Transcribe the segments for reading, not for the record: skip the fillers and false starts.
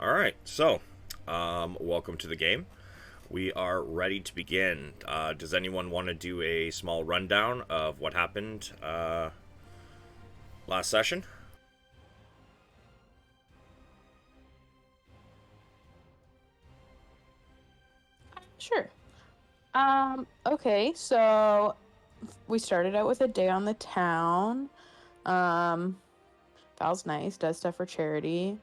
All right, so welcome to the game. We are ready to begin. Does anyone want to do a small rundown of what happened last session? Sure. Okay, so we started out with a day on the town. Um, Val's nice, does stuff for charity.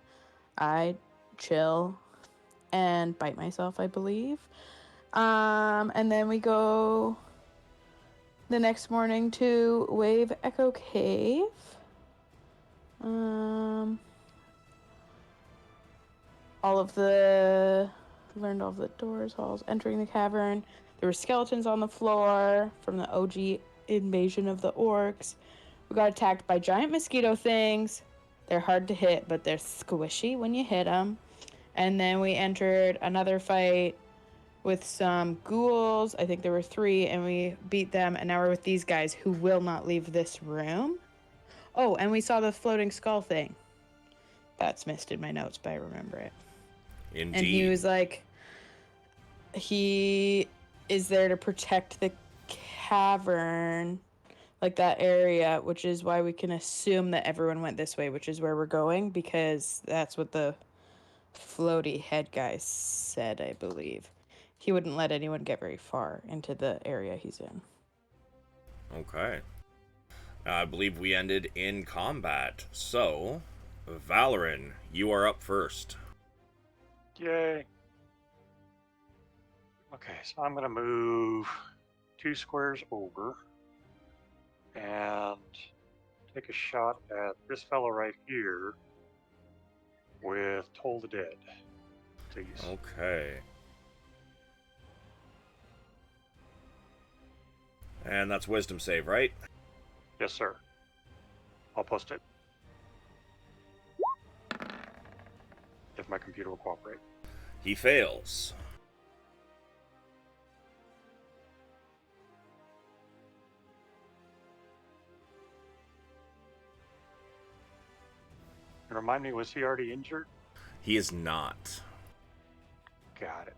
I chill and bite myself, I believe. And then we go the next morning to Wave Echo Cave. Um, all of the learned all of the doors, halls, entering the cavern. There were skeletons on the floor from the OG invasion of the orcs. We got attacked by giant mosquito things. They're hard to hit, but they're squishy when you hit them. And then we entered another fight with some ghouls. I think there were 3, and we beat them. And now we're with these guys who will not leave this room. Oh, and we saw the floating skull thing. That's missed in my notes, but I remember it. And he Indeed. was like, he is there to protect the cavern, like that area, which is why we can assume that everyone went this way, which is where we're going, because that's what the floaty head guy said, I believe. He wouldn't let anyone get very far into the area he's in. Okay. I believe we ended in combat. So, Valoran, you are up first. Yay. Okay, so I'm going to move 2 squares over and take a shot at this fellow right here with Toll the Dead, please. Okay. And that's wisdom save, right? Yes, sir. I'll post it if my computer will cooperate. He fails. And remind me, was he already injured? He is not. Got it.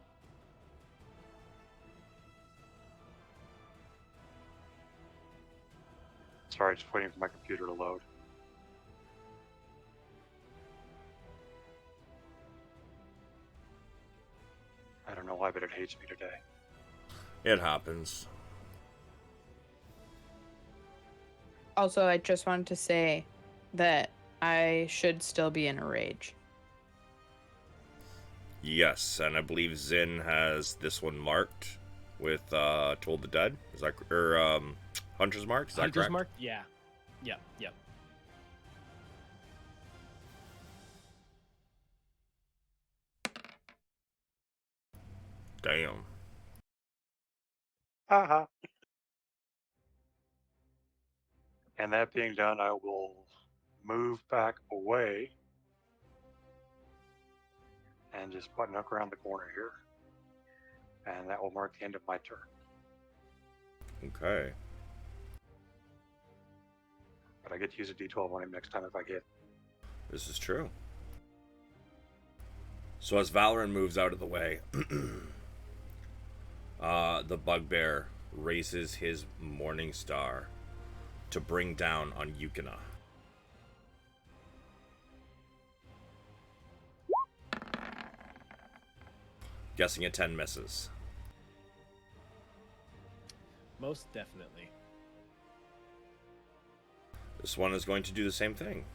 Sorry, just waiting for my computer to load. I don't know why, but it hates me today. It happens. Also, I just wanted to say that I should still be in a rage. Yes, and I believe Zin has this one marked with Told the Dead. Is that Hunter's Mark? Is that Hunter's correct? mark? Yeah. Yep. Yep. Damn. Haha. And that being done, I will move back away and just button up around the corner here. And that will mark the end of my turn. Okay. But I get to use a d12 on him next time if I hit. This is true. So as Valorant moves out of the way, the bugbear raises his morning star to bring down on Yukina. Guessing a 10 misses. Most definitely. This one is going to do the same thing.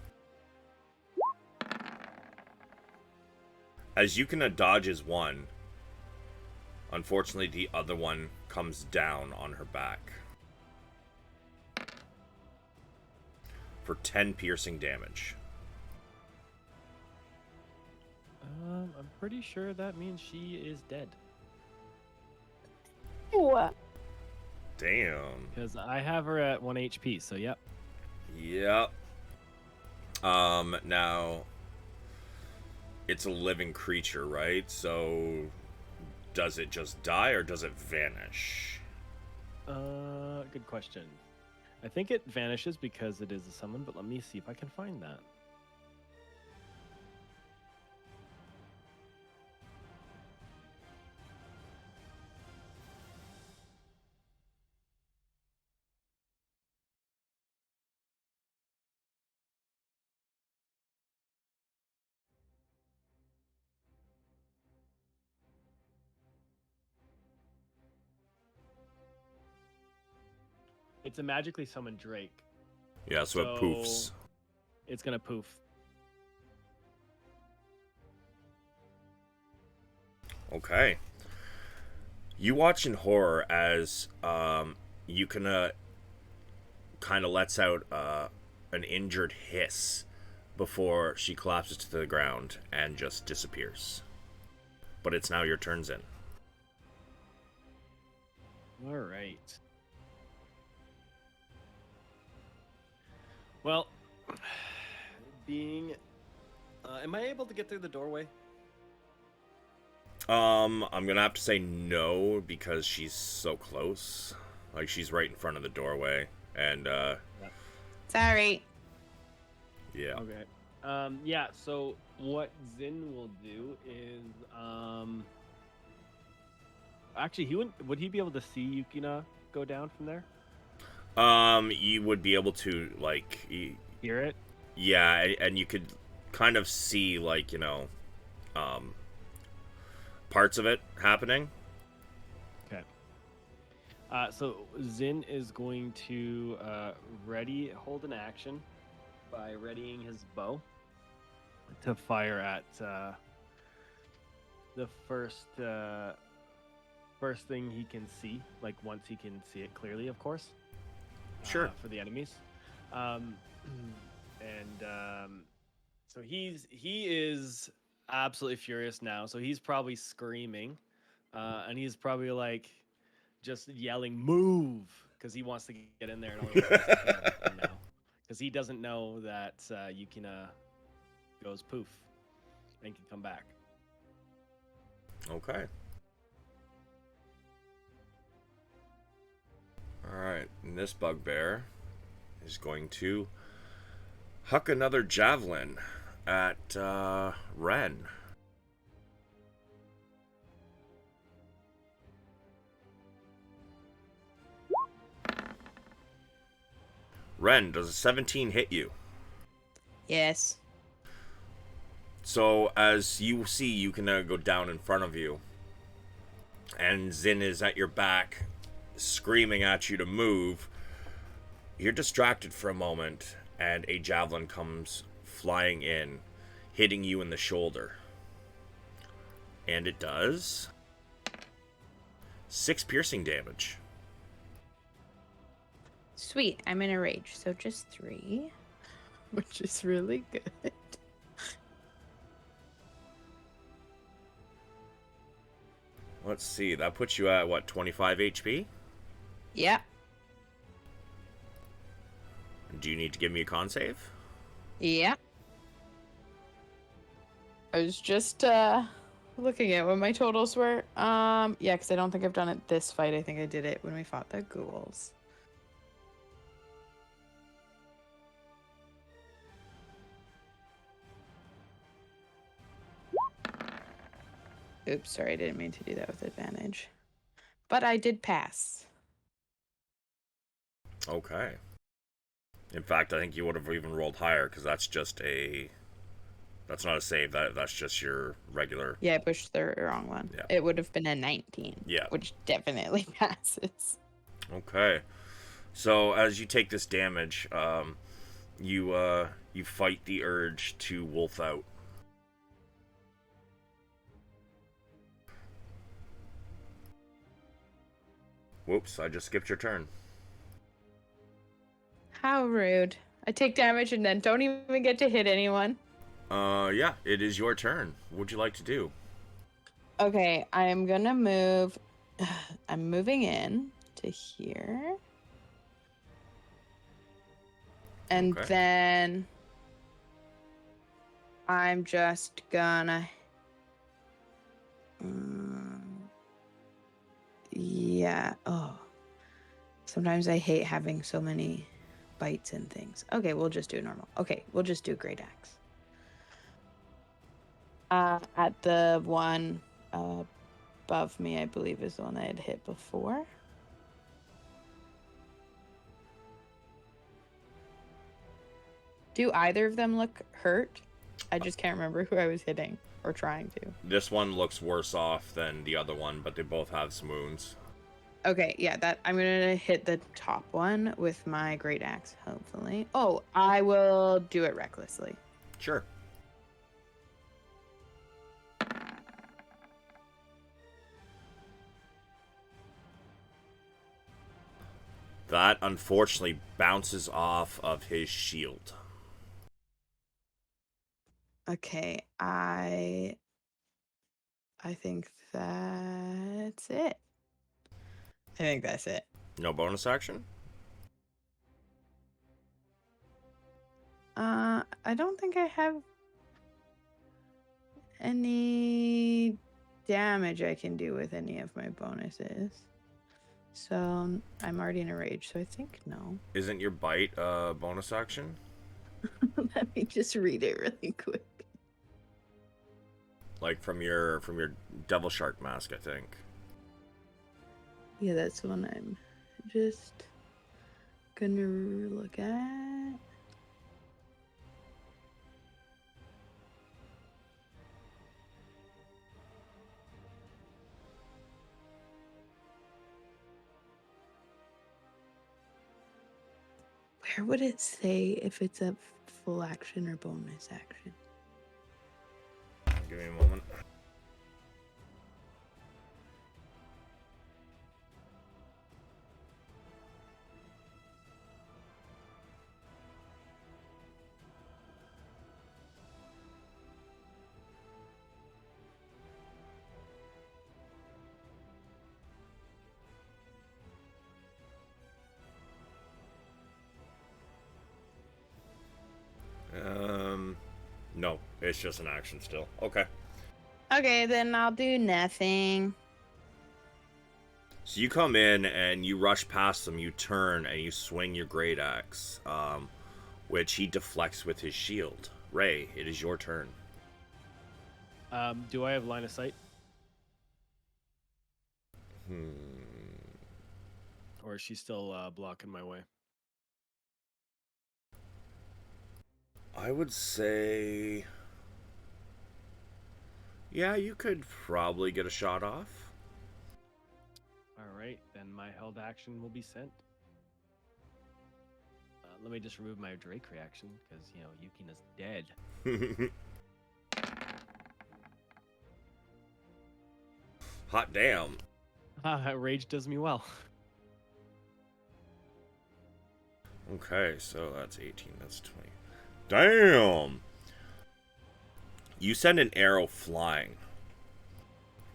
As Yukina dodges one, unfortunately the other one comes down on her back for 10 piercing damage. I'm pretty sure that means she is dead. What? Damn. Because I have her at 1 HP, so yep. Yep. Now it's a living creature, right? So does it just die or does it vanish? Good question. I think it vanishes because it is a summon, but let me see if I can find that. It's a magically summoned Drake. Yeah, so it poofs. It's gonna poof. Okay. You watch in horror as Yukina kind of lets out an injured hiss before she collapses to the ground and just disappears. But it's now your turn, Zin. All right. Well, am I able to get through the doorway? I'm gonna have to say no because she's so close. Like, she's right in front of the doorway, and Sorry. yeah. Okay. Yeah. So what Zin will do is, actually, would he be able to see Yukina go down from there? You would be able to Hear it? yeah, and you could kind of see parts of it happening. Okay. So Zin is going to hold an action by readying his bow to fire at the first thing he can see, like once he can see it clearly, of course. Sure. For the enemies. So he is absolutely furious now. So he's probably screaming, and he's probably like just yelling "move" because he wants to get in there and only wants to kill him now because he doesn't know that Yukina goes poof and can come back. Okay. Alright, and this bugbear is going to huck another javelin at Ren. Ren, does a 17 hit you? Yes. So as you see, you can go down in front of you, and Zin is at your back, screaming at you to move. You're distracted for a moment, and a javelin comes flying in, hitting you in the shoulder. And it does 6 piercing damage. Sweet. I'm in a rage, so just 3, which is really good. Let's see, that puts you at, what, 25 HP? Yeah. Do you need to give me a con save? Yeah. I was just looking at what my totals were. Yeah, because I don't think I've done it this fight. I think I did it when we fought the ghouls. Oops, sorry, I didn't mean to do that with advantage. But I did pass. Okay. In fact, I think you would have even rolled higher, because that's just a... That's not a save, that's just your regular... Yeah, I pushed the wrong one. Yeah. It would have been a 19. Yeah. Which definitely passes. Okay. So, as you take this damage, you fight the urge to wolf out. Whoops, I just skipped your turn. How rude. I take damage and then don't even get to hit anyone. Yeah, it is your turn. What would you like to do? Okay, I am gonna move. I'm moving in to here. And Okay. then I'm just gonna... yeah. Oh. Sometimes I hate having so many bites and things. Okay, we'll just do normal. Okay, we'll just do great axe. At the one above me, I believe is the one I had hit before. Do either of them look hurt? I just can't remember who I was hitting or trying to. This one looks worse off than the other one, but they both have some wounds. Okay, yeah, that I'm gonna hit the top one with my great axe, hopefully. Oh, I will do it recklessly. Sure. That unfortunately bounces off of his shield. Okay, I think that's it. I think that's it. No bonus action? I don't think I have any damage I can do with any of my bonuses. So I'm already in a rage, so I think no. Isn't your bite a bonus action? Let me just read it really quick. Like from your devil shark mask, I think. Yeah, that's the one I'm just gonna look at. Where would it say if it's a full action or bonus action? Give me a moment. No, it's just an action still. Okay. Okay, then I'll do nothing. So you come in and you rush past him, you turn and you swing your great axe, which he deflects with his shield. Ray, it is your turn. Do I have line of sight? Or is she still blocking my way? I would say... Yeah, you could probably get a shot off. All right, then my held action will be sent. Let me just remove my Drake reaction, because, you know, Yukina's dead. Hot damn. Rage does me well. Okay, so that's 18, that's 20. Damn! You send an arrow flying,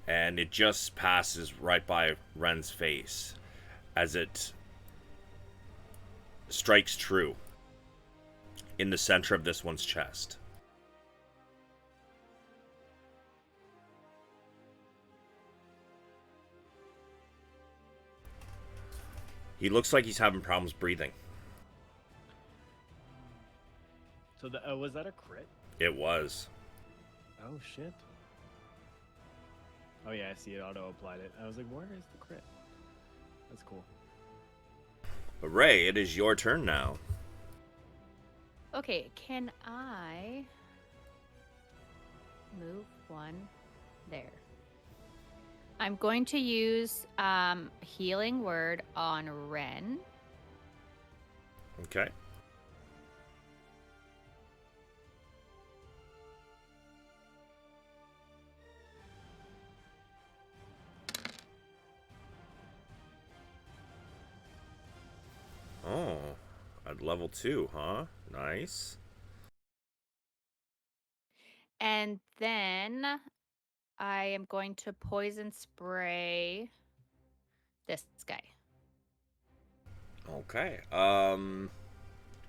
and it just passes right by Ren's face as it strikes true in the center of this one's chest. He looks like he's having problems breathing. So was that a crit? It was. Oh, shit. Oh, yeah, I see it auto-applied it. I was like, where is the crit? That's cool. But Ray, it is your turn now. Okay, can I move one there? I'm going to use healing word on Ren. Okay. Oh, at level 2, huh? Nice. And then I am going to poison spray this guy. Okay.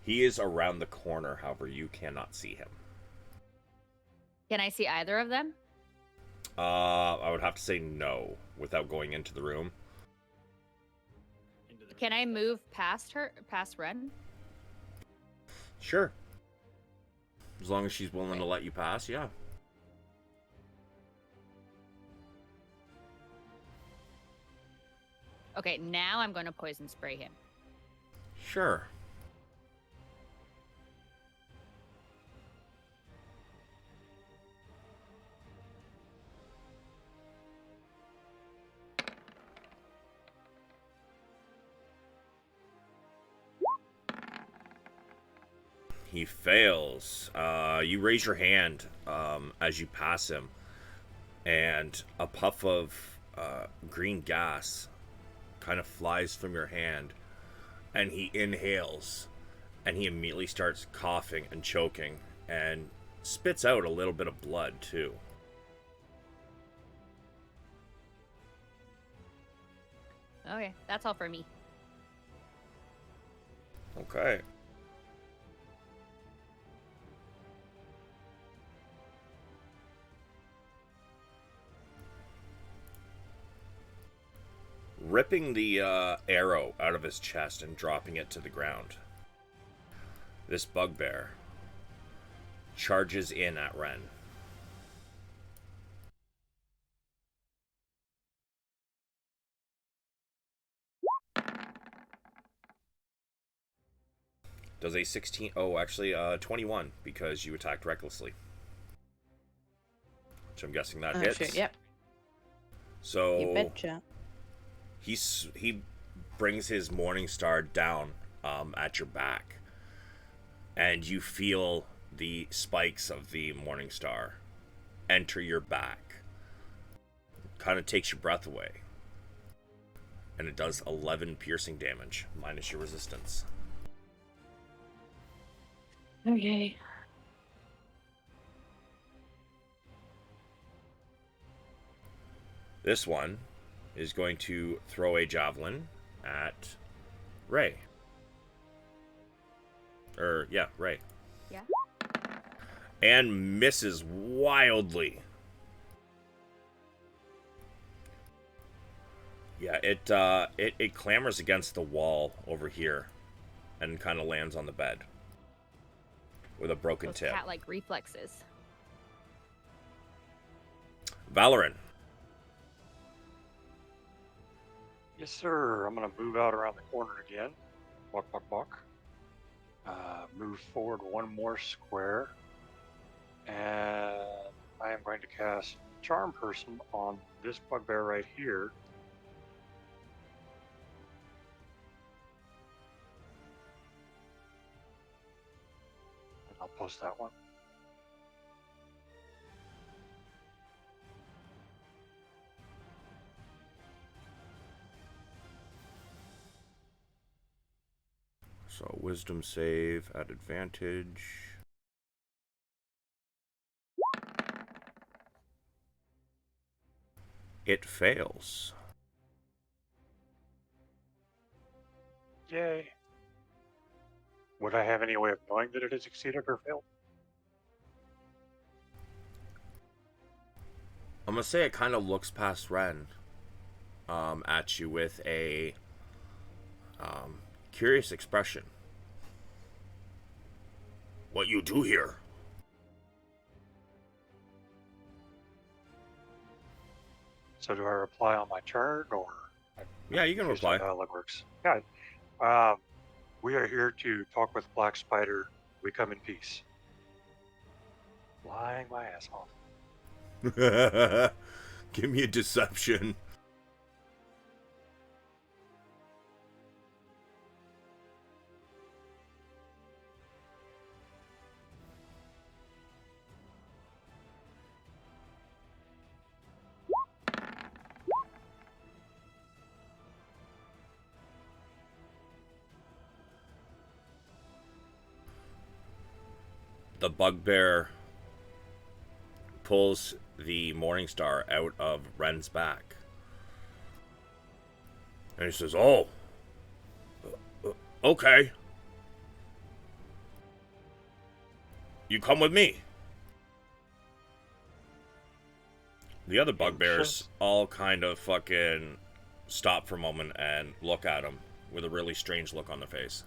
He is around the corner, however, you cannot see him. Can I see either of them? I would have to say no without going into the room. Can I move past Ren? Sure. As long as she's willing to let you pass, yeah. Okay, now I'm going to poison spray him. Sure. He fails. You raise your hand as you pass him, and a puff of green gas kind of flies from your hand, and he inhales, and he immediately starts coughing and choking, and spits out a little bit of blood too. Okay, that's all for me. Okay. Ripping the arrow out of his chest and dropping it to the ground. This bugbear charges in at Ren. Does a 16... Oh, actually, 21, because you attacked recklessly. Which I'm guessing that hits. Shit, yep. So... You betcha. He brings his morning star down at your back, and you feel the spikes of the morning star enter your back. Kind of takes your breath away, and it does 11 piercing damage minus your resistance. Okay. This one is going to throw a javelin at Ray. Ray. Yeah. And misses wildly. Yeah, it clambers against the wall over here and kind of lands on the bed with a broken Those tip. cat-like reflexes. Valorant. Yes, sir. I'm going to move out around the corner again. Walk, walk, walk. Move forward one more square. And I am going to cast Charm Person on this bugbear right here. And I'll post that one. So wisdom save at advantage. It fails. Yay. Would I have any way of knowing that it has succeeded or failed? I'm gonna say it kind of looks past Ren at you with a curious expression. What you do here? So do I reply on my turn, or? Yeah, you can Here's reply. how that works. Yeah. We are here to talk with Black Spider. We come in peace. Lying my ass off. Give me a deception. The bugbear pulls the Morningstar out of Ren's back. And he says, "Oh, okay. You come with me." The other bugbears all kind of fucking stop for a moment and look at him with a really strange look on their face.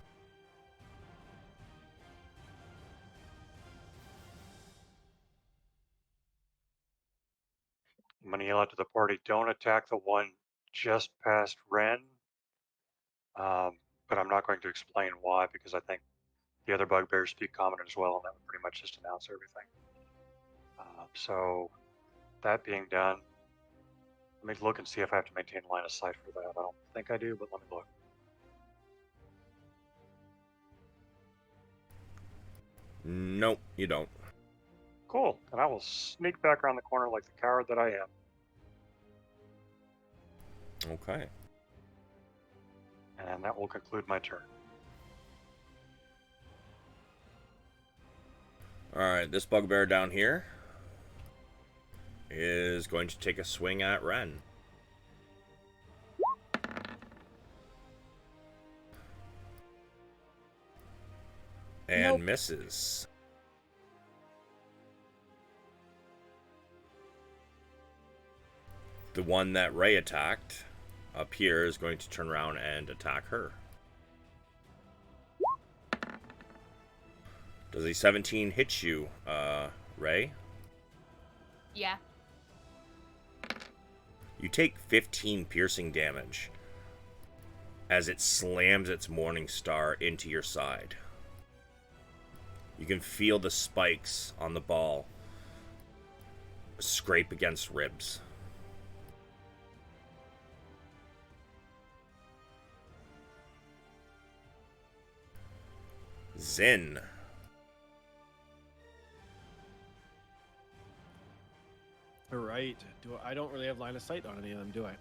I'm going to yell out to the party, don't attack the one just past Ren. But I'm not going to explain why, because I think the other bugbears speak common as well, and that would pretty much just announce everything. So that being done, let me look and see if I have to maintain line of sight for that. I don't think I do, but let me look. Nope, you don't. Cool. And I will sneak back around the corner like the coward that I am. Okay. And that will conclude my turn. Alright, this bugbear down here is going to take a swing at Ren. And Nope. misses. The one that Ray attacked up here is going to turn around and attack her. Does a 17 hit you, Ray? Yeah. You take 15 piercing damage as it slams its Morning Star into your side. You can feel the spikes on the ball scrape against ribs. Zin. All right. I don't really have line of sight on any of them, do I?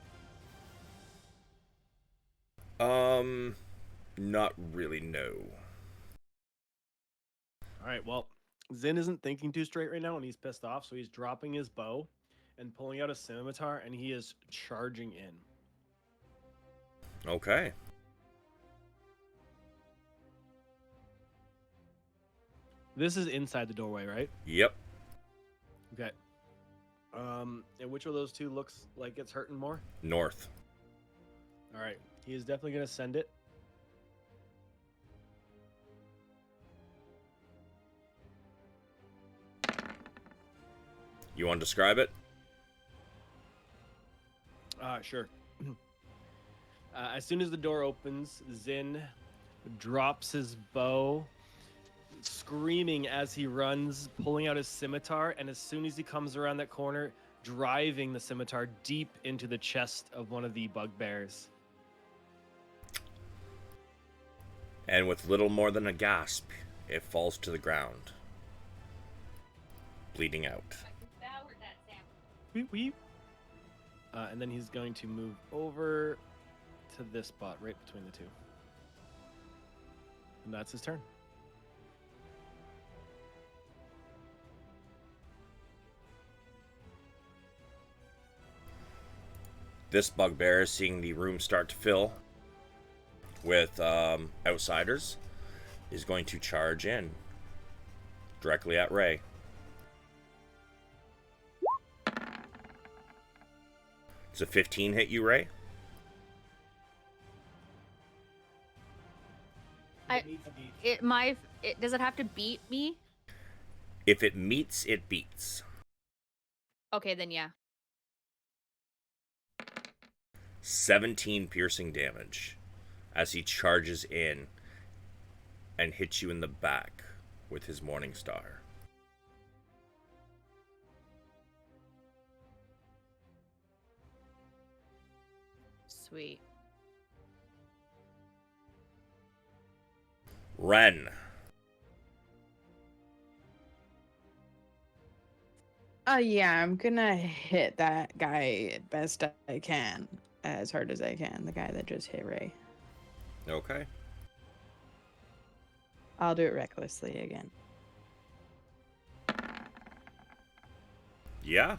Not really, no. All right. Well, Zin isn't thinking too straight right now, and he's pissed off, so he's dropping his bow and pulling out a scimitar, and he is charging in. Okay. This is inside the doorway, right? Yep. Okay. And which of those two looks like it's hurting more? North. All right. He is definitely going to send it. You want to describe it? Sure. As soon as the door opens, Zin drops his bow, screaming as he runs, pulling out his scimitar, and as soon as he comes around that corner, driving the scimitar deep into the chest of one of the bugbears. And with little more than a gasp, it falls to the ground, bleeding out. Weep, weep. And then he's going to move over to this spot right between the two. And that's his turn. This bugbear, seeing the room start to fill with outsiders, is going to charge in directly at Ray. Does a 15 hit you, Ray? Does it have to beat me? If it meets, it beats. Okay, then yeah. 17 piercing damage as he charges in and hits you in the back with his Morning Star. Sweet. Ren. Yeah, I'm gonna hit that guy best I can, as hard as I can. The guy that just hit Ray. Okay. I'll do it recklessly again. Yeah.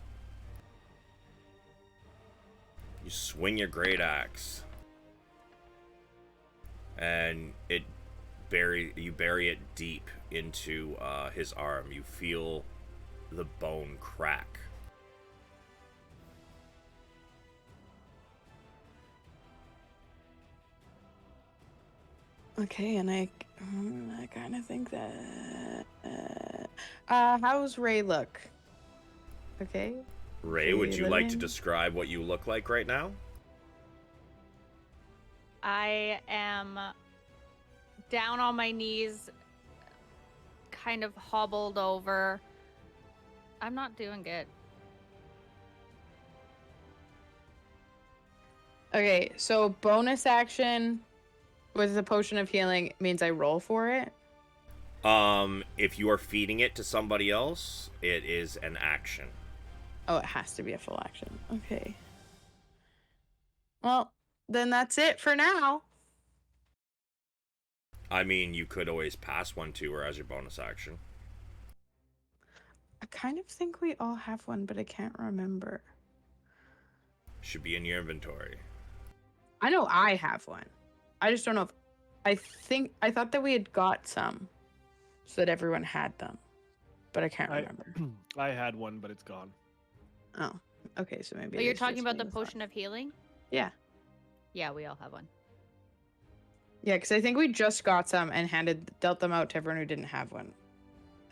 You swing your great axe, and you bury it deep into his arm. You feel the bone crack. Okay, and I kind of think that. How's Ray look? Okay. Ray, would you like to living? describe what you look like right now? I am down on my knees, kind of hobbled over. I'm not doing good. Okay, so bonus action with the potion of healing means I roll for it. If you are feeding it to somebody else, it is an action. Oh, it has to be a full action. Okay. Well, then that's it for now. I mean, you could always pass one to her as your bonus action. I kind of think we all have one, but I can't remember. Should be in your inventory. I know I have one. I just don't know if I thought that we had got some so that everyone had them, but I can't remember. I had one, but it's gone. Oh, okay. So maybe Oh, you're it's talking just about me the with one. potion of healing? Yeah. Yeah, we all have one. Yeah, because I think we just got some and dealt them out to everyone who didn't have one.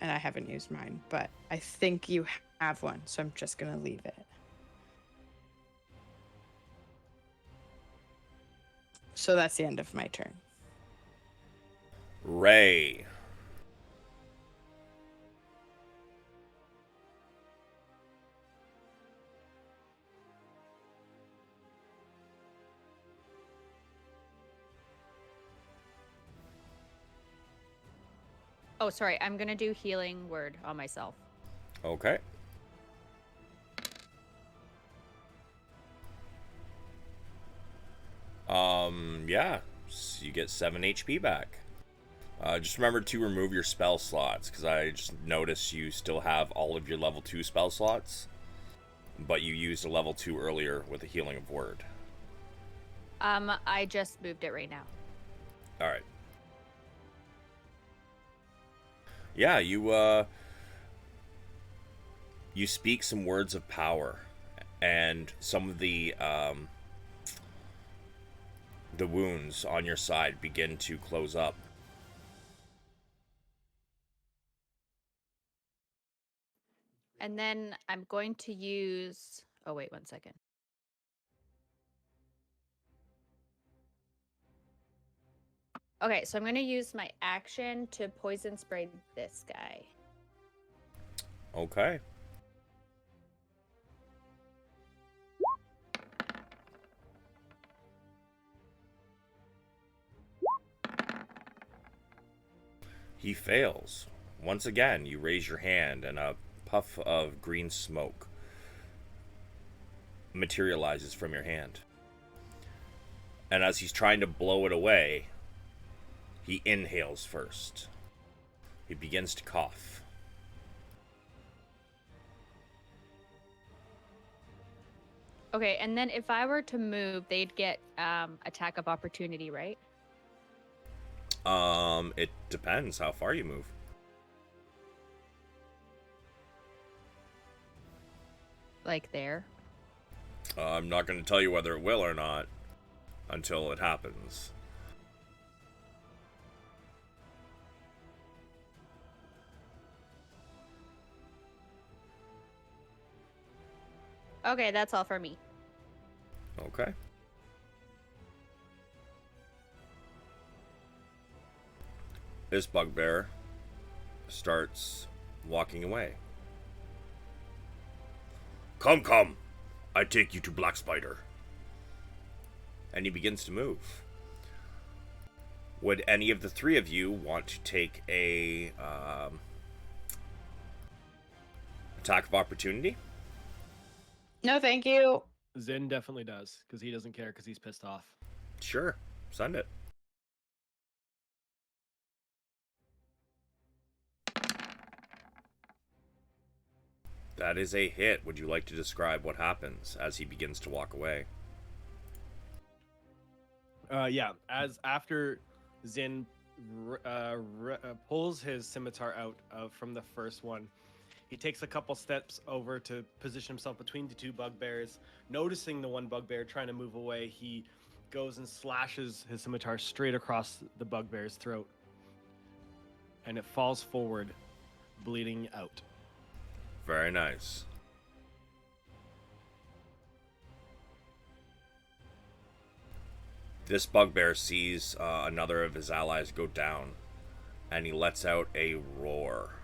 And I haven't used mine, but I think you have one, so I'm just gonna leave it. So that's the end of my turn. Ray. Oh, sorry. I'm gonna do healing word on myself. Okay. Yeah. So you get 7 HP back. Just remember to remove your spell slots, because I just noticed you still have all of your level 2 spell slots, but you used a level 2 earlier with a healing of word. I just moved it right now. Alright. Yeah, you speak some words of power, and some of the wounds on your side begin to close up. And then I'm going to use... Oh, wait, 1 second. Okay, so I'm going to use my action to poison spray this guy. Okay. He fails. Once again, you raise your hand, and a puff of green smoke materializes from your hand. And as he's trying to blow it away, he inhales first. He begins to cough. Okay, and then if I were to move, they'd get attack of opportunity, right? It depends how far you move. Like there. I'm not going to tell you whether it will or not until it happens. Okay, that's all for me. Okay. This bugbear starts walking away. Come, come! I take you to Black Spider. And he begins to move. Would any of the three of you want to take a attack of opportunity? No, thank you. Zin definitely does, because he doesn't care because he's pissed off. Sure, send it. That is a hit. Would you like to describe what happens as he begins to walk away? Yeah, as after Zin pulls his scimitar out from the first one, he takes a couple steps over to position himself between the two bugbears. Noticing the one bugbear trying to move away, he goes and slashes his scimitar straight across the bugbear's throat. And it falls forward, bleeding out. Very nice. This bugbear sees another of his allies go down, and he lets out a roar.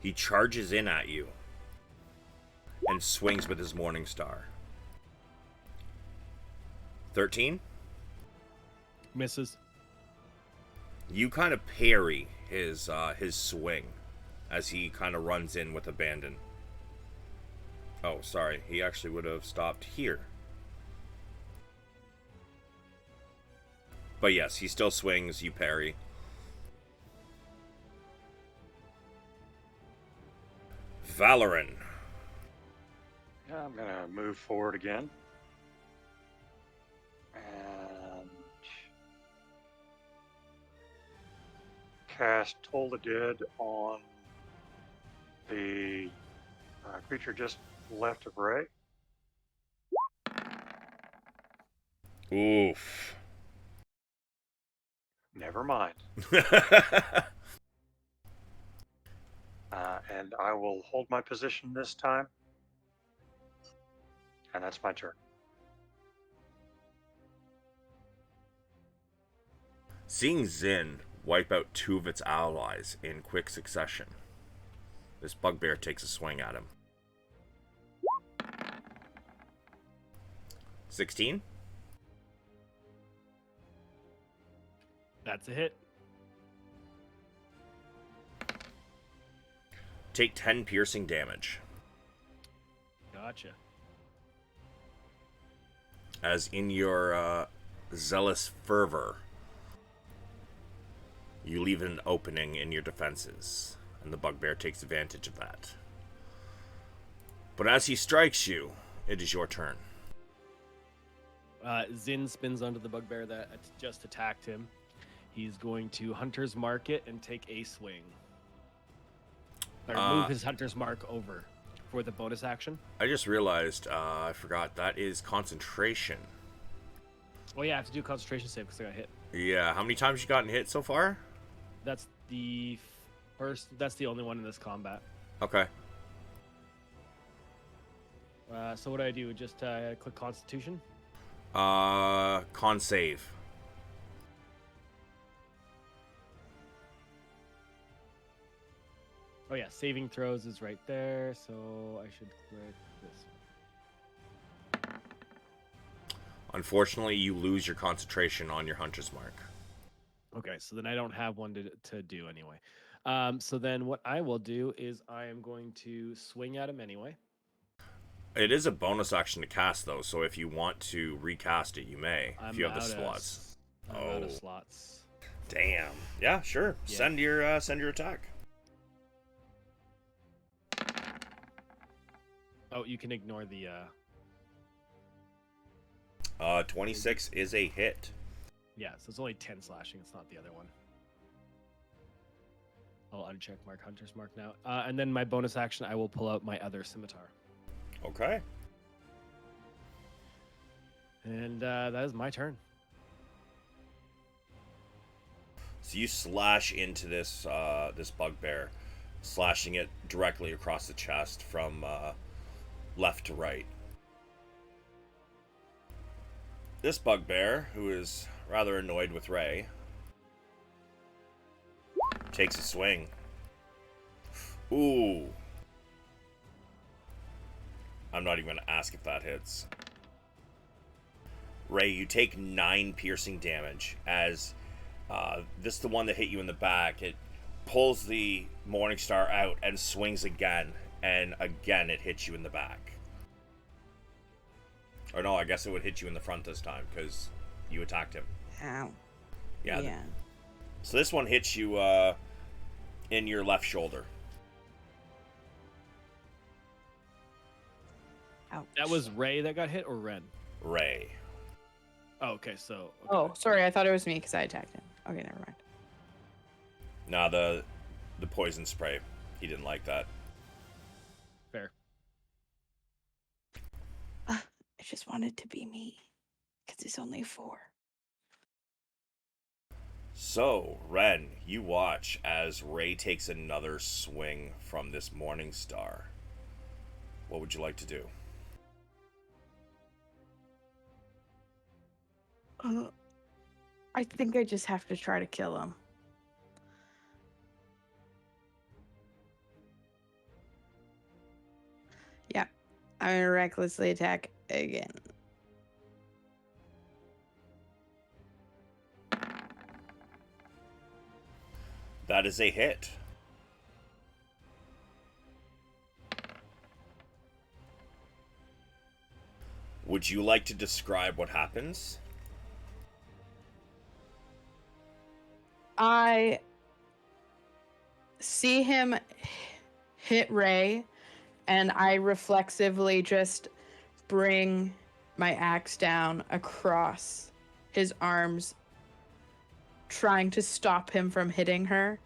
He charges in at you and swings with his Morning Star. 13. Misses. You kind of parry his swing as he kind of runs in with abandon. Oh, sorry. He actually would have stopped here. But yes, he still swings. You parry. Valoran. Yeah, I'm gonna move forward again. And cast Toll the Dead on the creature just left of Ray. Oof. Never mind. And I will hold my position this time. And that's my turn. Seeing Zin wipe out 2 of its allies in quick succession, this bugbear takes a swing at him. 16? That's a hit. Take 10 piercing damage. Gotcha. As in your zealous fervor, you leave an opening in your defenses, and the bugbear takes advantage of that. But as he strikes you, it is your turn. Zin spins onto the bugbear that just attacked him. He's going to Hunter's Mark it and take a swing. Or move his Hunter's Mark over for the bonus action. I just realized, I forgot, that is concentration. Oh yeah, I have to do a concentration save because I got hit. Yeah, how many times you gotten hit so far? That's the first. That's the only one in this combat. Okay. So what do I do? Just click Constitution. Con save. Oh yeah, saving throws is right there. So I should click this. Unfortunately, you lose your concentration on your Hunter's Mark. Okay, so then I don't have one to do anyway. So then what I will do is I am going to swing at him anyway. It is a bonus action to cast, though, so if you want to recast it, you may. If you have the I'm slots. out of slots. Damn. Yeah, sure. Yeah. Send your attack. Oh, you can ignore the. 26 is a hit. Yeah, so it's only 10 slashing. It's not the other one. I'll uncheck mark Hunter's Mark now. And then my bonus action, I will pull out my other scimitar. Okay. And that is my turn. So you slash into this this bugbear, slashing it directly across the chest from left to right. This bugbear, who is rather annoyed with Ray, takes a swing. Ooh. I'm not even going to ask if that hits. Ray, you take 9 piercing damage as this is the one that hit you in the back. It pulls the Morningstar out and swings again, and again it hits you in the back. Or no, I guess it would hit you in the front this time because you attacked him. Ow. Yeah. So this one hits you in your left shoulder. Ouch. That was Ray that got hit, or Ren? Ray. Oh, okay, so... Okay. Oh, sorry. I thought it was me because I attacked him. Okay, never mind. Nah, the poison spray. He didn't like that. Fair. I just wanted to be me because it's only 4. So, Ren, you watch as Ray takes another swing from this Morning Star. What would you like to do? I think I just have to try to kill him. Yeah, I'm gonna recklessly attack again. That is a hit. Would you like to describe what happens? I see him hit Ray, and I reflexively just bring my axe down across his arms, trying to stop him from hitting her,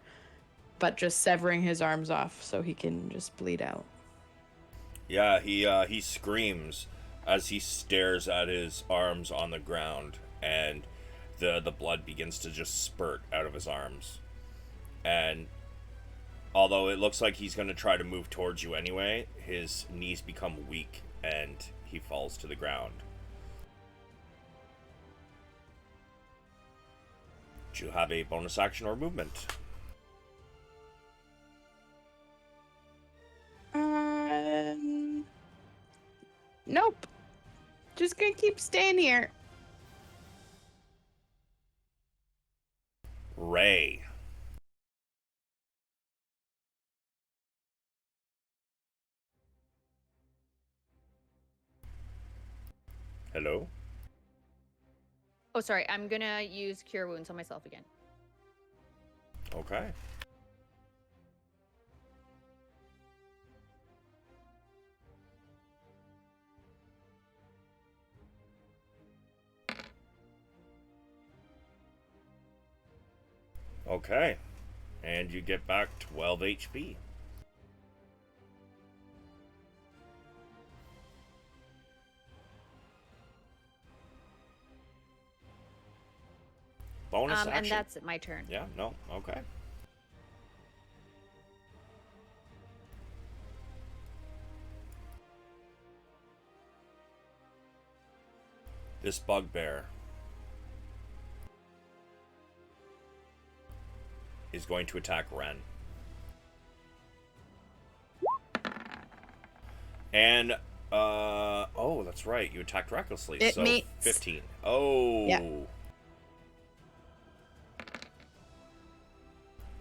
but just severing his arms off so he can just bleed out. Yeah, he screams as he stares at his arms on the ground, and the blood begins to just spurt out of his arms. And although it looks like he's going to try to move towards you anyway, his knees become weak and he falls to the ground. Do you have a bonus action or movement? Nope. Just gonna keep staying here. Ray. Hello? Oh, sorry. I'm gonna use Cure Wounds on myself again. Okay. Okay. And you get back 12 HP. Bonus action. And that's my turn. Yeah, no, okay. This bugbear is going to attack Ren. And, oh, that's right. You attacked recklessly. It so meets. 15. Oh. Yeah.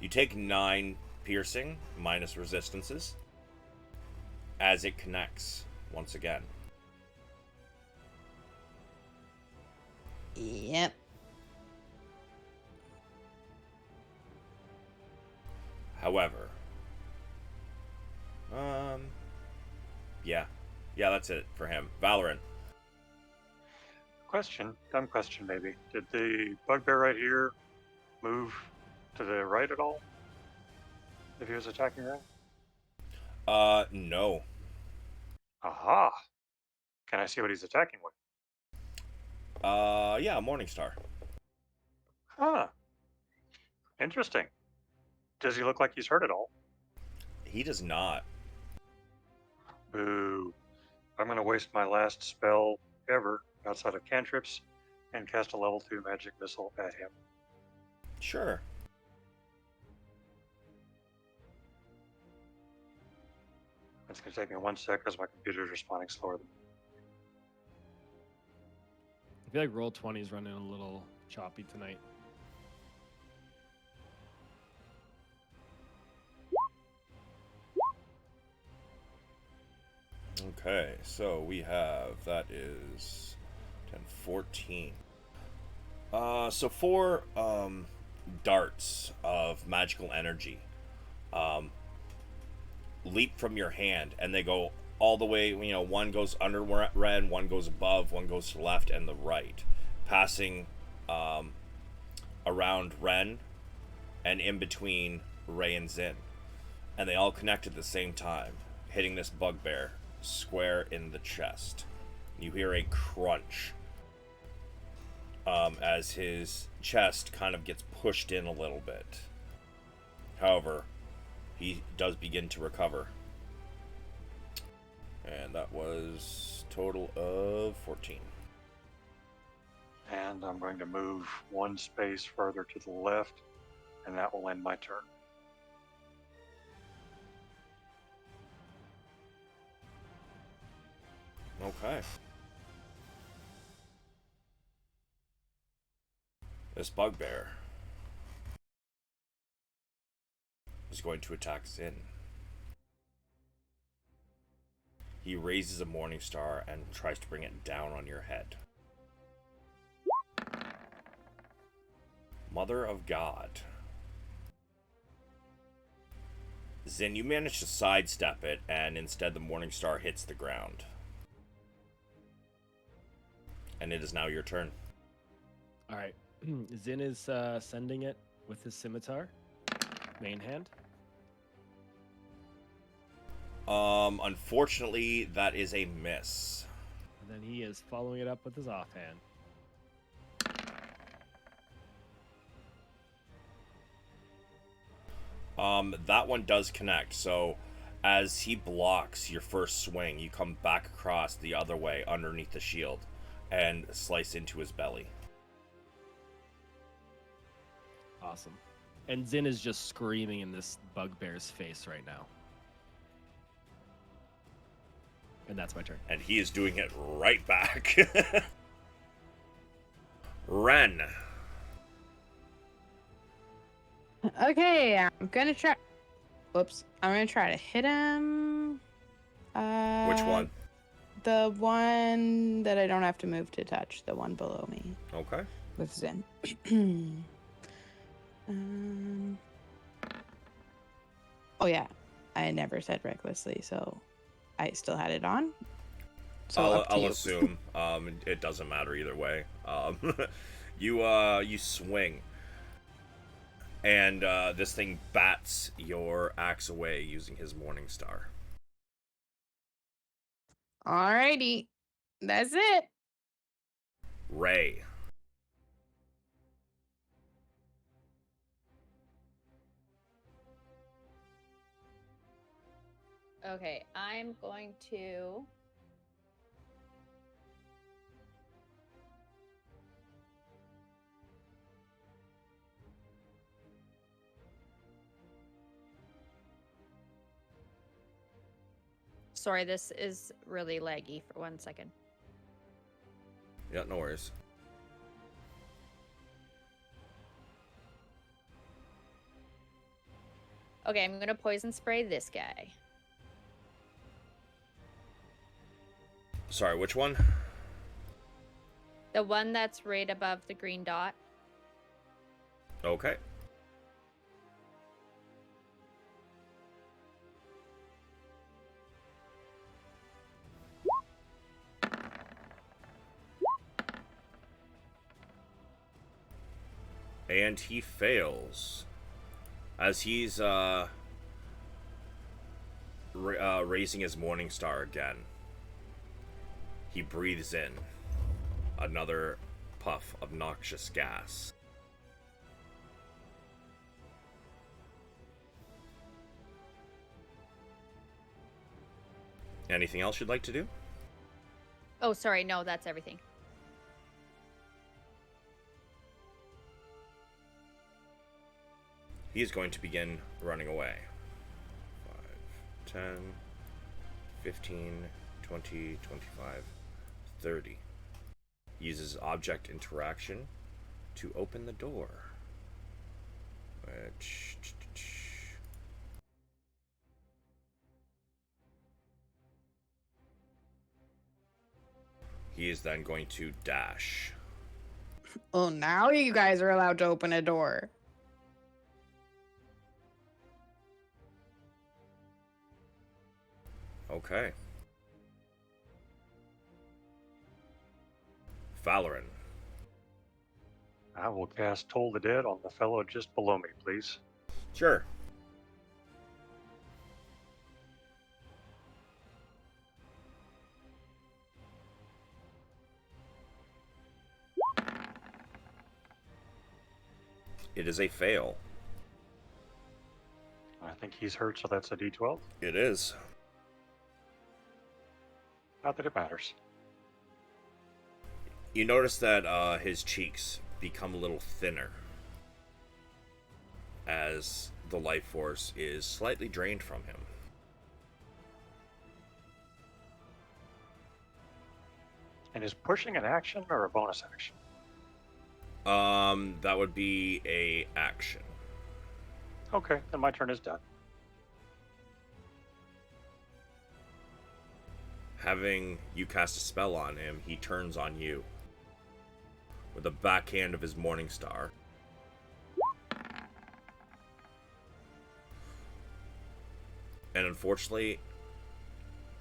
You take 9 piercing minus resistances as it connects once again. Yep. However, yeah, that's it for him. Valorant. Question, dumb question maybe. Did the bugbear right here move to the right at all? If he was attacking right? No. Aha! Can I see what he's attacking with? Yeah, Morningstar. Huh. Interesting. Does he look like he's hurt at all? He does not. Boo. I'm going to waste my last spell ever outside of cantrips and cast a level 2 magic missile at him. Sure. It's going to take me 1 sec because my computer is responding slower than I feel like Roll20 is running a little choppy tonight. Okay, so we have, that is 10, 14. So 4 darts of magical energy leap from your hand, and they go all the way, one goes under Ren, one goes above, one goes to the left and the right, passing around Ren and in between Ray and Zin. And they all connect at the same time, hitting this bugbear square in the chest. You hear a crunch as his chest kind of gets pushed in a little bit. However, he does begin to recover. And that was total of 14. And I'm going to move 1 space further to the left, and that will end my turn. Okay. This bugbear is going to attack Zin. He raises a Morning Star and tries to bring it down on your head. Mother of God. Zin, you manage to sidestep it, and instead the Morning Star hits the ground. And it is now your turn. All right. Zin is sending it with his scimitar, main hand. Unfortunately, that is a miss. And then he is following it up with his offhand. That one does connect, so as he blocks your first swing, you come back across the other way underneath the shield and slice into his belly. Awesome. And Zin is just screaming in this bugbear's face right now. And that's my turn. And he is doing it right back. Ren. Okay, I'm gonna try. Whoops. I'm gonna try to hit him. Which one? The one that I don't have to move to touch. The one below me. Okay. With Zen. Oh yeah. I never said recklessly, so I still had it on. So I'll assume. It doesn't matter either way. You swing, and this thing bats your axe away using his Morning Star. Alrighty. That's it. Ray. Okay, I'm going to. Sorry, this is really laggy for 1 second. Yeah, no worries. Okay, I'm gonna poison spray this guy. Sorry, which one? The one that's right above the green dot. Okay. And he fails. As he's raising his Morning Star again, he breathes in another puff of noxious gas. Anything else you'd like to do? Oh, sorry, no, that's everything. He is going to begin running away. 5, 10, 15, 20, 25, 30. He uses object interaction to open the door. Which... He is then going to dash. Well, now you guys are allowed to open a door. Okay. Valoran. I will cast Toll the Dead on the fellow just below me, please. Sure. It is a fail. I think he's hurt, so that's a D12. It is. Not that it matters. You notice that his cheeks become a little thinner as the life force is slightly drained from him. And is pushing an action or a bonus action? That would be a action. Okay, then my turn is done. Having you cast a spell on him, he turns on you with the backhand of his Morning Star. And unfortunately,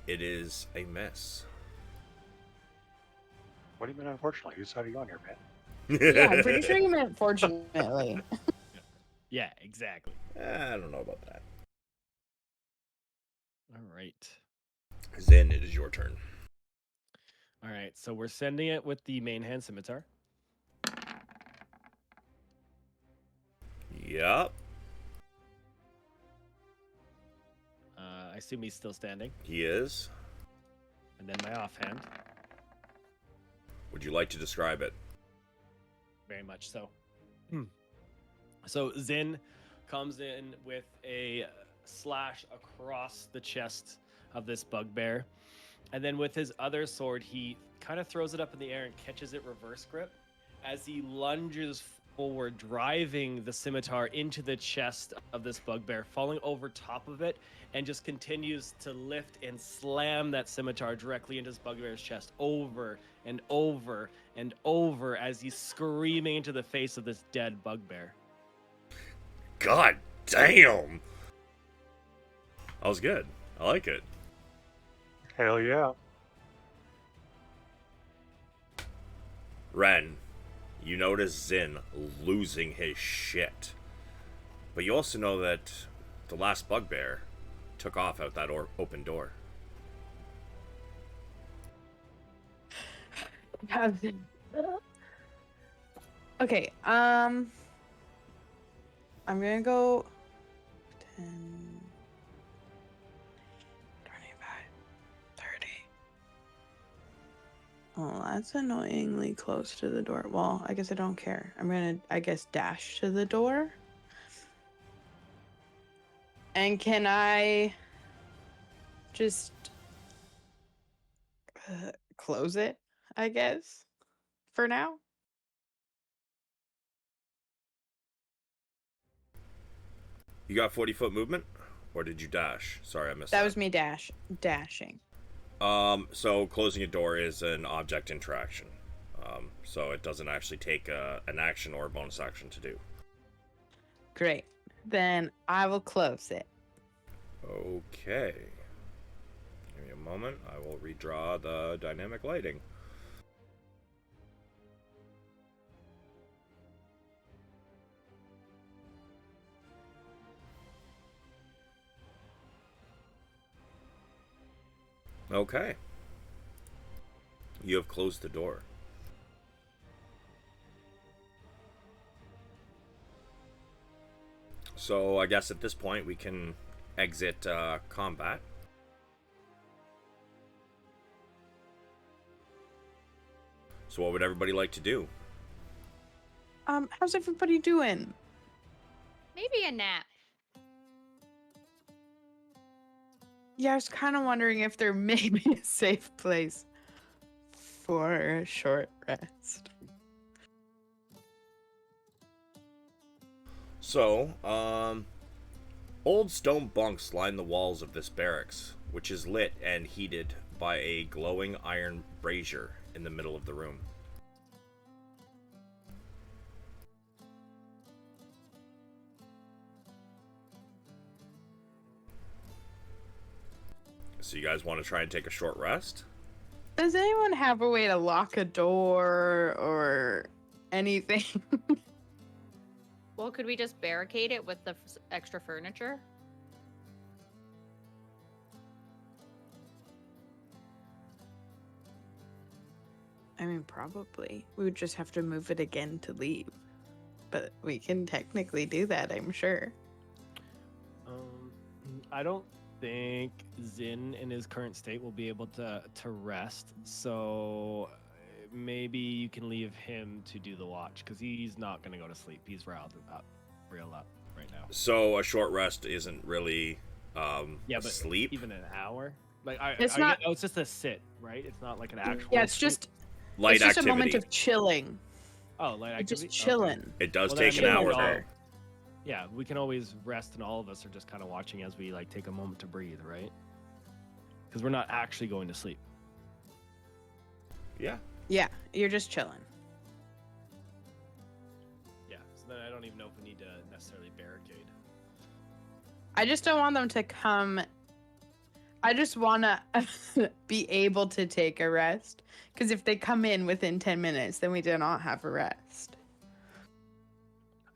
it is a miss. What do you mean, unfortunately? Whose side are you on here, man? Yeah, I'm pretty sure you meant fortunately. Yeah, exactly. I don't know about that. All right. Zin, it is your turn. All right. So we're sending it with the main hand scimitar. Yep, I assume he's still standing. he is. And then my offhand. Would you like to describe it? Very much so. So Zin comes in with a slash across the chest of this bugbear. And then with his other sword, he kind of throws it up in the air and catches it reverse grip as he lunges forward, driving the scimitar into the chest of this bugbear, falling over top of it, and just continues to lift and slam that scimitar directly into this bugbear's chest over and over and over as he's screaming into the face of this dead bugbear. God damn! That was good. I like it. Hell yeah. Ren, you notice Zin losing his shit. But you also know that the last bugbear took off out that open door. Okay, I'm gonna go 10, 25, 30. Oh, that's annoyingly close to the door. Well, I guess I don't care. I'm gonna, I guess, dash to the door. And can I just close it, I guess, for now? You got 40-foot movement? Or did you dash? Sorry, I missed that. That was me dashing. So closing a door is an object interaction. So it doesn't actually take an action or a bonus action to do. Great. Then I will close it. Okay. Give me a moment. I will redraw the dynamic lighting. Okay. You have closed the door. So I guess at this point we can exit combat. So what would everybody like to do? How's everybody doing? Maybe a nap. Yeah, I was kind of wondering if there may be a safe place for a short rest. So, old stone bunks line the walls of this barracks, which is lit and heated by a glowing iron brazier in the middle of the room. So you guys want to try and take a short rest? Does anyone have a way to lock a door or anything? Well, could we just barricade it with the extra furniture? I mean, probably. We would just have to move it again to leave. But we can technically do that, I'm sure. I don't think Zin in his current state will be able to rest. So maybe you can leave him to do the watch because he's not going to go to sleep. He's riled up right now. So a short rest isn't really But sleep. even an hour. Like It's not- it's just a sit, right? It's not like an actual. Yeah, it's sleep. just Light it's just activity. a moment of chilling. light activity. Just chilling. It does Well, then take an maybe hour I'll- though. Yeah, we can always rest, and all of us are just kind of watching as we like take a moment to breathe, right? Because we're not actually going to sleep. Yeah. Yeah, you're just chilling. Yeah. So then I don't even know if we need to necessarily barricade. I just don't want them to come. I just want to be able to take a rest. Because if they come in within 10 minutes, then we do not have a rest.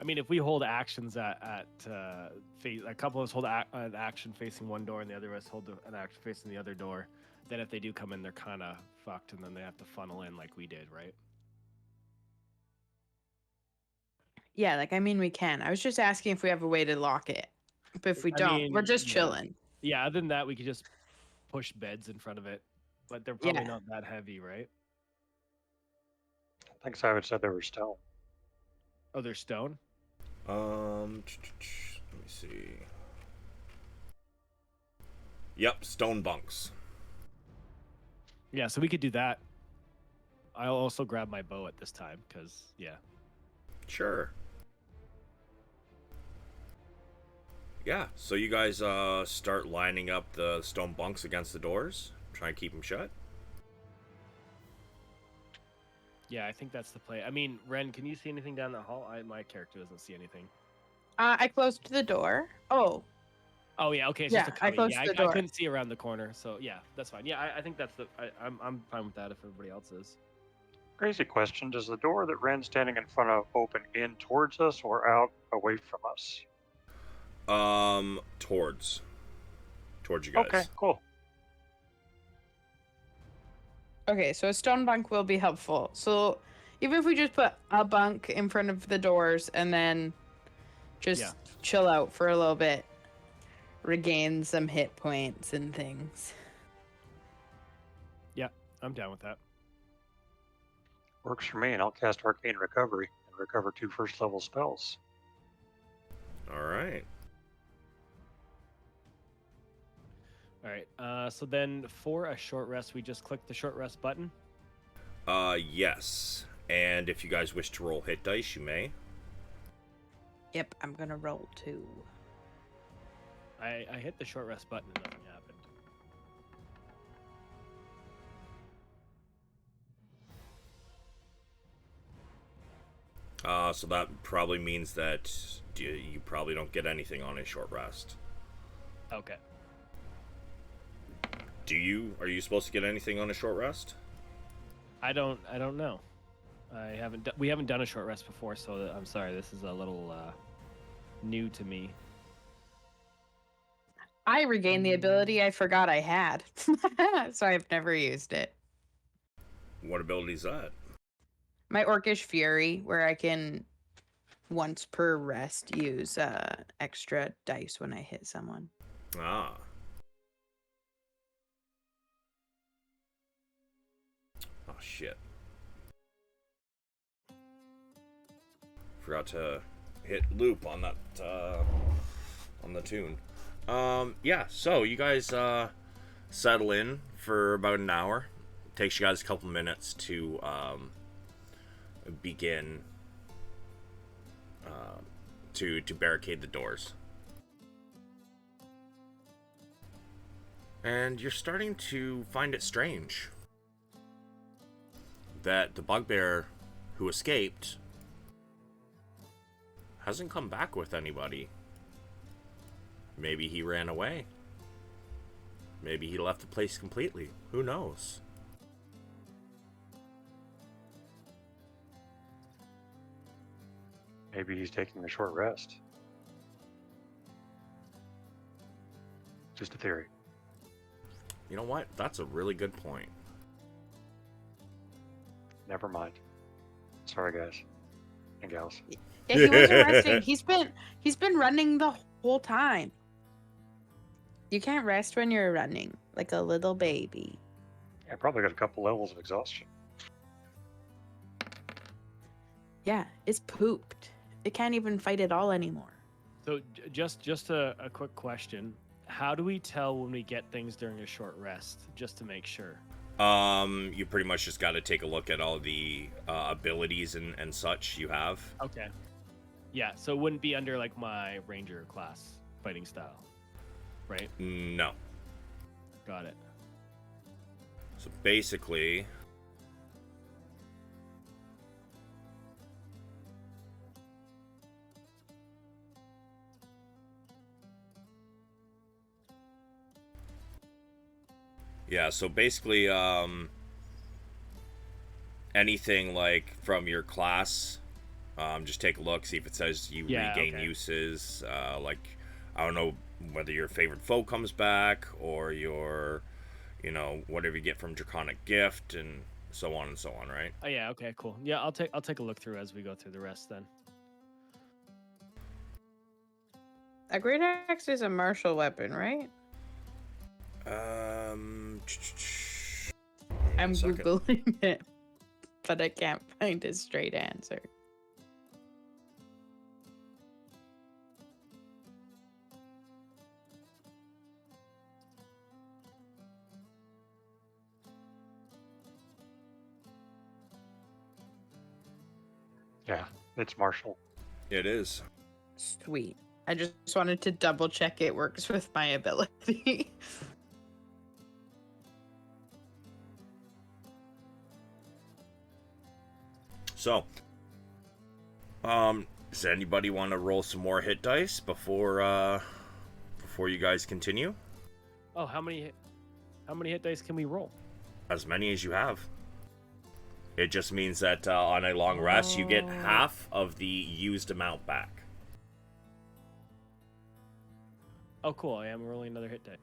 I mean, if we hold actions at a couple of us hold an action facing one door, and the other of us hold an action facing the other door, then if they do come in, they're kind of fucked, and then they have to funnel in like we did, right? Yeah, like, I mean, we can. I was just asking if we have a way to lock it. But if we I don't, we're mean, just yeah. chilling. Yeah. Other than that, we could just push beds in front of it, but they're probably Yeah. not that heavy, right? I think Savage said they were stone. Oh, they're stone. Let me see. Yep, stone bunks. Yeah, so we could do that. I'll also grab my bow at this time, because yeah. Sure. Yeah, so you guys start lining up the stone bunks against the doors, try and keep them shut. Yeah, I think that's the play. I mean, Ren, can you see anything down the hall? My character doesn't see anything. I closed the door. Oh, Oh yeah, okay, it's Yeah, just a I cubby. closed Yeah, the I door. couldn't see around the corner, so yeah, that's fine. Yeah, I think that's I'm fine with that if everybody else is. Crazy question. Does the door that Ren's standing in front of open in towards us or out away from us? Towards you guys. Okay, cool. okay. So a stone bunk will be helpful. So even if we just put a bunk in front of the doors and then just Yeah. chill out for a little bit, regain some hit points and things. Yeah, I'm down with that. Works for me, and I'll cast Arcane Recovery and recover 2 first level spells. All right. All right. So then for a short rest, we just click the short rest button. Yes. And if you guys wish to roll hit dice, you may. Yep, I'm gonna roll 2. I hit the short rest button and nothing happened. So that probably means that you probably don't get anything on a short rest. Okay. Are you supposed to get anything on a short rest? I don't know. We haven't done a short rest before, so I'm sorry. This is a little new to me. I regained the ability I forgot I had, so I've never used it. What ability is that? My Orcish Fury, where I can once per rest use extra dice when I hit someone. Ah. Oh, shit. Forgot to hit loop on that, on the tune. Yeah, so you guys, settle in for about an hour. Takes you guys a couple minutes to, begin, to barricade the doors. And you're starting to find it strange that the bugbear who escaped hasn't come back with anybody. Maybe he ran away. Maybe he left the place completely. Who knows? Maybe he's taking a short rest. Just a theory. You know what? That's a really good point. Never mind. Sorry, guys and gals. Yeah, he wasn't resting. He's been running the whole time. You can't rest when you're running, like a little baby. I probably got a couple levels of exhaustion. Yeah, it's pooped. It can't even fight at all anymore. So just a quick question. How do we tell when we get things during a short rest, just to make sure? You pretty much just got to take a look at all the abilities and such you have. Okay. Yeah, so it wouldn't be under like my ranger class fighting style, right? No. Got it. So basically, yeah, so basically, anything like from your class, just take a look, see if it says you Yeah, regain okay. uses. Like, I don't know whether your favorite foe comes back or your, whatever you get from Draconic Gift and so on and so on, right? Oh yeah, okay, cool. Yeah, I'll take a look through as we go through the rest then. A great axe is a martial weapon, right? I'm second. googling it, but I can't find a straight answer. Yeah, it's martial. It is. Sweet. I just wanted to double check it works with my ability. So, does anybody want to roll some more hit dice before you guys continue? Oh, how many hit dice can we roll? As many as you have. It just means that on a long rest, you get half of the used amount back. Oh, cool. I am rolling another hit die.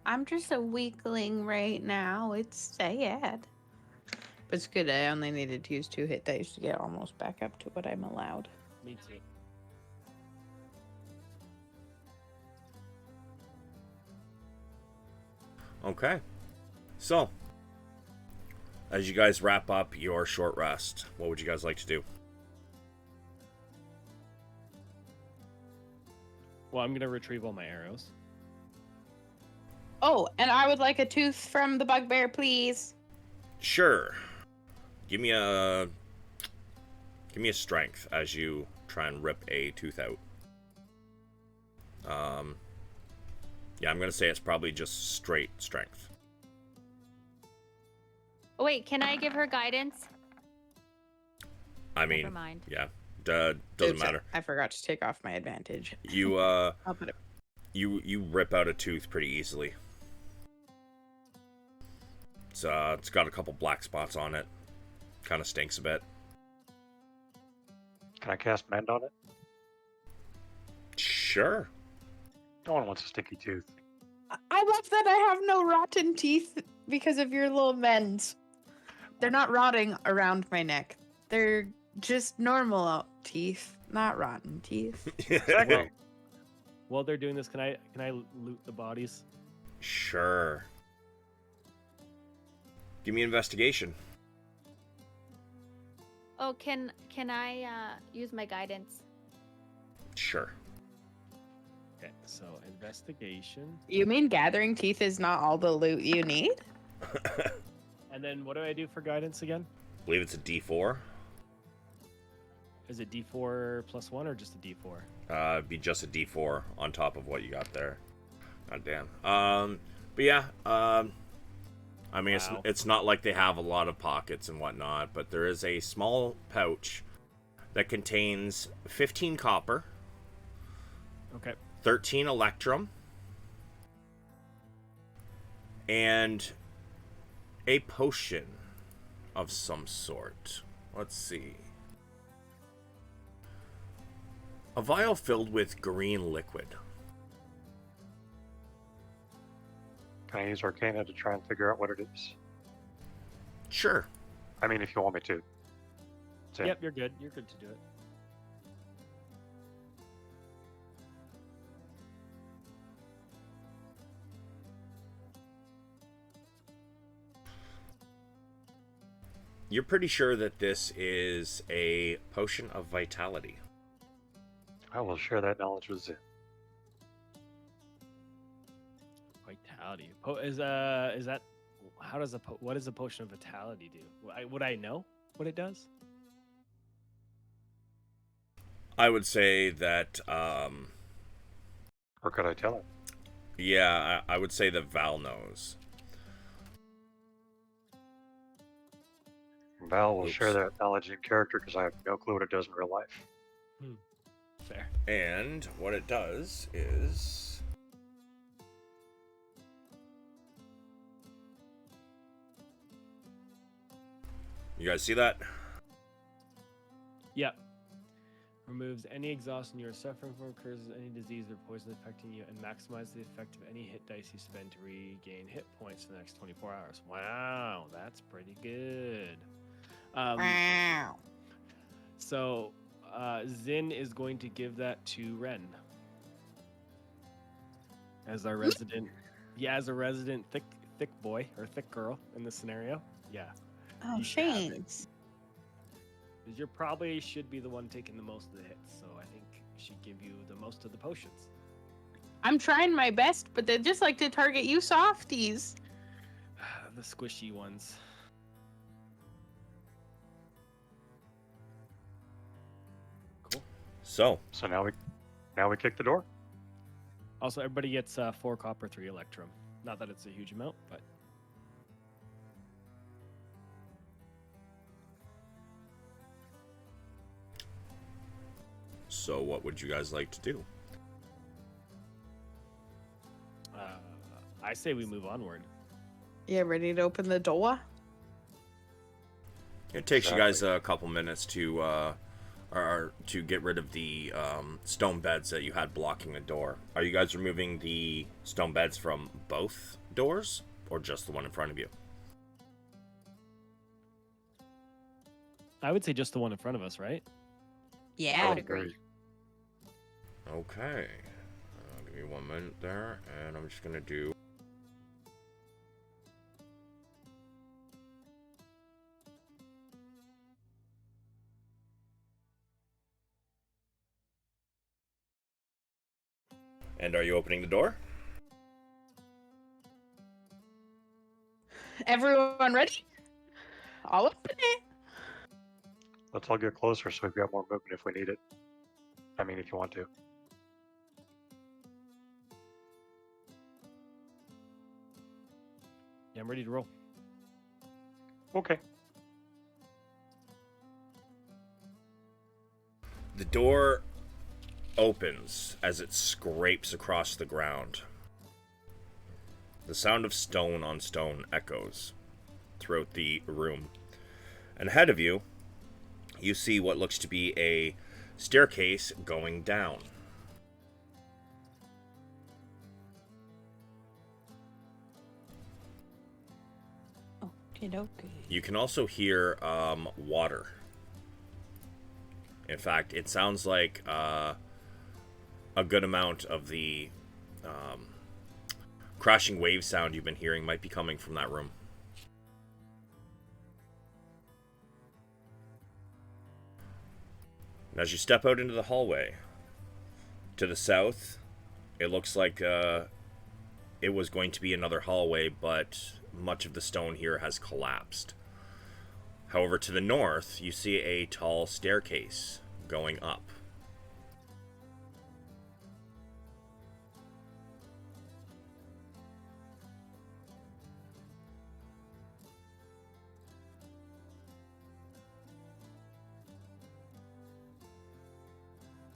I'm just a weakling right now. It's sad. But it's good. I only needed to use 2 hit dice to get almost back up to what I'm allowed. Me too. Okay. So, as you guys wrap up your short rest, what would you guys like to do? Well, I'm gonna retrieve all my arrows. Oh, and I would like a tooth from the bugbear, please. Sure. Give me a strength as you try and rip a tooth out. Yeah, I'm gonna say it's probably just straight strength. Oh, wait, can I give her guidance? I mean, Never mind. yeah, doesn't Oops, matter. I forgot to take off my advantage. You I'll put it. you rip out a tooth pretty easily. It's got a couple black spots on it. Kind of stinks a bit. Can I cast Mend on it? Sure. No one wants a sticky tooth. I love that I have no rotten teeth because of your little mends. They're not rotting around my neck. They're just normal teeth, not rotten teeth. Exactly. While they're doing this, can I loot the bodies? Sure. Give me investigation. Oh, can I use my guidance? Sure. Okay, so investigation. You mean gathering teeth is not all the loot you need? And then what do I do for guidance again? I believe it's a D4. Is it D4 plus 1 or just a D4? It'd be just a D4 on top of what you got there. God damn. But yeah. I mean, Wow. it's not like they have a lot of pockets and whatnot, but there is a small pouch that contains 15 copper, Okay. 13 electrum, and a potion of some sort. Let's see. A vial filled with green liquid. Can I use Arcana to try and figure out what it is? Sure. I mean, if you want me to. That's it. Yep, you're good. You're good to do it. You're pretty sure that this is a potion of vitality. I will share that knowledge with Zin. Vitality. Is that how does what does a potion of vitality do? Would I know what it does? I would say that, Or could I tell him? yeah, I would say that Val knows. Val will Oops. share that knowledge in character because I have no clue what it does in real life. Fair. And what it does is... You guys see that? Yep. Removes any exhaustion you are suffering from, curses any disease or poison affecting you, and maximizes the effect of any hit dice you spend to regain hit points for the next 24 hours. Wow, that's pretty good. Wow. So, Zin is going to give that to Ren as our resident. Yeah, as a resident thick boy or thick girl in this scenario. Yeah, Oh, You should have it. thanks. because you probably should be the one taking the most of the hits. So I think she give you the most of the potions. I'm trying my best, but they just like to target you softies. The squishy ones. Cool. So, So now we kick the door. Also, everybody gets 4 copper, 3 electrum. Not that it's a huge amount, but so what would you guys like to do? I say we move onward. Yeah, ready to open the door? It takes you guys a couple minutes to to get rid of the stone beds that you had blocking the door. Are you guys removing the stone beds from both doors, or just the one in front of you? I would say just the one in front of us, right? Yeah. I would agree. Okay. Give me 1 minute there, and I'm just gonna do... And are you opening the door? Everyone ready? I'll open it. Let's all get closer so we've got more movement if we need it. I mean, if you want to. Yeah, I'm ready to roll. Okay. The door opens as it scrapes across the ground. The sound of stone on stone echoes throughout the room. And ahead of you, you see what looks to be a staircase going down. Okay, okay. You can also hear water. In fact, it sounds like a good amount of the crashing wave sound you've been hearing might be coming from that room. And as you step out into the hallway, to the south, it looks like it was going to be another hallway, but much of the stone here has collapsed. However, to the north, you see a tall staircase going up.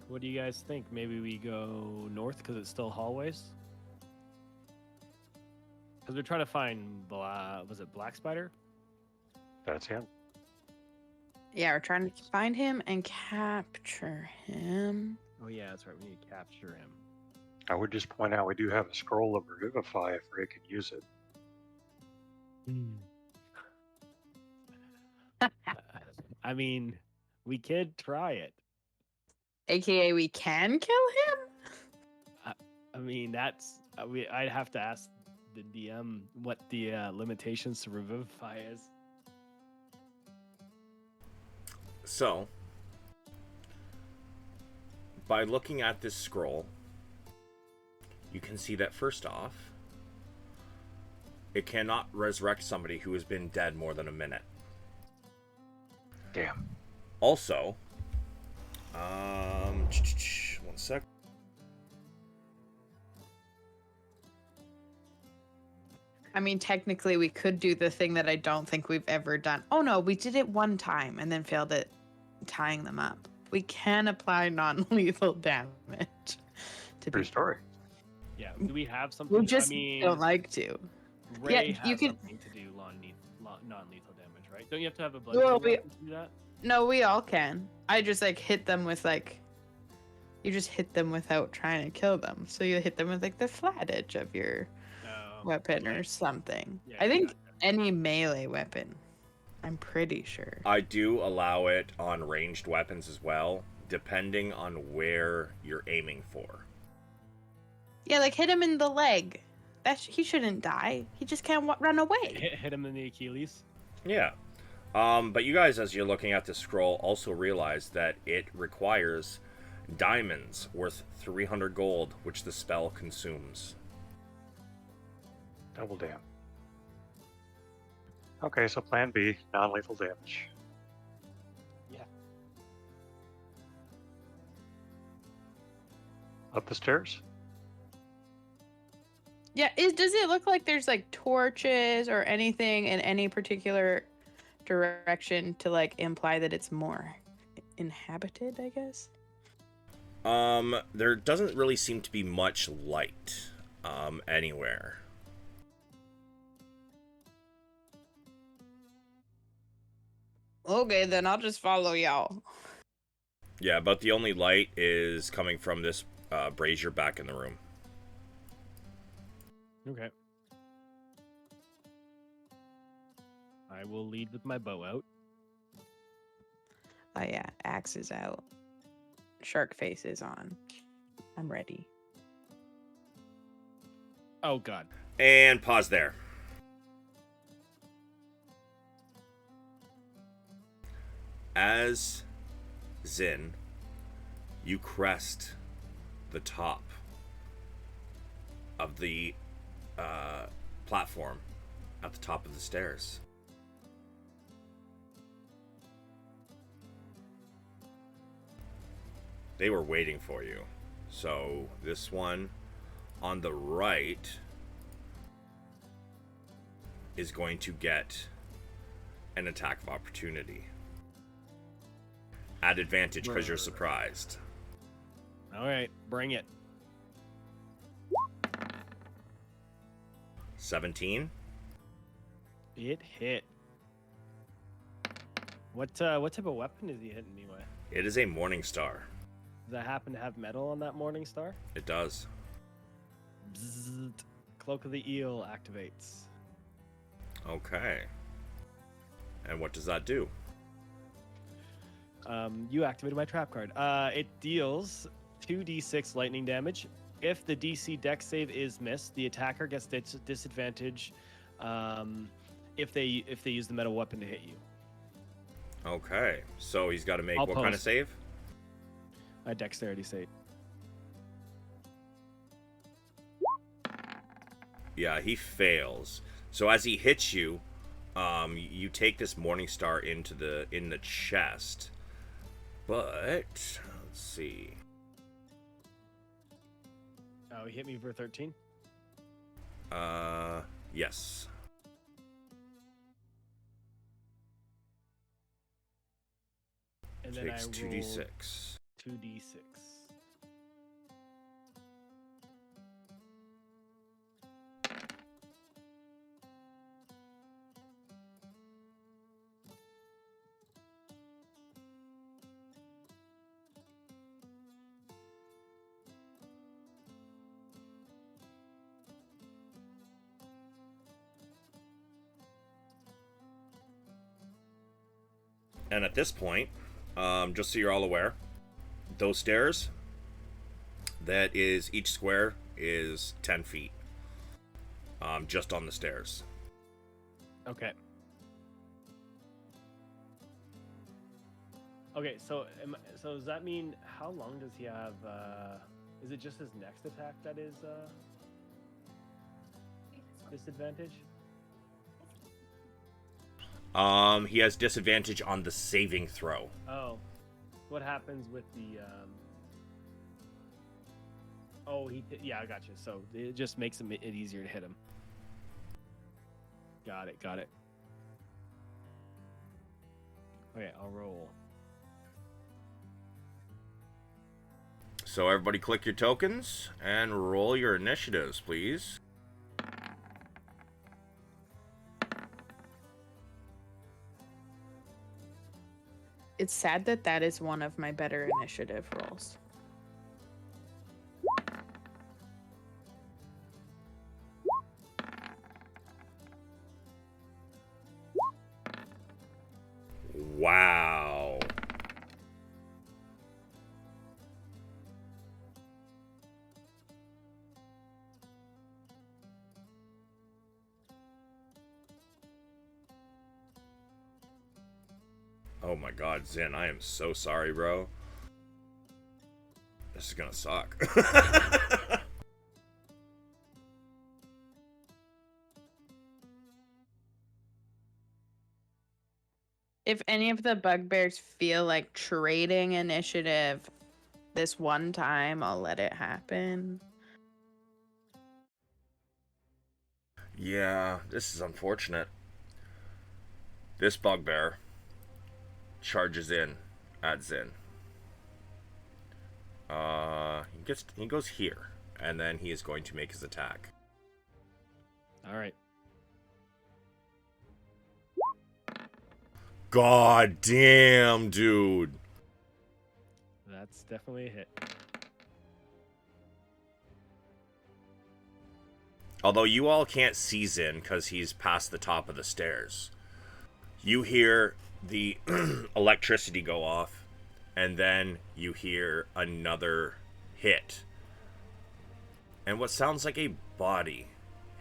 What do you guys think? Maybe we go north because it's still hallways? Because we're trying to find, was it Black Spider? That's him. Yeah, we're trying to find him and capture him. Oh yeah, that's right. We need to capture him. I would just point out we do have a scroll of Revivify if Ray can use it. I mean, we could try it. AKA, we can kill him? I mean, that's I'd have to ask the DM what the limitations to Revivify is. So, by looking at this scroll, you can see that first off, It cannot resurrect somebody who has been dead more than a minute. Damn. Also, one sec. I mean, technically, we could do the thing that I don't think we've ever done. Oh no, we did it one time and then failed at tying them up. We can apply non-lethal damage. To True be story. Yeah. Do we have something? We just I mean, don't like to. Ray Yeah, has you can- something to do non-lethal damage, right? Don't you have to have a Well, bludgeoning we- weapon to do that? No, we all can. I just like hit them with like. You just hit them without trying to kill them. So you hit them with like the flat edge of your weapon or something. Yeah, I think gotcha. any melee weapon. I'm pretty sure. I do allow it on ranged weapons as well, depending on where you're aiming for. Yeah, like hit him in the leg. He shouldn't die. He just can't run away. Hit him in the Achilles. Yeah. But you guys, as you're looking at the scroll, also realize that it requires diamonds worth 300 gold, which the spell consumes. Double damn. Okay, so plan B, non-lethal damage. Yeah. Up the stairs? Yeah, does it look like there's like torches or anything in any particular direction to like imply that it's more inhabited, I guess? There doesn't really seem to be much light, anywhere. Okay, then I'll just follow y'all. Yeah, but the only light is coming from this brazier back in the room. Okay. I will lead with my bow out. Oh yeah, axe is out. Shark face is on. I'm ready. Oh god. And pause there. As Zin, you crest the top of the platform at the top of the stairs. They were waiting for you. So this one on the right is going to get an attack of opportunity. At advantage because you're surprised. All right, bring it. 17. It hit. What type of weapon is he hitting me with? It is a Morning Star. Does that happen to have metal on that Morning Star? It does. Bzzzt. Cloak of the Eel activates. Okay. And what does that do? You activated my trap card. It deals 2d6 lightning damage. If the DC Dex save is missed, the attacker gets disadvantage if they use the metal weapon to hit you. Okay. So he's got to make I'll what kind of post. save? A dexterity save. Yeah, he fails. So as he hits you, you take this Morning Star in the chest. But let's see. Oh, he hit me for 13. Yes. And then Takes I 2d6. 2d6. And at this point, just so you're all aware, those stairs, that is, each square is 10 feet. Just on the stairs. Okay. Okay, so does that mean how long does he have? Is it just his next attack that is disadvantage? He has disadvantage on the saving throw. Oh. What happens with the Oh, yeah, I got you. So it just makes it easier to hit him. Got it. Okay, I'll roll. So everybody click your tokens and roll your initiatives, please. It's sad that that is one of my better initiative rolls. Wow. Oh my god, Zin, I am so sorry, bro. This is gonna suck. If any of the bugbears feel like trading initiative this one time, I'll let it happen. Yeah, this is unfortunate. This bugbear charges in at Zin. He goes here, and then he is going to make his attack. All right. God damn, dude. That's definitely a hit. Although you all can't see Zin because he's past the top of the stairs. You hear the electricity go off, and then you hear another hit. And what sounds like a body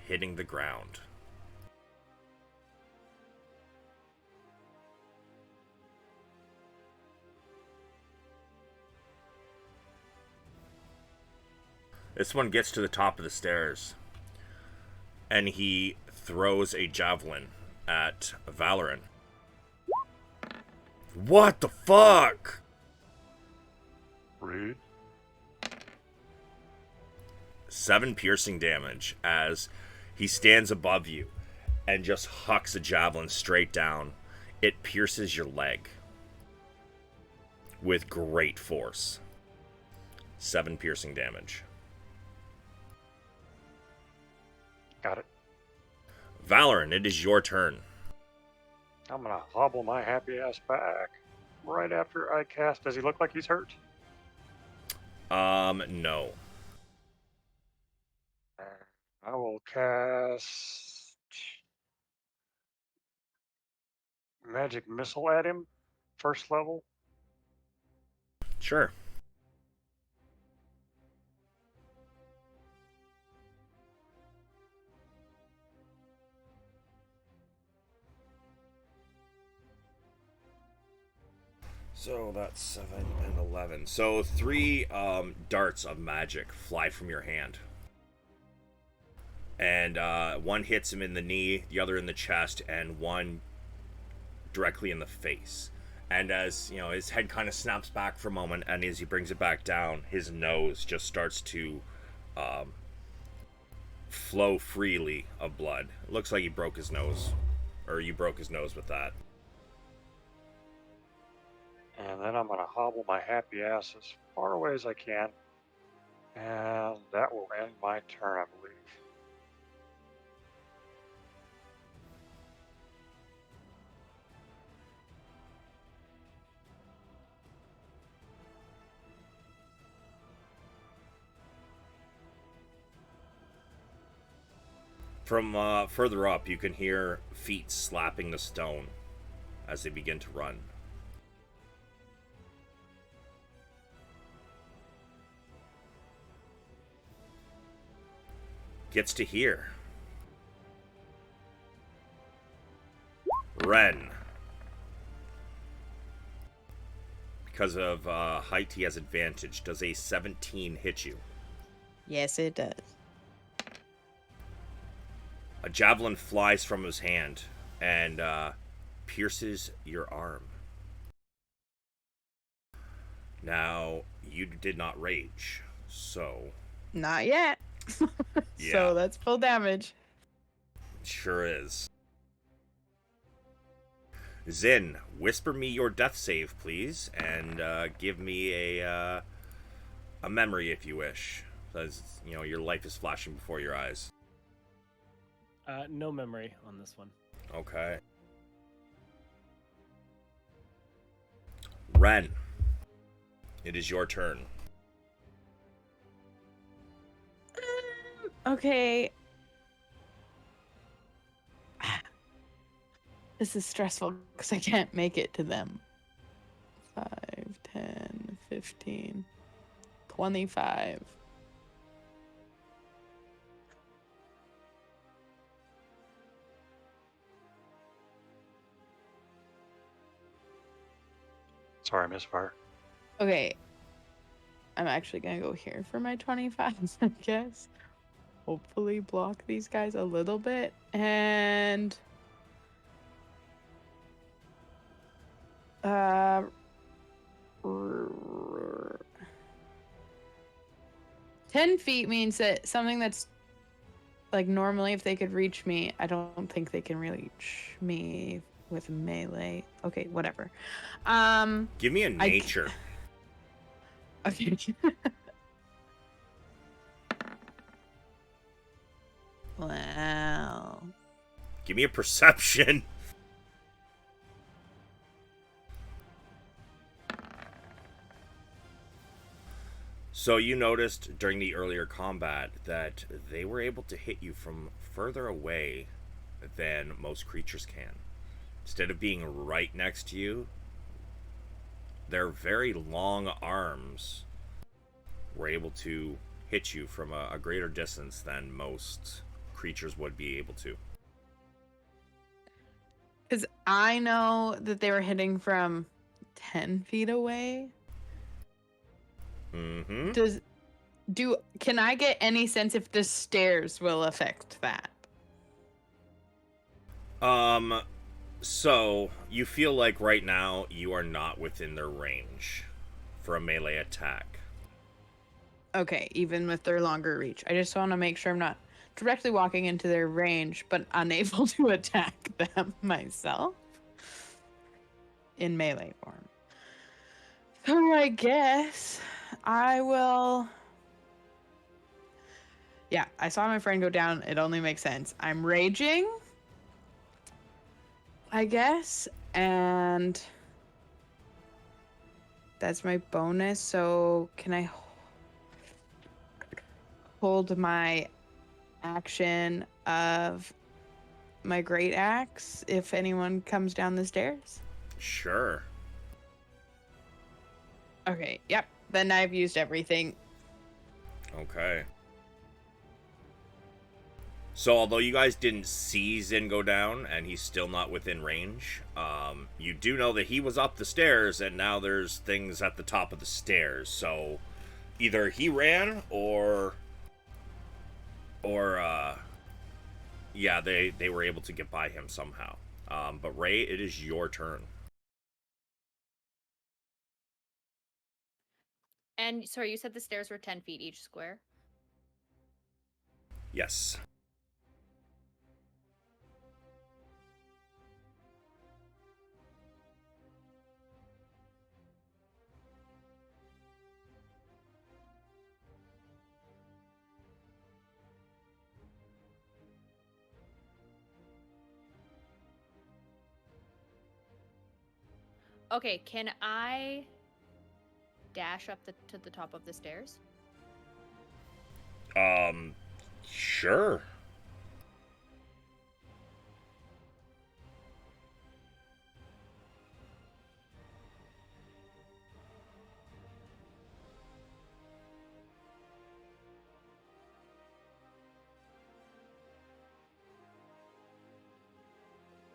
hitting the ground. This one gets to the top of the stairs, and he throws a javelin at Valoran. What the fuck? Rude. 7 piercing damage as he stands above you and just hucks a javelin straight down. It pierces your leg with great force. 7 piercing damage. Got it. Valoran, it is your turn. I'm gonna hobble my happy ass back right after I cast. Does he look like he's hurt? No. I will cast magic missile at him, first level. Sure. So that's 7 and 11. So 3 darts of magic fly from your hand. And one hits him in the knee, the other in the chest, and one directly in the face. And as you know, his head kind of snaps back for a moment, and as he brings it back down, his nose just starts to flow freely of blood. It looks like he broke his nose, or you broke his nose with that. And then I'm gonna hobble my happy ass as far away as I can. And that will end my turn, I believe. From further up, you can hear feet slapping the stone as they begin to run. Gets to here. Ren. Because of height, he has advantage. Does a 17 hit you? Yes, it does. A javelin flies from his hand, and pierces your arm. Now, you did not rage, so Not yet. yeah, So that's full damage. sure is. Zin, whisper me your death save, please, and give me a memory if you wish. Because, you know, your life is flashing before your eyes. No memory on this one. Okay. Ren, it is your turn. Okay. This is stressful because I can't make it to them. 5, 10, 15, 25. Sorry, misfire. Okay. I'm actually going to go here for my 25, I guess. Hopefully block these guys a little bit. And... 10 feet means that something that's like normally if they could reach me, I don't think they can reach me with melee. Okay, whatever. Give me a nature. Okay. Wow. Give me a perception. So you noticed during the earlier combat that they were able to hit you from further away than most creatures can. Instead of being right next to you, their very long arms were able to hit you from a greater distance than most creatures would be able to. Because I know that they were hitting from 10 feet away. Mm-hmm. Can I get any sense if the stairs will affect that? So you feel like right now you are not within their range for a melee attack. Okay, even with their longer reach. I just want to make sure I'm not directly walking into their range, but unable to attack them myself in melee form. So I guess I will... Yeah, I saw my friend go down. It only makes sense. I'm raging, I guess, and that's my bonus. So can I hold my action of my great axe if anyone comes down the stairs? Sure. Okay, yep. Then I've used everything. Okay. So although you guys didn't see Zin go down and he's still not within range, you do know that he was up the stairs and now there's things at the top of the stairs. So either he ran or yeah, they were able to get by him somehow. But Ray, it is your turn. And sorry, you said the stairs were 10 feet each square? Yes. Okay, can I dash up to the top of the stairs? Sure.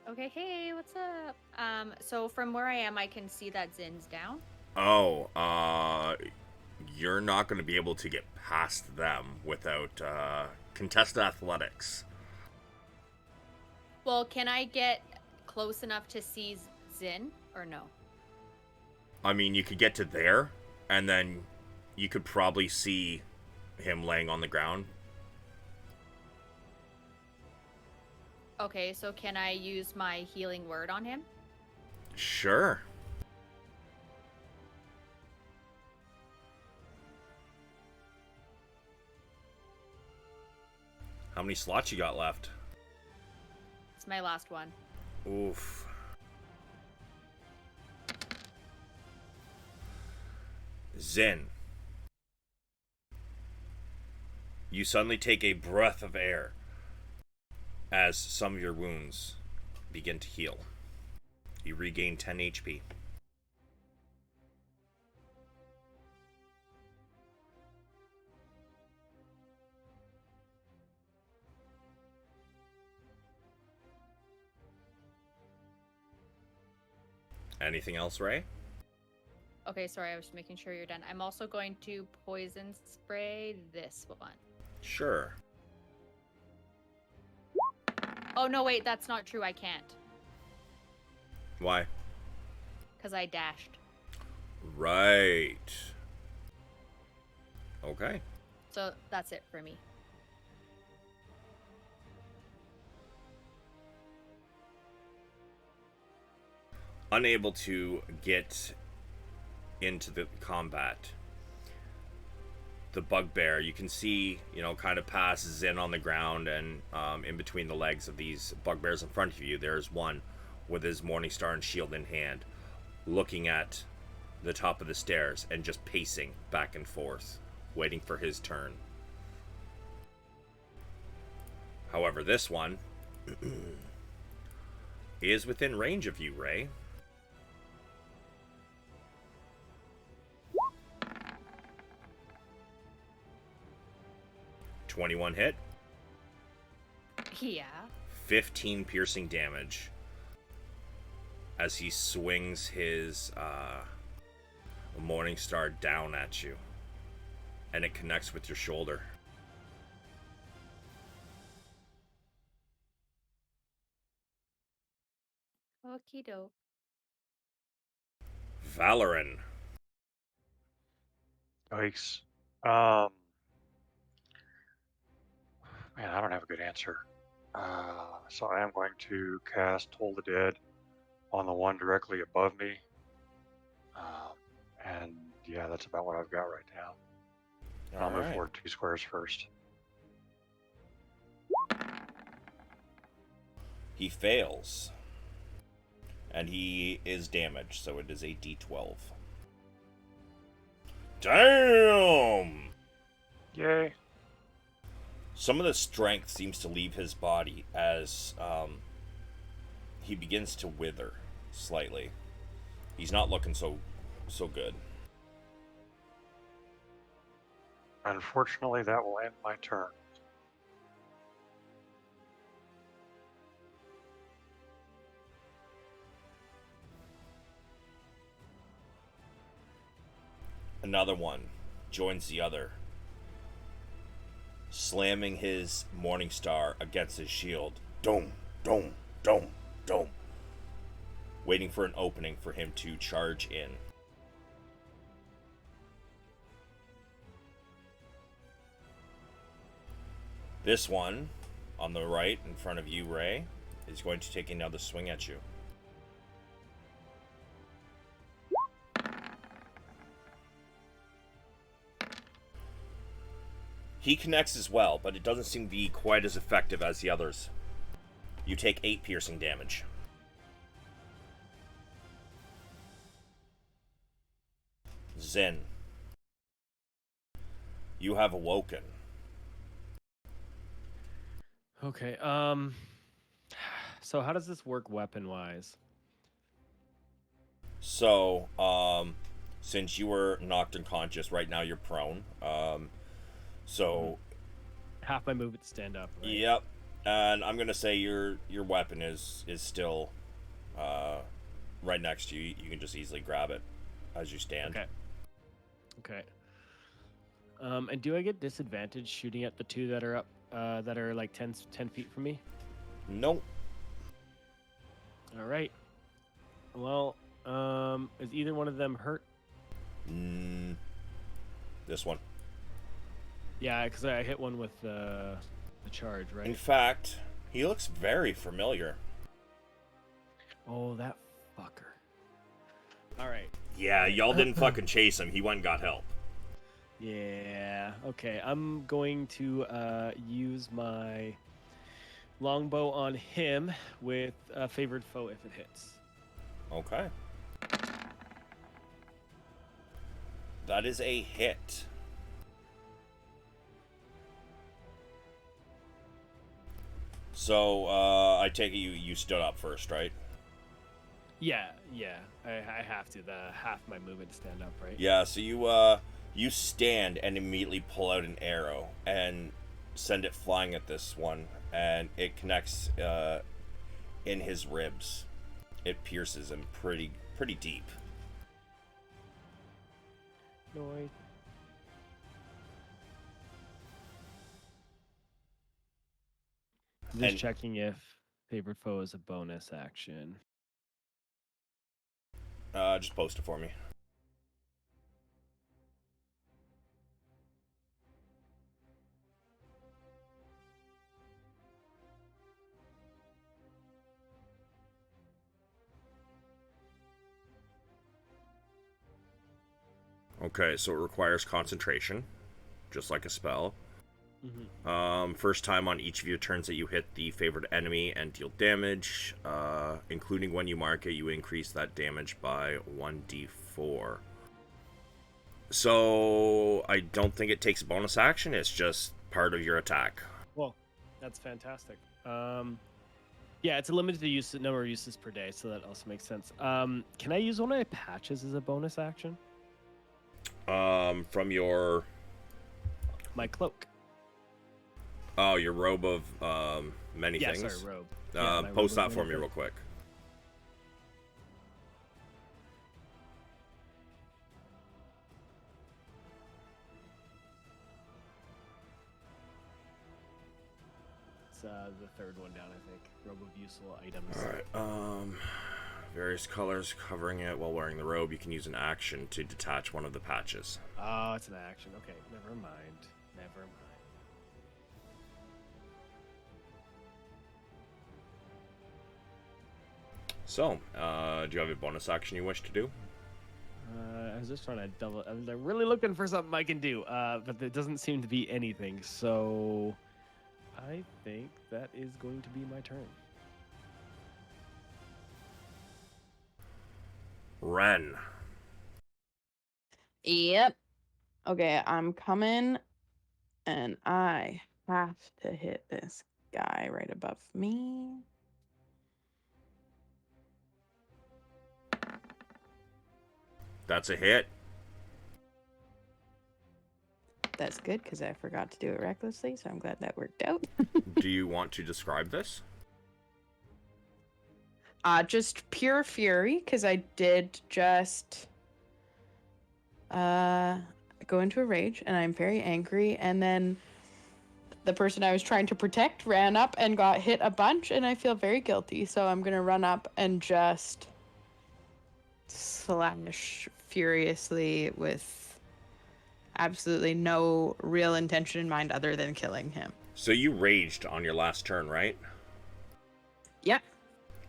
Okay, hey, what's up? So from where I am, I can see that Zin's down. Oh, you're not going to be able to get past them without contested athletics. Well, can I get close enough to see Zin, or no? I mean, you could get to there, and then you could probably see him laying on the ground. Okay, so can I use my healing word on him? Sure. How many slots you got left? It's my last one. Oof. Zen. You suddenly take a breath of air as some of your wounds begin to heal. You regain 10 HP. Anything else, Ray? Okay, sorry, I was just making sure you're done. I'm also going to poison spray this one. Sure. Oh, no, wait, that's not true. I can't. Why? Because I dashed. Right. Okay. So that's it for me. Unable to get into the combat. The bugbear, you can see, kind of passes in on the ground, and in between the legs of these bugbears in front of you, there's one with his Morningstar and shield in hand, looking at the top of the stairs and just pacing back and forth, waiting for his turn. However, this one is within range of you, Ray. $21 hit. Yeah. 15 piercing damage as he swings his Morningstar down at you, and it connects with your shoulder. Okie doke. Valoran. Yikes. Man, I don't have a good answer. So I am going to cast Toll the Dead on the one directly above me. And yeah, that's about what I've got right now. I'll move forward 2 squares first. He fails, and he is damaged, so it is a D12. Damn! Yay. Some of the strength seems to leave his body as he begins to wither slightly. He's not looking so good. Unfortunately, that will end my turn. Another one joins the other, slamming his Morningstar against his shield. Dome, dome, dome, dome. Waiting for an opening for him to charge in. This one, on the right, in front of you, Ray, is going to take another swing at you. He connects as well, but it doesn't seem to be quite as effective as the others. You take 8 piercing damage. Zen. You have awoken. Okay, so how does this work weapon-wise? So, since you were knocked unconscious, right now you're prone. So, Half my movement to stand up, right? Yep. And I'm gonna say your weapon is still right next to you. You can just easily grab it as you stand. Okay. And do I get disadvantage shooting at the two that are up, that are like 10 feet from me? Nope. All right. Well, is either one of them hurt? This one. Yeah, because I hit one with the charge, right? In fact, he looks very familiar. Oh, that fucker. All right. Yeah, y'all didn't fucking chase him. He went and got help. Yeah. Okay. I'm going to use my longbow on him with a favored foe if it hits. Okay. That is a hit. So, I take it you stood up first, right? Yeah. I have to. The half my movement to stand up, right? Yeah, so you stand and immediately pull out an arrow and send it flying at this one, and it connects in his ribs. It pierces him pretty deep. Noise. I'm just checking if favored foe is a bonus action. Just post it for me. Okay, so it requires concentration, just like a spell. Mm-hmm. First time on each of your turns that you hit the favored enemy and deal damage, including when you mark it, you increase that damage by 1d4. So I don't think it takes a bonus action. It's just part of your attack. Well, that's fantastic. Yeah, it's a limited number of uses per day, so that also makes sense. Can I use one of my patches as a bonus action? From your My cloak. Oh, your robe of many things. Yeah, sorry, robe. Yeah, my post robe of that for many me real things. quick. It's the third one down, I think. Robe of useful items. All right. Various colors covering it while wearing the robe. You can use an action to detach one of the patches. Oh, it's an action. Okay, never mind. Never mind. So, do you have a bonus action you wish to do? I was just trying to double. I'm really looking for something I can do, but there doesn't seem to be anything. So, I think that is going to be my turn. Ren. Yep. Okay, I'm coming, and I have to hit this guy right above me. That's a hit. That's good, because I forgot to do it recklessly, so I'm glad that worked out. Do you want to describe this? Just pure fury, because I did just go into a rage, and I'm very angry, and then the person I was trying to protect ran up and got hit a bunch, and I feel very guilty, so I'm gonna run up and just slash furiously with absolutely no real intention in mind other than killing him. So you raged on your last turn, right? Yep.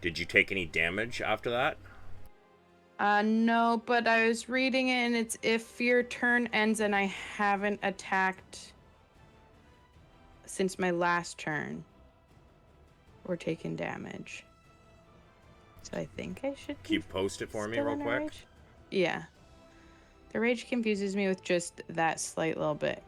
Did you take any damage after that? No, but I was reading it, and it's if your turn ends and I haven't attacked since my last turn or taken damage. So I think I should Keep post it for me still real in a quick. rage. Yeah. The rage confuses me with just that slight little bit.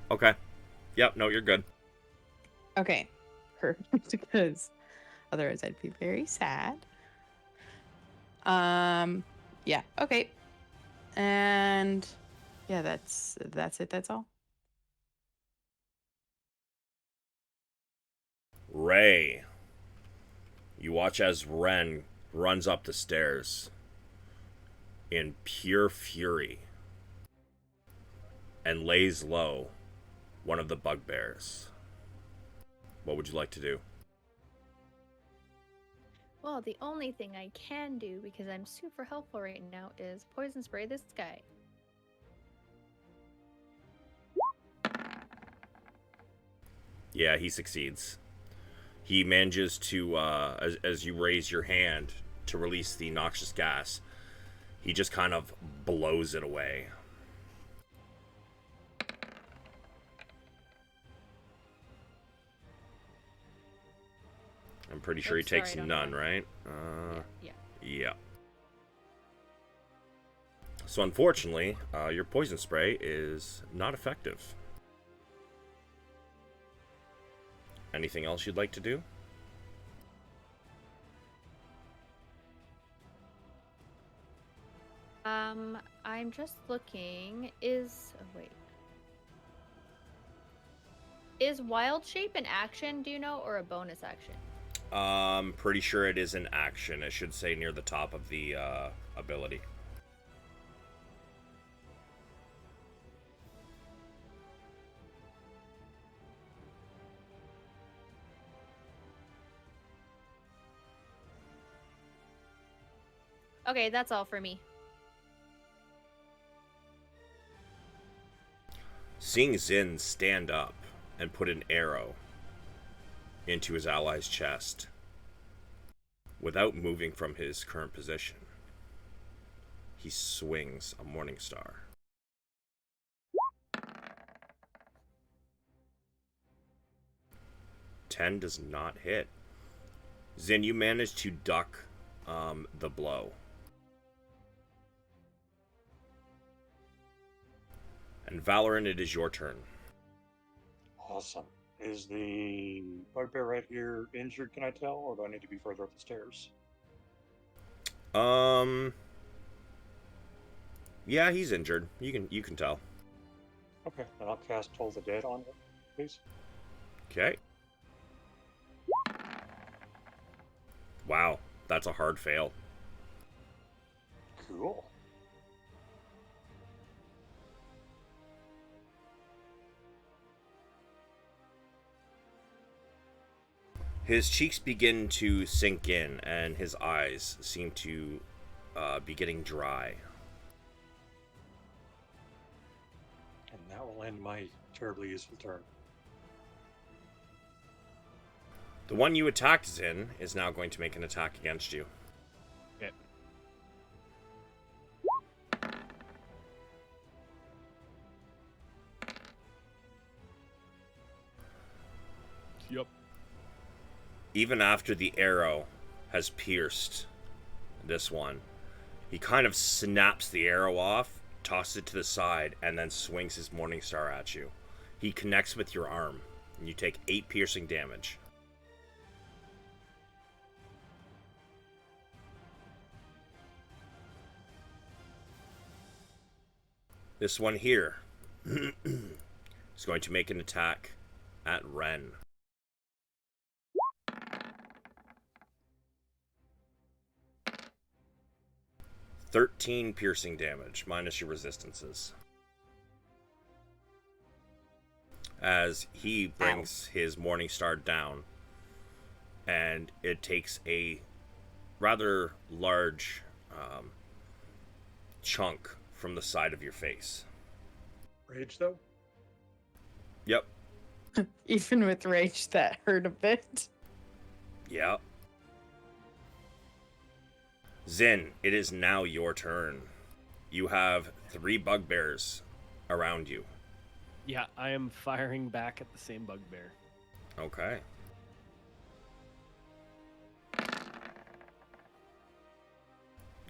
Okay. Yep, no, you're good. Okay. Perfect, because otherwise I'd be very sad. Yeah, okay. And yeah, that's it, that's all. Ray. You watch as Ren runs up the stairs in pure fury and lays low one of the bugbears. What would you like to do? Well, the only thing I can do, because I'm super helpful right now, is poison spray this guy. Yeah, he succeeds. He manages to, as you raise your hand to release the noxious gas, he just kind of blows it away. I'm pretty sure he Sorry, takes I don't know none, why. right? Yeah. Yeah. So unfortunately, your poison spray is not effective. Anything else you'd like to do? I'm just looking. Is wild shape an action, do you know, or a bonus action? Pretty sure it is an action. It should say near the top of the ability. Okay, that's all for me. Seeing Zin stand up and put an arrow into his ally's chest without moving from his current position, he swings a Morning Star. Ten does not hit. Zin, you manage to duck the blow. And Valorant, it is your turn. Awesome. Is the bugbear right here injured, can I tell? Or do I need to be further up the stairs? Yeah, he's injured. You can tell. Okay, then I'll cast Toll the Dead on him, please. Okay. Wow, that's a hard fail. Cool. His cheeks begin to sink in, and his eyes seem to be getting dry. And that will end my terribly useful turn. The one you attacked Zin is now going to make an attack against you. Okay. Yep. Even after the arrow has pierced this one, he kind of snaps the arrow off, tosses it to the side, and then swings his Morning Star at you. He connects with your arm, and you take 8 piercing damage. This one here is going to make an attack at Ren. "13 piercing damage, minus your resistances." As he brings his Morning Star down, and it takes a rather large chunk from the side of your face. Rage, though? Yep. Even with rage, that hurt a bit. Yeah. Zin, it is now your turn. You have 3 bugbears around you. Yeah, I am firing back at the same bugbear. Okay.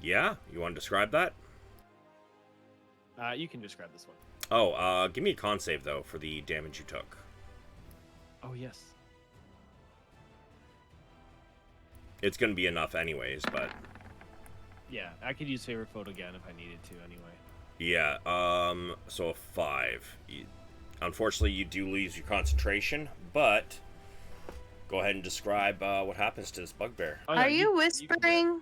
Yeah, you want to describe that? You can describe this one. Oh, give me a con save, though, for the damage you took. Oh, yes. It's going to be enough anyways, but... Yeah, I could use favorite photo again if I needed to anyway. Yeah, so a 5. Unfortunately, you do lose your concentration, but Go ahead and describe what happens to this bugbear. Oh, no, Are you can do it. whispering?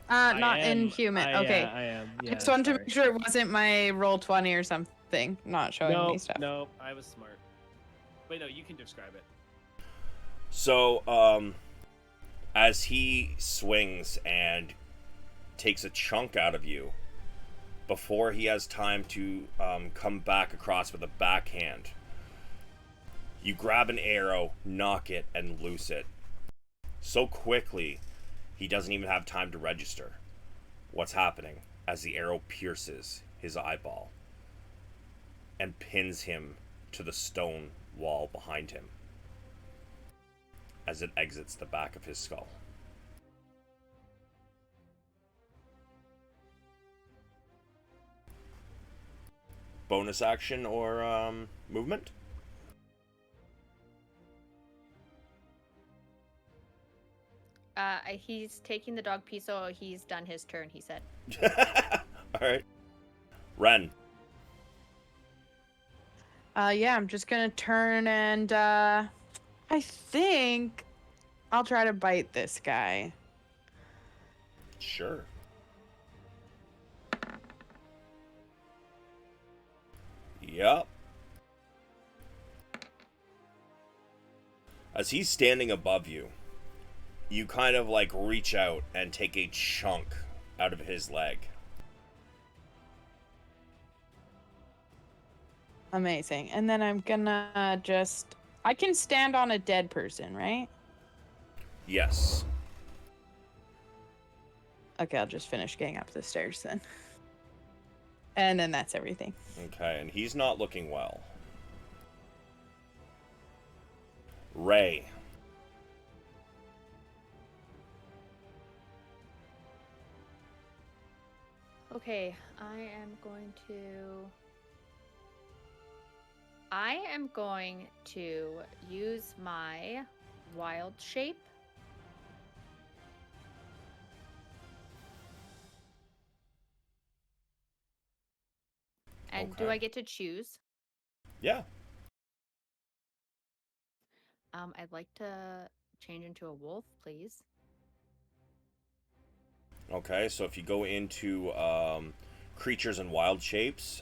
Oh, no, Are you can do it. whispering? I Not in am. human. Okay. I am. I Yeah, just wanted to sorry. make sure it wasn't my roll 20 or something, not showing me stuff. No, I was smart. Wait, no, you can describe it. So, as he swings and takes a chunk out of you, before he has time to come back across with a backhand, you grab an arrow, knock it, and loose it. So quickly, he doesn't even have time to register what's happening as the arrow pierces his eyeball and pins him to the stone wall behind him as it exits the back of his skull. Bonus action or movement? He's taking the dog pee, so he's done his turn, he said. Alright. Ren. Yeah, I'm just gonna turn and I think I'll try to bite this guy. Sure. Yep. As he's standing above you, you kind of like reach out and take a chunk out of his leg. Amazing. And then I'm gonna I can stand on a dead person, right? Yes. Okay, I'll just finish getting up the stairs then. And then that's everything. Okay, and he's not looking well. Ray. Okay, I am going to use my wild shape. And do Okay. I get to choose? Yeah. I'd like to change into a wolf, please. Okay, so if you go into creatures and wild shapes,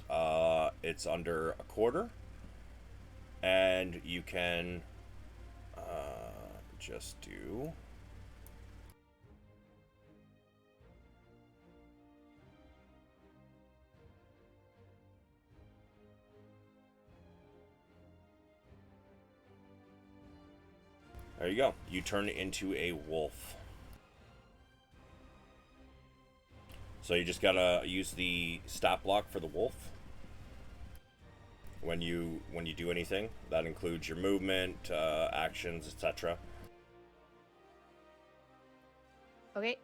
it's under a quarter. And you can just do... There you go. You turn into a wolf. So you just gotta use the stat block for the wolf. When you do anything, that includes your movement, actions, etc. Okay.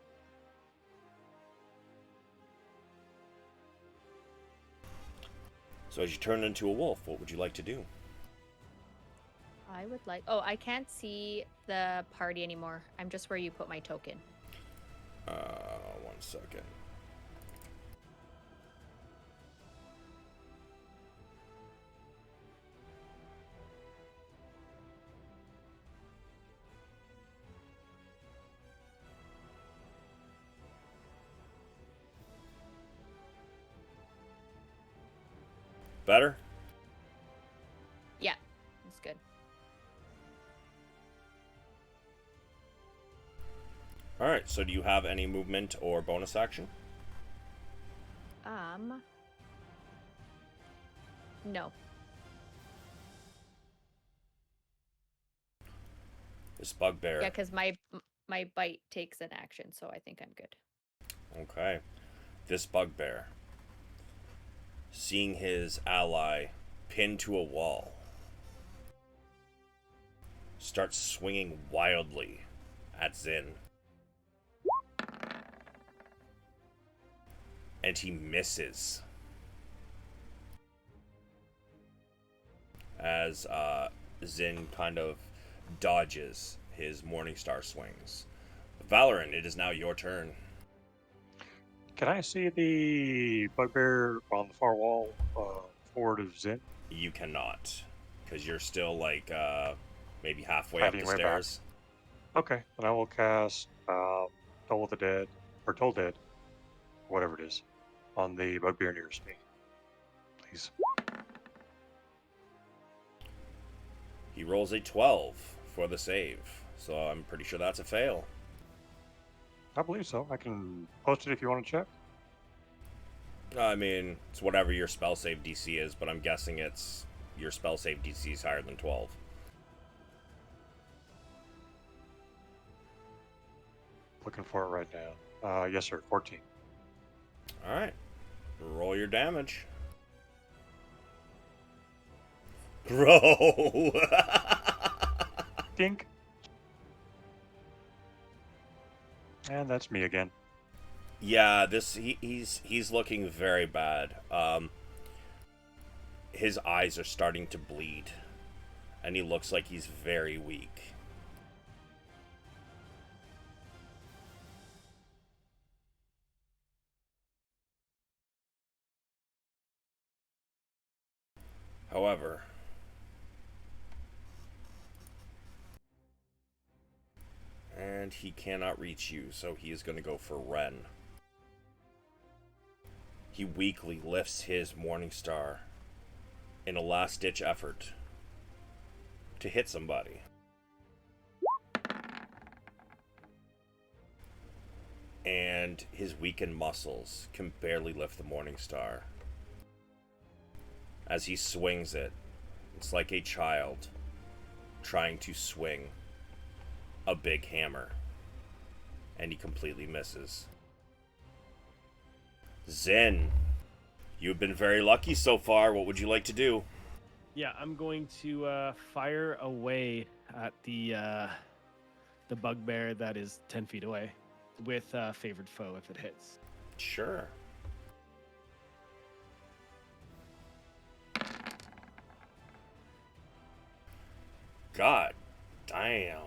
So as you turn into a wolf, what would you like to do? I would like... Oh, I can't see the party anymore. I'm just where you put my token. 1 second. Better? Yeah, that's good. Alright, so do you have any movement or bonus action? No. This bugbear. Yeah, because my bite takes an action, so I think I'm good. Okay. This bugbear, seeing his ally pinned to a wall, starts swinging wildly at Zin. And he misses. As Zin kind of dodges his Morningstar swings. Valorant, it is now your turn. Can I see the bugbear on the far wall forward of Zin? You cannot, because you're still like maybe halfway up Fighting the way back. stairs. Okay, then I will cast Toll of the Dead, or Toll Dead, whatever it is, on the bugbear nearest me. Please. He rolls a 12 for the save, so I'm pretty sure that's a fail. I believe so. I can post it if you want to check. I mean, it's whatever your spell save DC is, but I'm guessing it's your spell save DC is higher than 12. Looking for it right now. Yes, sir. 14. Alright. Roll your damage. Grow! Dink. And that's me again. Yeah, he's looking very bad. His eyes are starting to bleed, and he looks like he's very weak. However, and he cannot reach you, so he is going to go for Ren. He weakly lifts his Morning Star in a last-ditch effort to hit somebody. And his weakened muscles can barely lift the Morning Star. As he swings it, it's like a child trying to swing a big hammer. And he completely misses. Zen, you've been very lucky so far. What would you like to do? Yeah, I'm going to fire away at the bugbear that is 10 feet away with favored foe if it hits. Sure. God damn.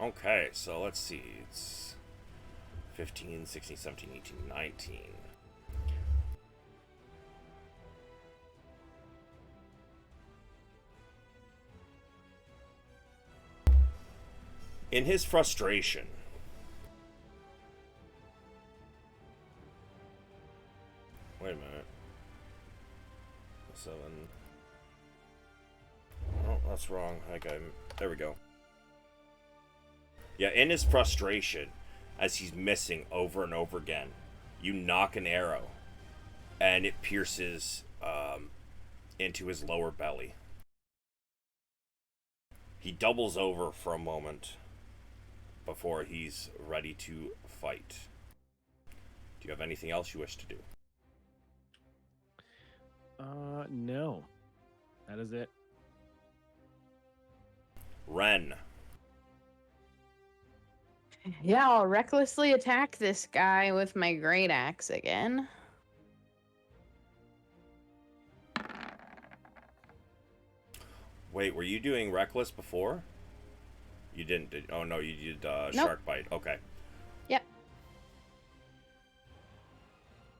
Okay, so let's see. It's 15, 16, 17, 18, 19. In his frustration, wait a minute. 7. Oh, that's wrong. Okay, there we go. Yeah, in his frustration, as he's missing over and over again, you knock an arrow, and it pierces into his lower belly. He doubles over for a moment before he's ready to fight. Do you have anything else you wish to do? No. That is it. Ren. Yeah, I'll recklessly attack this guy with my great axe again. Wait, were you doing reckless before? You didn't, did, oh no, you did Nope. shark bite. Okay. Yep.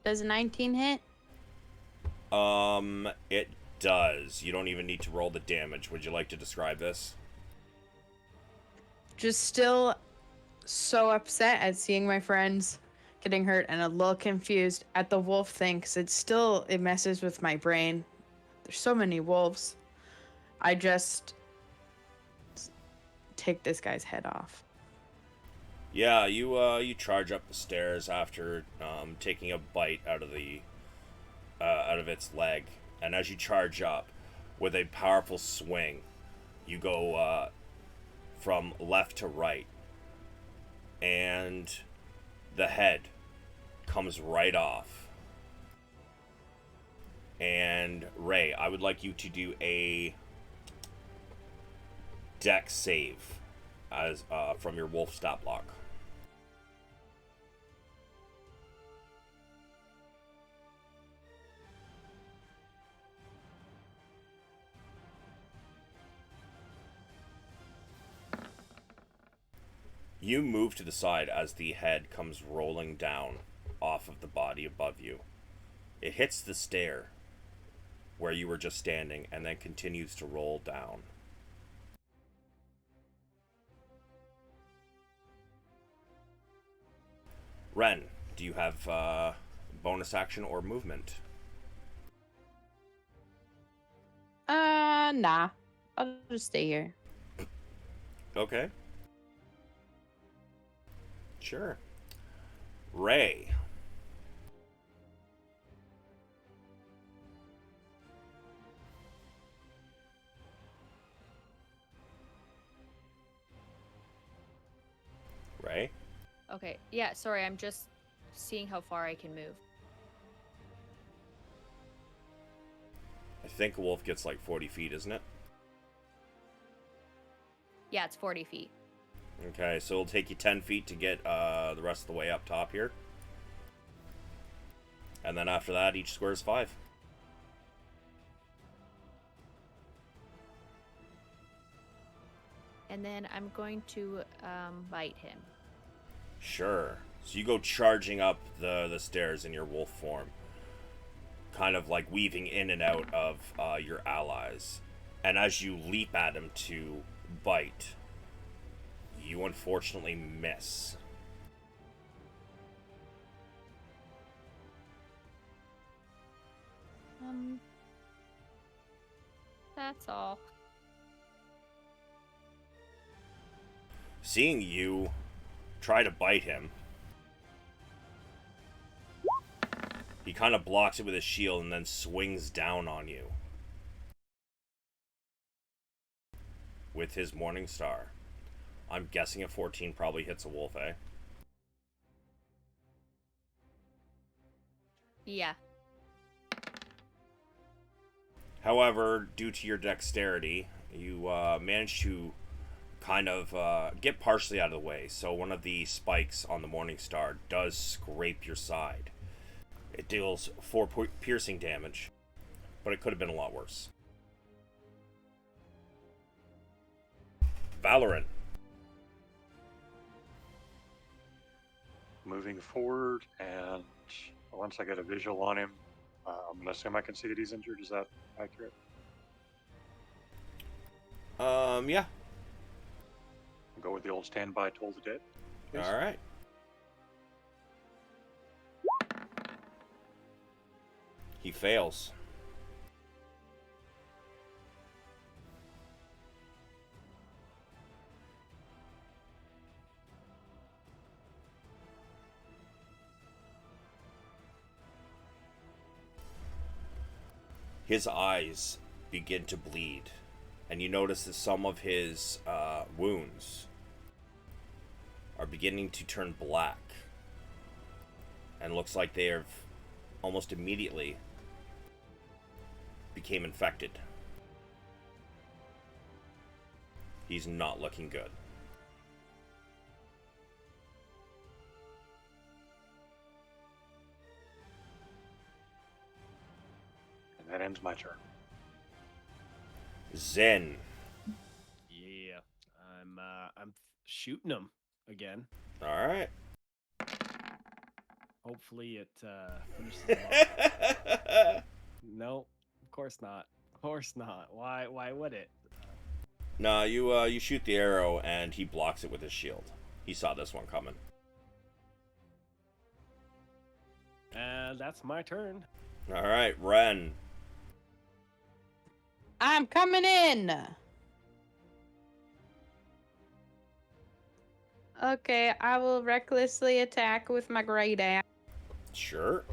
Does a 19 hit? It does. You don't even need to roll the damage. Would you like to describe this? Just still so upset at seeing my friends getting hurt and a little confused at the wolf thing, because it messes with my brain. There's so many wolves. I just take this guy's head off. Yeah, you charge up the stairs after taking a bite out of its leg, and as you charge up with a powerful swing, you go from left to right, and the head comes right off. And Ray, I would like you to do a dex save as from your wolf stat block. You move to the side as the head comes rolling down off of the body above you. It hits the stair, where you were just standing, and then continues to roll down. Ren, do you have bonus action or movement? Nah. I'll just stay here. Okay. Sure. Ray. Ray? Okay. Yeah, sorry, I'm just seeing how far I can move. I think a wolf gets like 40 feet, isn't it? Yeah, it's 40 feet. Okay, so it'll take you 10 feet to get the rest of the way up top here. And then after that, each square is 5. And then I'm going to bite him. Sure. So you go charging up the stairs in your wolf form, kind of like weaving in and out of your allies. And as you leap at him to bite, you unfortunately miss. That's all. Seeing you try to bite him, he kind of blocks it with his shield and then swings down on you with his Morning Star. I'm guessing a 14 probably hits a wolf, eh? Yeah. However, due to your dexterity, you manage to kind of get partially out of the way. So one of the spikes on the Morning Star does scrape your side. It deals 4 piercing damage, but it could have been a lot worse. Valorant. Moving forward, and once I get a visual on him, I'm going to assume I can see that he's injured. Is that accurate? Yeah. I'll go with the old standby, toll the dead. Please. All right. He fails. His eyes begin to bleed, and you notice that some of his wounds are beginning to turn black, and looks like they have almost immediately became infected. He's not looking good. And that ends my turn. Zen. Yeah, I'm shooting him again. All right. Hopefully it finishes him off. No, of course not. Of course not. Why would it? No, you shoot the arrow and he blocks it with his shield. He saw this one coming. And that's my turn. All right, Ren. I'm coming in. Okay, I will recklessly attack with my great axe. Sure.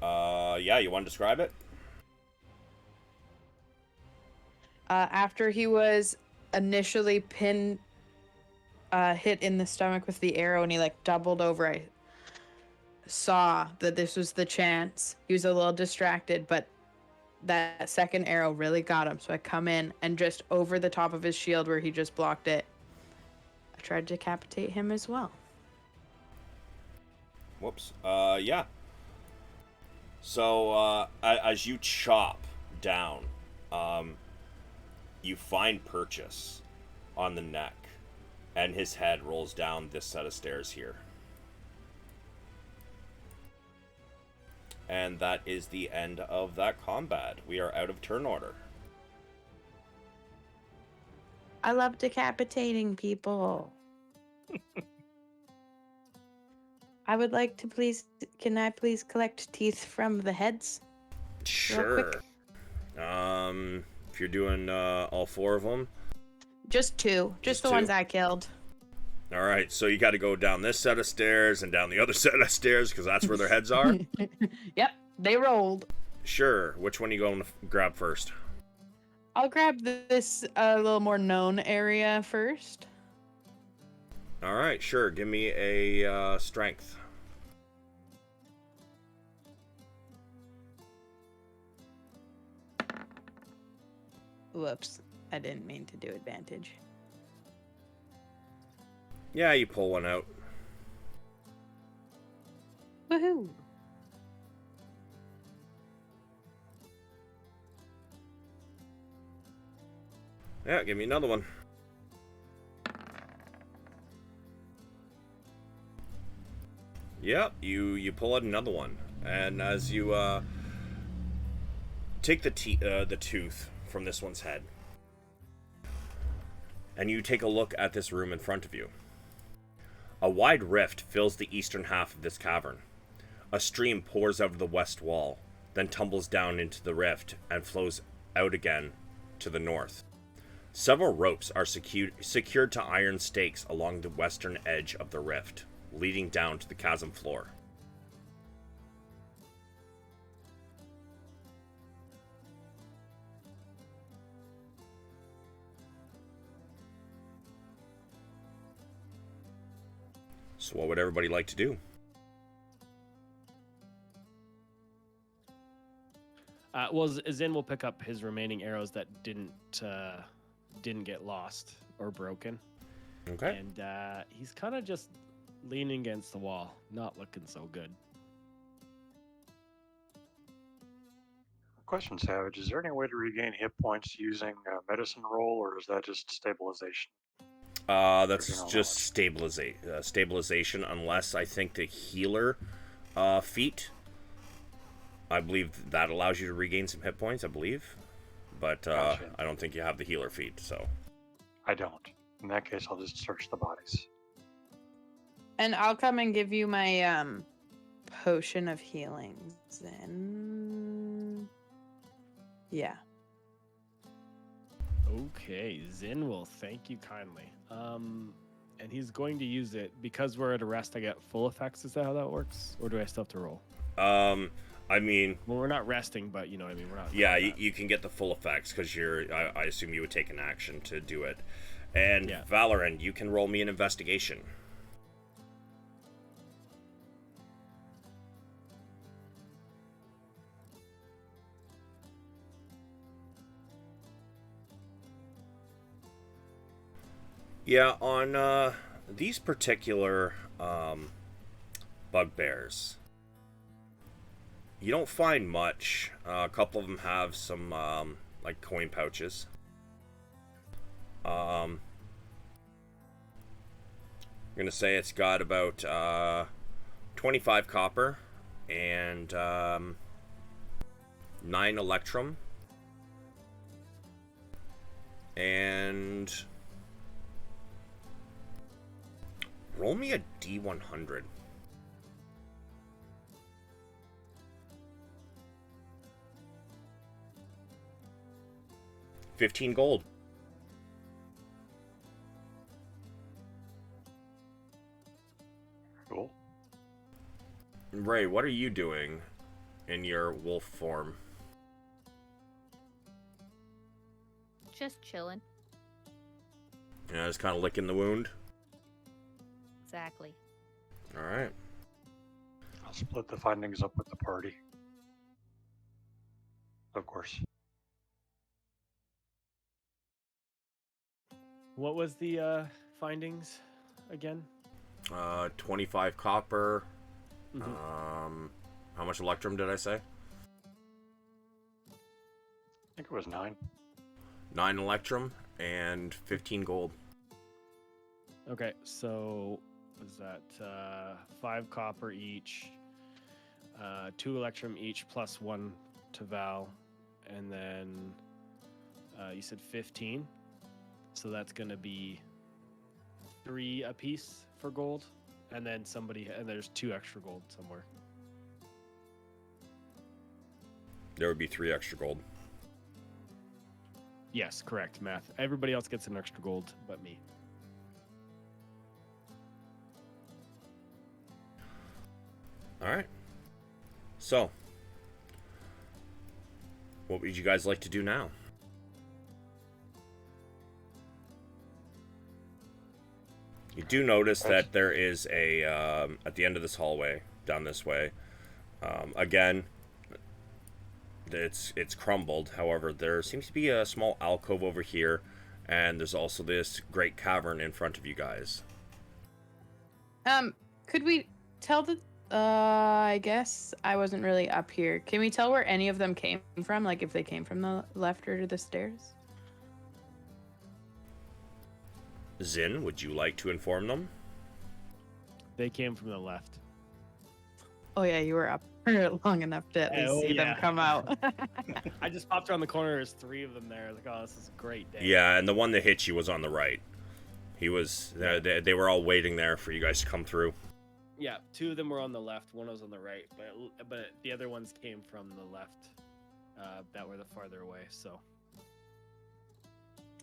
Yeah, you want to describe it? After he was initially hit in the stomach with the arrow and he like doubled over, I saw that this was the chance. He was a little distracted, but that second arrow really got him. So I come in and just over the top of his shield where he just blocked it, I tried to decapitate him as well. Whoops. Yeah. So, as you chop down, you find Purchase on the neck, and his head rolls down this set of stairs here. And that is the end of that combat. We are out of turn order. I love decapitating people. I would like to please. Can I please collect teeth from the heads? Sure. quick. If you're doing all 4 of them. Just 2. Just the ones 2? I killed. All right, so you got to go down this set of stairs and down the other set of stairs because that's where their heads are. Yep, they rolled. Sure. Which one are you going to grab first? I'll grab this a little more known area first. All right, sure. Give me a strength. Whoops, I didn't mean to do advantage. Yeah, you pull one out. Woohoo! Yeah, give me another one. Yep, you pull out another one, and as you take the tooth from this one's head, and you take a look at this room in front of you. A wide rift fills the eastern half of this cavern. A stream pours out of the west wall, then tumbles down into the rift and flows out again to the north. Several ropes are secured to iron stakes along the western edge of the rift, leading down to the chasm floor. So what would everybody like to do? Well, Zin will pick up his remaining arrows that didn't get lost or broken. Okay. And he's kind of just leaning against the wall, not looking so good. Question, Savage. Is there any way to regain hit points using medicine roll, or is that just stabilization? That's Original just stabilization, unless I think the healer feat. I believe that allows you to regain some hit points, I believe. But Gotcha. I don't think you have the healer feat, so. I don't. In that case, I'll just search the bodies. And I'll come and give you my potion of healing. Then, yeah. Okay, Zin will thank you kindly. And he's going to use it because we're at a rest. I get full effects. Is that how that works, or do I still have to roll? I mean, Well, we're not resting, but you know what I mean. We're not. yeah, you can get the full effects because I assume you would take an action to do it. And Yeah. Valorant, you can roll me an investigation. Yeah, on these particular bugbears, you don't find much. A couple of them have some like coin pouches. I'm gonna say it's got about 25 copper and 9 electrum and roll me a D100. $15 gold. Cool. Ray, what are you doing in your wolf form? Just chilling. Yeah, just kind of licking the wound. Exactly. All right. I'll split the findings up with the party. Of course. What was the findings again? 25 copper. Mhm. How much electrum did I say? I think it was 9. 9 electrum and 15 gold. Okay, so was that 5 copper each, 2 Electrum each plus 1 to Val, and then you said 15, so that's gonna be 3 apiece for gold, and then there's 2 extra gold somewhere. There would be 3 extra gold. Yes, correct math. Everybody else gets an extra gold, but me. All right. So, what would you guys like to do now? You do notice that there is a, at the end of this hallway, down this way, again, it's crumbled. However, there seems to be a small alcove over here, and there's also this great cavern in front of you guys. Could we tell the I guess I wasn't really up here. Can we tell where any of them came from? Like if they came from the left or to the stairs? Zin, would you like to inform them? They came from the left. Oh yeah, you were up long enough to at least see them come out. I just popped around the corner. There's 3 of them there. Like, oh, this is a great day. Yeah, and the one that hit you was on the right. He was. They were all waiting there for you guys to come through. Yeah, 2 of them were on the left. 1 was on the right, but the other ones came from the left. That were the farther away. So.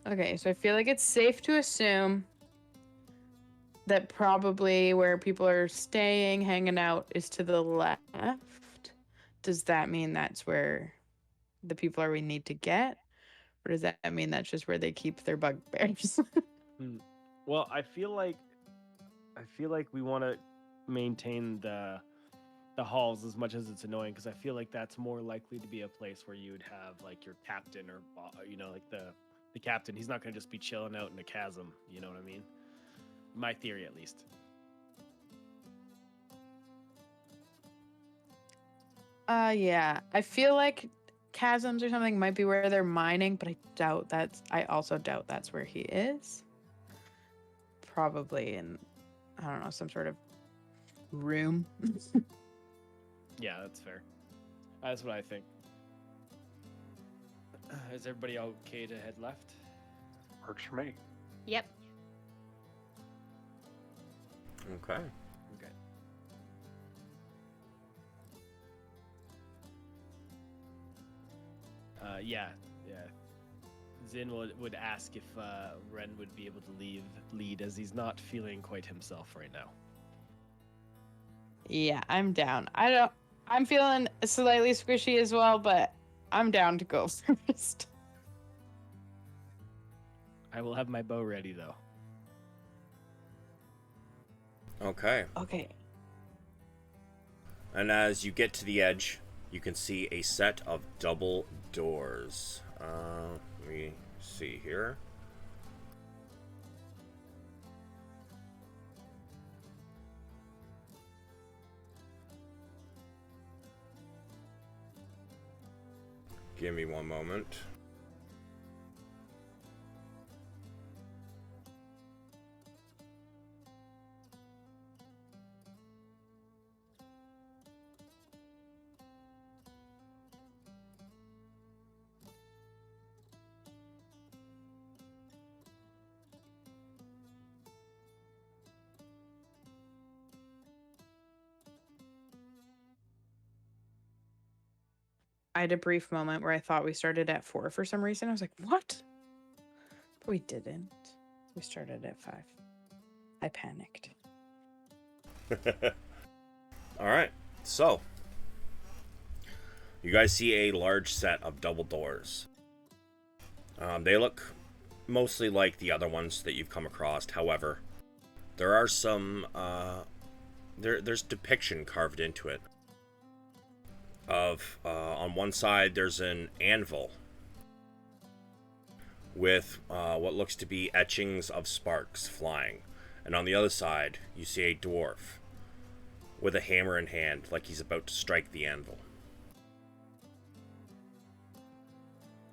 Okay, so I feel like it's safe to assume that probably where people are staying, hanging out, is to the left. Does that mean that's where the people are we need to get? Or does that mean that's just where they keep their bugbears? Well, I feel like we want to maintain the halls as much as it's annoying, because I feel like that's more likely to be a place where you would have like your captain or like the captain. He's not going to just be chilling out in a chasm. You know what I mean? My theory, at least. Yeah. I feel like chasms or something might be where they're mining, but I also doubt that's where he is. Probably in, I don't know, some sort of room. Yeah, that's fair. That's what I think. Is everybody okay to head left? Works for me. Yep. Okay. Okay. Yeah. Zin would ask if Ren would be able to lead, as he's not feeling quite himself right now. Yeah, I'm down. I'm feeling slightly squishy as well, but I'm down to go first. I will have my bow ready, though. Okay. Okay. And as you get to the edge, you can see a set of double doors. Let me see here. Give me one moment. I had a brief moment where I thought we started at 4 for some reason. I was like, what? But we didn't. We started at 5. I panicked. All right. So, you guys see a large set of double doors. They look mostly like the other ones that you've come across. However, there are some there's depiction carved into it. Of on one side there's an anvil with what looks to be etchings of sparks flying, and on the other side you see a dwarf with a hammer in hand, like he's about to strike the anvil.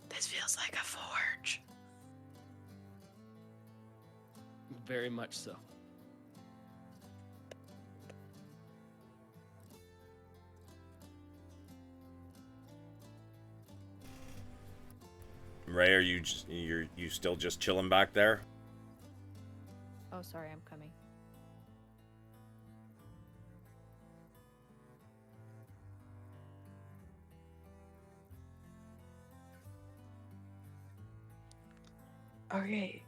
This feels like a forge. Very much so. Ray, are you still just chilling back there? Oh, sorry, I'm coming. Okay,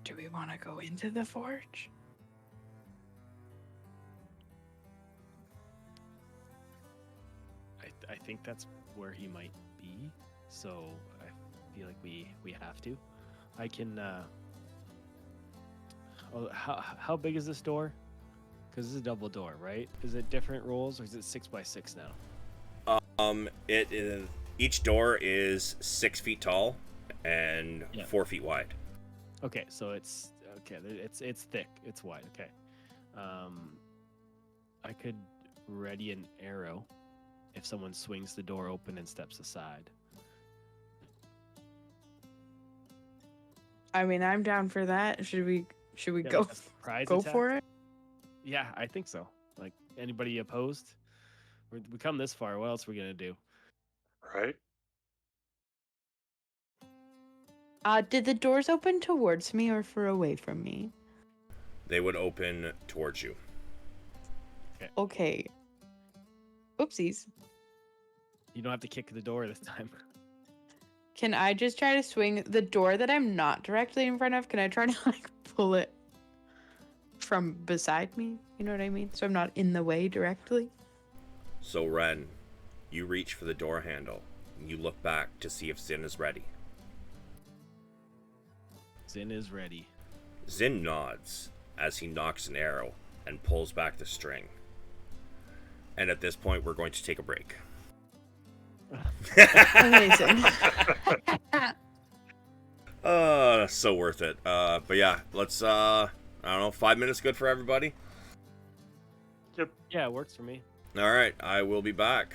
do we want to go into the forge? I think that's where he might be. So I feel like we have to. I can. Oh, how big is this door? Because this is a double door, right? Is it different rolls or is it 6x6 now? It is. Each door is 6 feet tall and Yeah. 4 feet wide. Okay, so it's okay. It's thick. It's wide. Okay. I could ready an arrow if someone swings the door open and steps aside. I mean, I'm down for that. Should we Yeah, go like a surprise go attack? for it? Yeah, I think so. Like anybody opposed? We come this far. What else are we gonna do? Right? Did the doors open towards me or for away from me? They would open towards you. Okay. Oopsies. You don't have to kick the door this time. Can I just try to swing the door that I'm not directly in front of? Can I try to like pull it from beside me? You know what I mean? So I'm not in the way directly. So Ren, you reach for the door handle. And you look back to see if Zin is ready. Zin is ready. Zin nods as he knocks an arrow and pulls back the string. And at this point, we're going to take a break. Amazing. So worth it. But yeah, let's, I don't know, 5 minutes good for everybody? Yeah, it works for me. Alright, I will be back.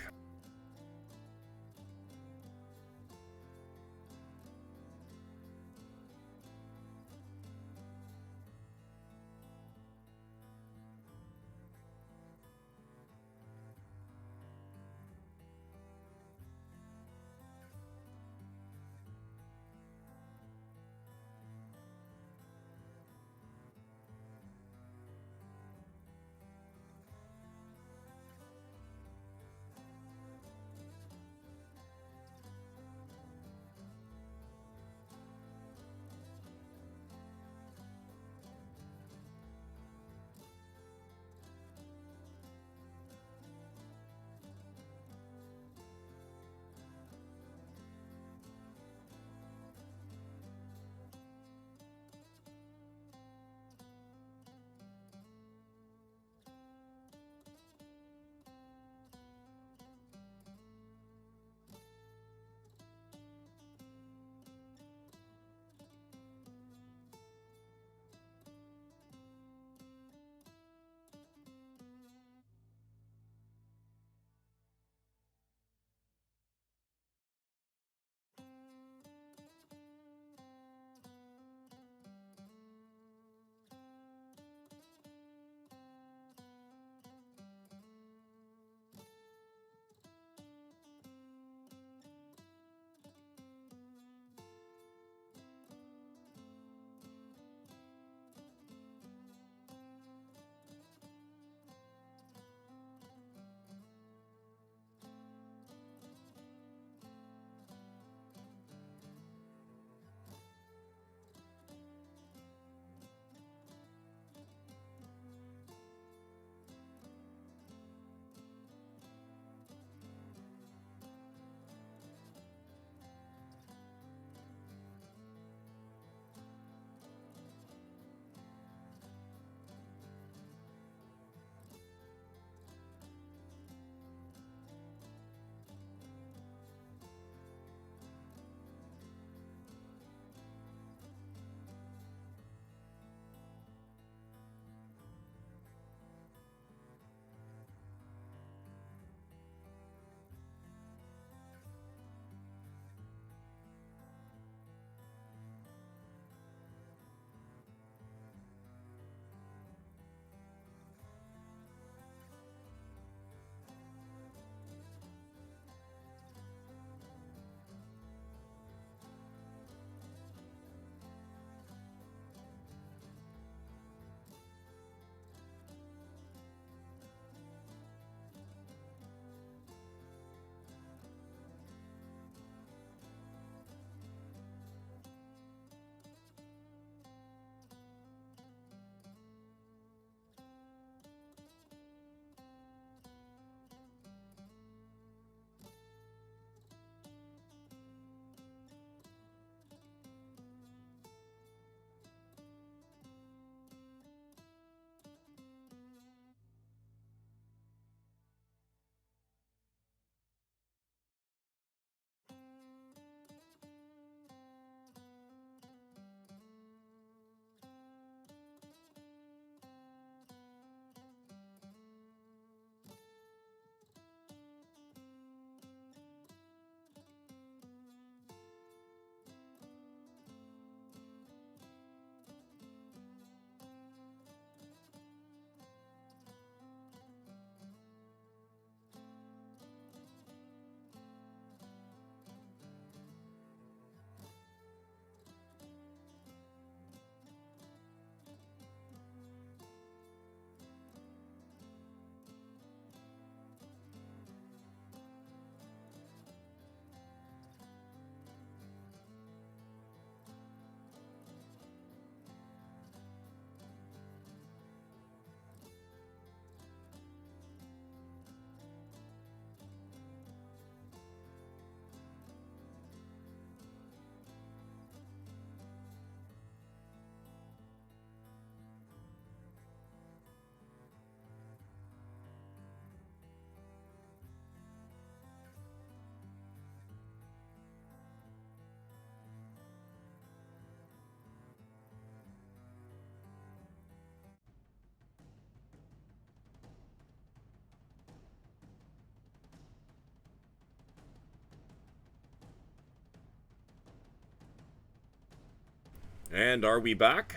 And are we back?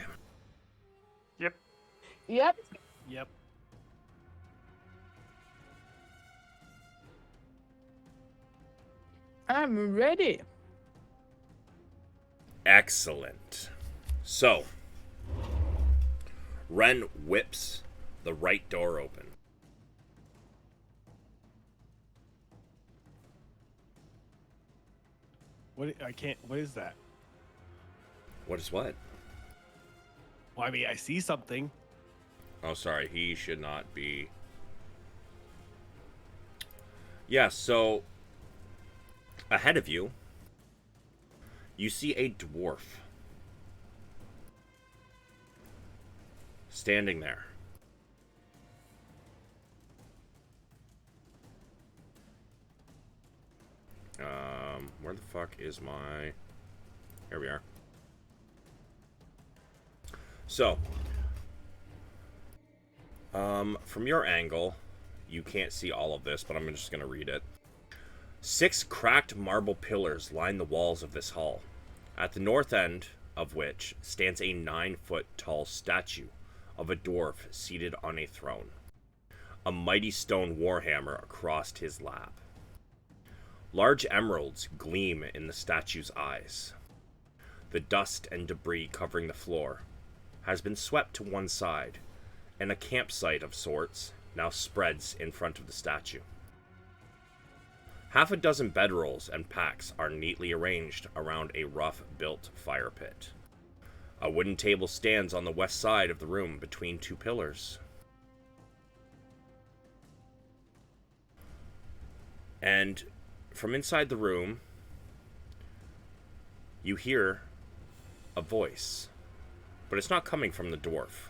Yep. Yep. Yep. I'm ready. Excellent. So, Ren whips the right door open. What? I can't. What is that? What is what? Well, I mean, I see something. Oh, sorry. He should not be. Yeah, so ahead of you, you see a dwarf standing there. Where the fuck is my... Here we are. So, from your angle, you can't see all of this, but I'm just going to read it. 6 cracked marble pillars line the walls of this hall, at the north end of which stands a 9-foot tall statue of a dwarf seated on a throne, a mighty stone warhammer across his lap. Large emeralds gleam in the statue's eyes. The dust and debris covering the floor has been swept to one side, and a campsite of sorts now spreads in front of the statue. Half a dozen bedrolls and packs are neatly arranged around a rough-built fire pit. A wooden table stands on the west side of the room between 2 pillars. And from inside the room, you hear a voice, but it's not coming from the dwarf.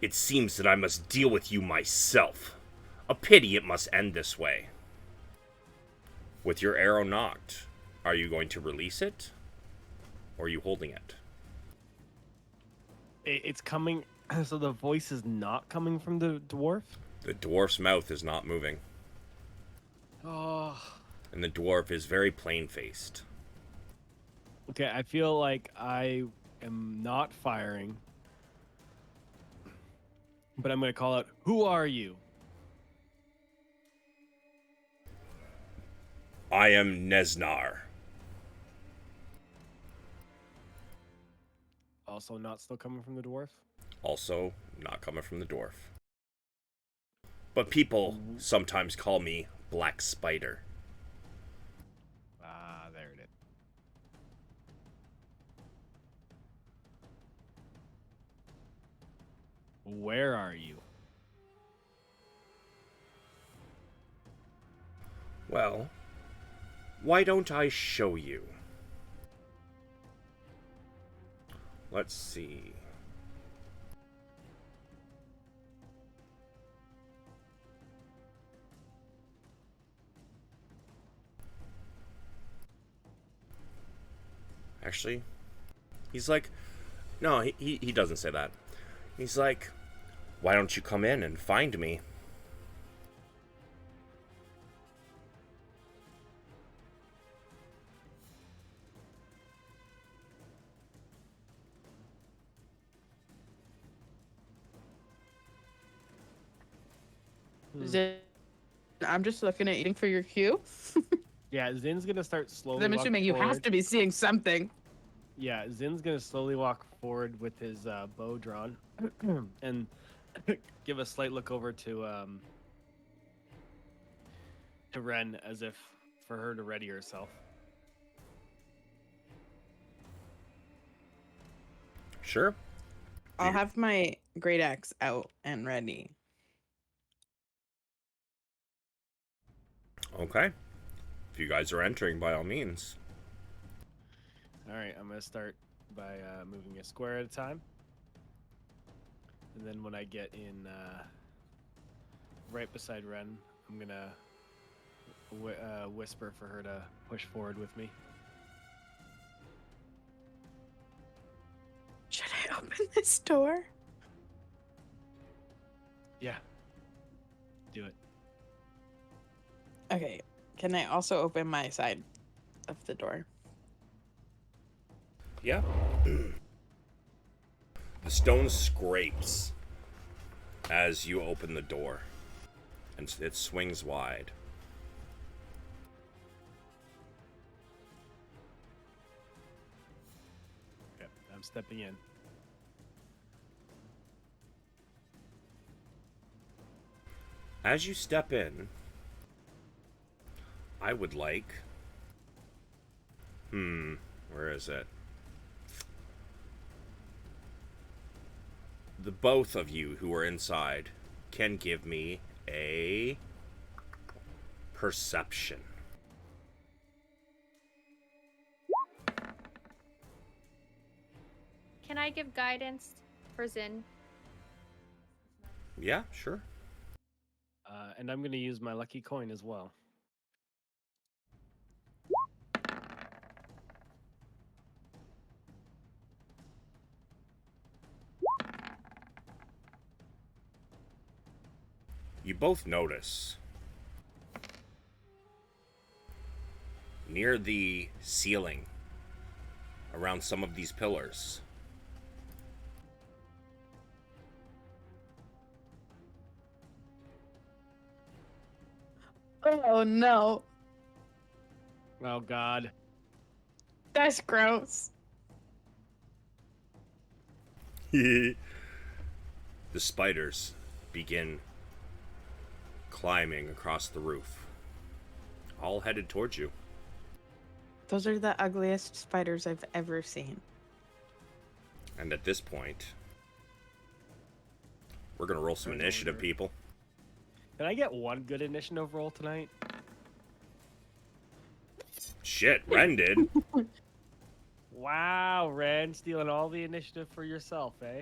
It seems that I must deal with you myself. A pity it must end this way. With your arrow knocked, are you going to release it? Or are you holding it? It's coming. So the voice is not coming from the dwarf. The dwarf's mouth is not moving, Oh. and the dwarf is very plain-faced. Okay, I feel like I am not firing, but I'm gonna call out. Who are you? I am Neznar. Also, not still coming from the dwarf. Also, not coming from the dwarf. But people sometimes call me Black Spider. Ah, there it is. Where are you? Well, why don't I show you? Let's see. Actually, he's like, no, he doesn't say that. He's like, why don't you come in and find me? Zin, I'm just looking at eating for your cue. Yeah, Zin's gonna start slowly. I'm walk assuming you have forward. to be seeing something. Yeah, Zin's gonna slowly walk forward with his bow drawn, and give a slight look over to Ren as if for her to ready herself. Sure. I'll have my great axe out and ready. Okay. If you guys are entering, by all means. All right, I'm gonna start by moving a square at a time, and then when I get in right beside Ren, I'm gonna whisper for her to push forward with me. Should I open this door? Yeah, do it. Okay. Can I also open my side of the door? Yeah. The stone scrapes as you open the door, and it swings wide. Yep, I'm stepping in. As you step in, I would like... where is it? The both of you who are inside can give me a perception. Can I give guidance for Zin? Yeah, sure. And I'm going to use my lucky coin as well. You both notice near the ceiling around some of these pillars, Oh no, Oh, God. that's gross. the spiders begin climbing across the roof, all headed towards you. Those are the ugliest spiders I've ever seen. And at this point, we're gonna roll some Turn initiative, over. people. Can I get one good initiative roll tonight? Shit, Ren did. Wow, Ren, stealing all the initiative for yourself, eh?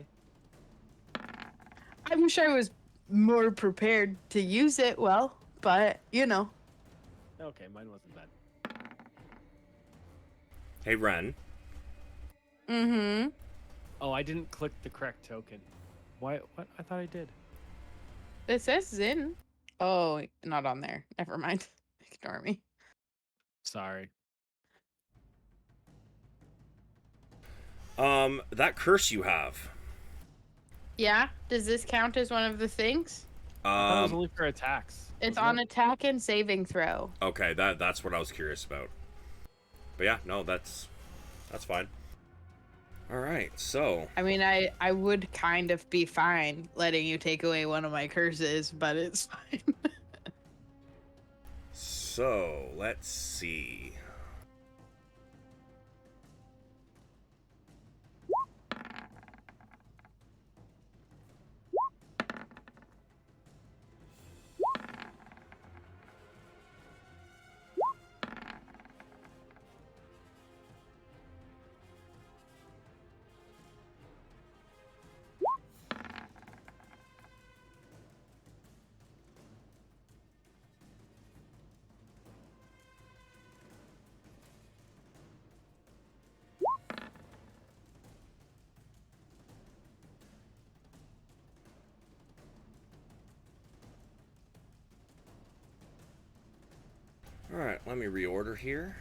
I wish I was more prepared to use it well, but you know. Okay, mine wasn't bad. Hey, Ren. Mm-hmm. Oh, I didn't click the correct token. Why? What? I thought I did. It says Zin. Oh, not on there. Never mind. Ignore me. Sorry. That curse you have. Yeah? Does this count as one of the things? I thought it was only for attacks. It's wasn't on it? attack and saving throw. Okay, that's what I was curious about. But yeah, no, that's fine. All right, so I mean, I would kind of be fine letting you take away one of my curses, but it's fine. let's see. All right, let me reorder here.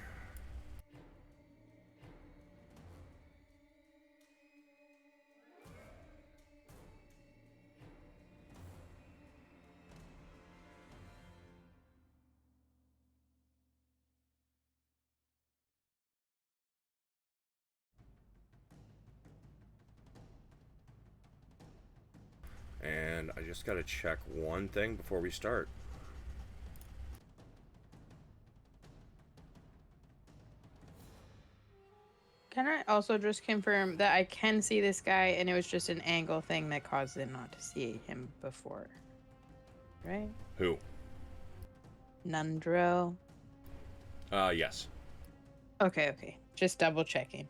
And I just got to check one thing before we start. Can I also just confirm that I can see this guy and it was just an angle thing that caused it not to see him before? Right? Who? Nundro. Yes. Okay. Just double checking.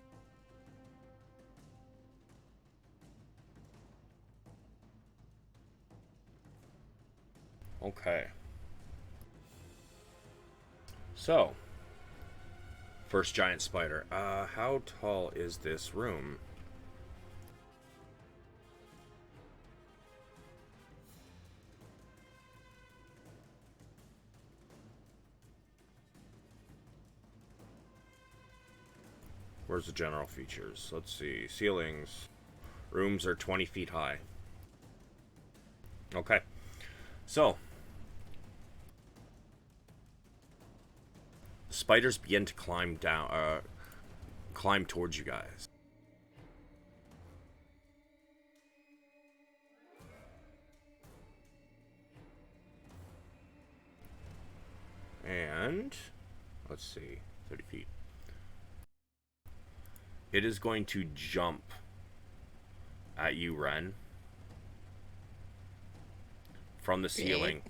Okay. So, first giant spider. How tall is this room? Where's the general features? Let's see. Ceilings. Rooms are 20 feet high. Okay. So, spiders begin to climb down, climb towards you guys. And, let's see, 30 feet. It is going to jump at you, Ren, from the ceiling.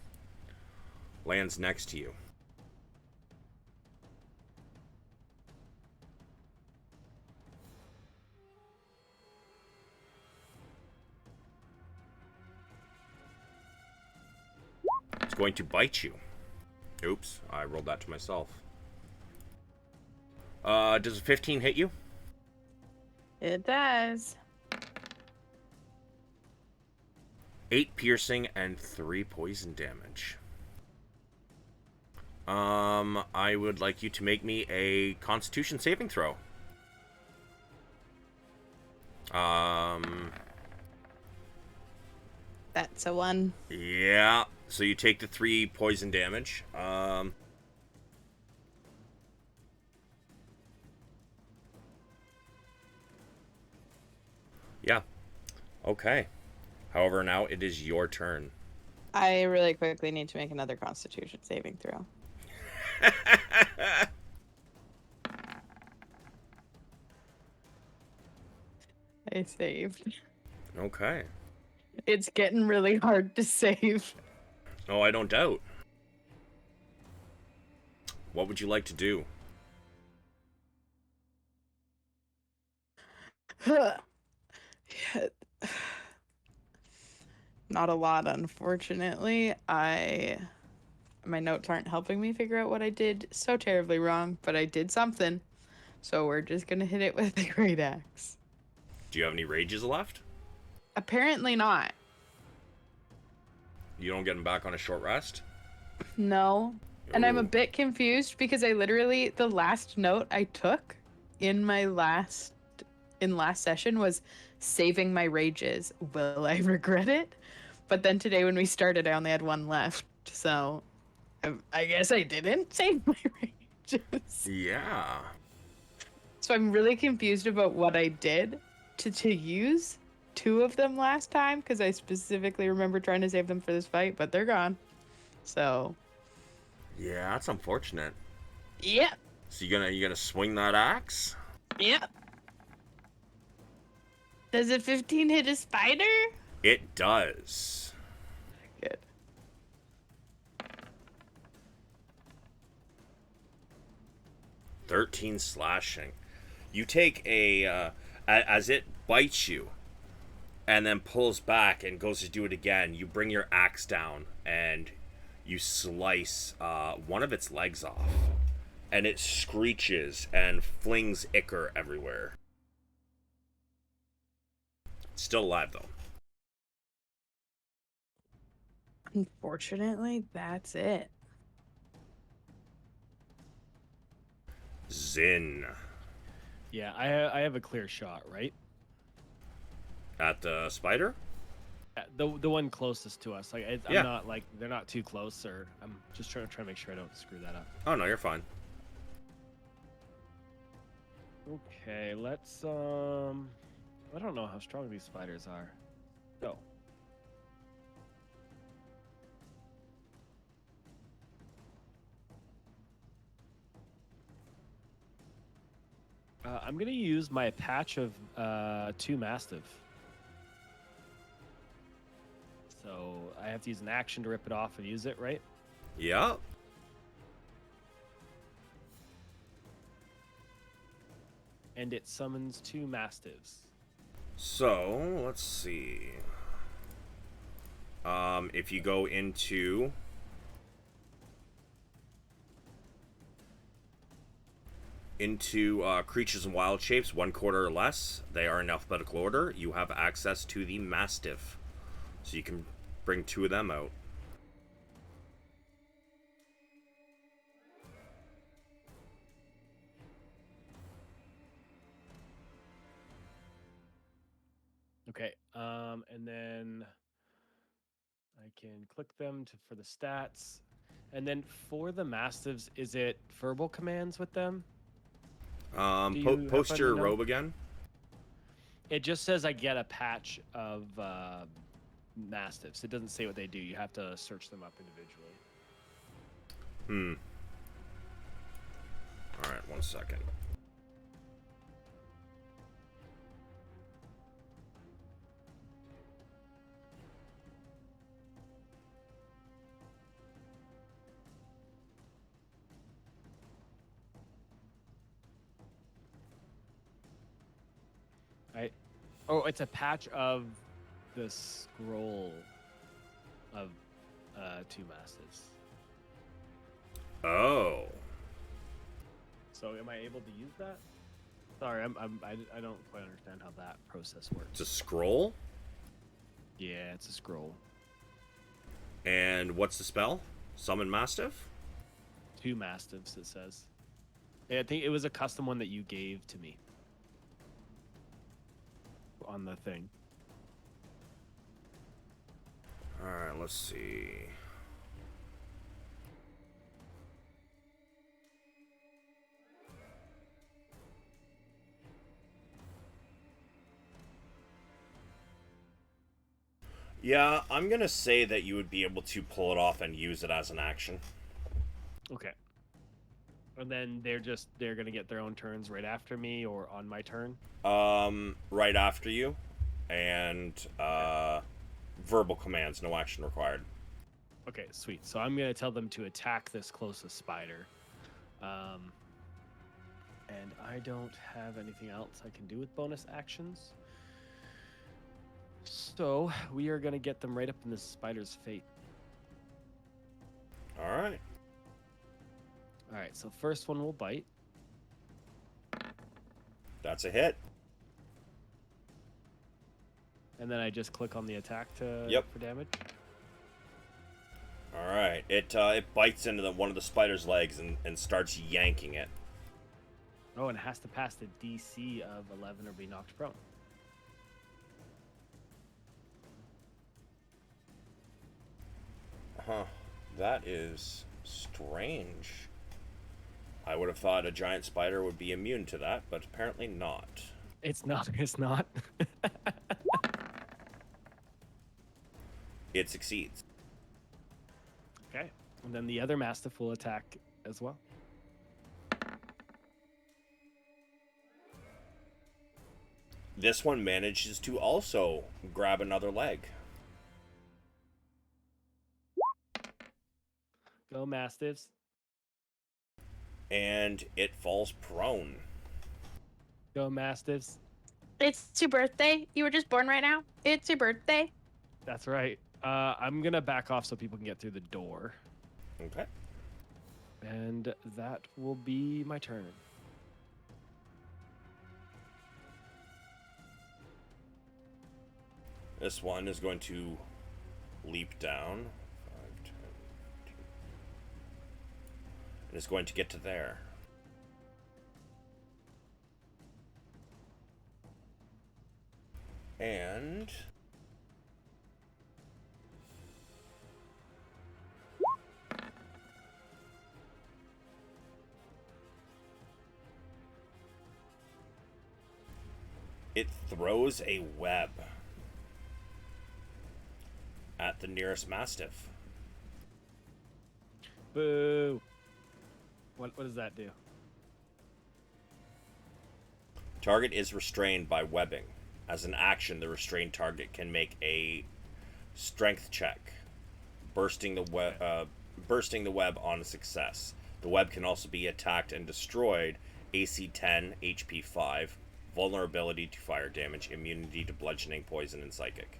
Lands next to you. It's going to bite you. Oops, I rolled that to myself. Does a 15 hit you? It does. 8 piercing and 3 poison damage. I would like you to make me a Constitution saving throw. That's a 1. Yeah. So you take the 3 poison damage. Yeah. Okay. However, now it is your turn. I really quickly need to make another Constitution saving throw. I saved. Okay. It's getting really hard to save. Oh, I don't doubt. What would you like to do? Not a lot, unfortunately. My notes aren't helping me figure out what I did so terribly wrong, but I did something. So we're just gonna hit it with the great axe. Do you have any rages left? Apparently not. You don't get him back on a short rest? No. And I'm a Ooh. bit confused because I literally, the last note I took in my last session was saving my rages. Will I regret it? But then today when we started, I only had 1 left. So I guess I didn't save my rages. Yeah. So I'm really confused about what I did to use 2 of them last time, because I specifically remember trying to save them for this fight, but they're gone. So Yeah, that's unfortunate. yeah. So you gonna swing that axe? Yeah. Does a 15 hit a spider? It does. Good. "13 slashing. You take as it bites you and then pulls back and goes to do it again, you bring your axe down and you slice one of its legs off. And it screeches and flings ichor everywhere. It's still alive, though. Unfortunately, that's it. Zin. Yeah, I have a clear shot, right? At the spider? The one closest to us. Like I'm Yeah. not like they're not too close, or I'm just trying to make sure I don't screw that up. Oh, no, you're fine. Okay, let's I don't know how strong these spiders are. Go. I'm gonna use my patch of 2 mastiff. So I have to use an action to rip it off and use it, right? Yeah. And it summons 2 mastiffs. So, let's see. If you go into creatures and wild shapes, 1/4 or less, they are in alphabetical order, you have access to the Mastiff. So you can bring 2 of them out. can click them for the stats. And then for the Mastiffs, is it verbal commands with them? Do you Post happen your to know? robe again. It just says I get a patch of Mastiffs. It doesn't say what they do. You have to search them up individually. All right, 1 second. Oh, it's a patch of the scroll of 2 Mastiffs. Oh. So am I able to use that? Sorry, I don't quite understand how that process works. It's a scroll? Yeah, it's a scroll. And what's the spell? Summon Mastiff? 2 Mastiffs, it says. I think it was a custom one that you gave to me. On the thing. Alright, let's see. Yeah, I'm gonna say that you would be able to pull it off and use it as an action. Okay. And then they're gonna get their own turns right after me or on my turn? Right after you. And verbal commands, no action required. Okay, sweet. So I'm gonna tell them to attack this closest spider. And I don't have anything else I can do with bonus actions. So we are gonna get them right up in this spider's fate. Alright. Alright, so first one will bite. That's a hit. And then I just click on the attack for damage. Alright. It bites into one of the spider's legs and starts yanking it. Oh, and it has to pass the DC of 11 or be knocked prone. Huh. That is strange. I would have thought a giant spider would be immune to that, but apparently not. It's not. It's not. It succeeds. Okay. And then the other Mastiff will attack as well. This one manages to also grab another leg. Go Mastiffs. And it falls prone. Go Mastiffs. It's your birthday. You were just born right now. It's your birthday. That's right. I'm going to back off so people can get through the door. Okay. And that will be my turn. This one is going to leap down. 5, 10, 15. And is going to get to there. And it throws a web at the nearest Mastiff. Boo. What does that do? Target is restrained by webbing. As an action, the restrained target can make a strength check, bursting the web on a success. The web can also be attacked and destroyed. AC 10, HP 5, vulnerability to fire damage, immunity to bludgeoning, poison, and psychic.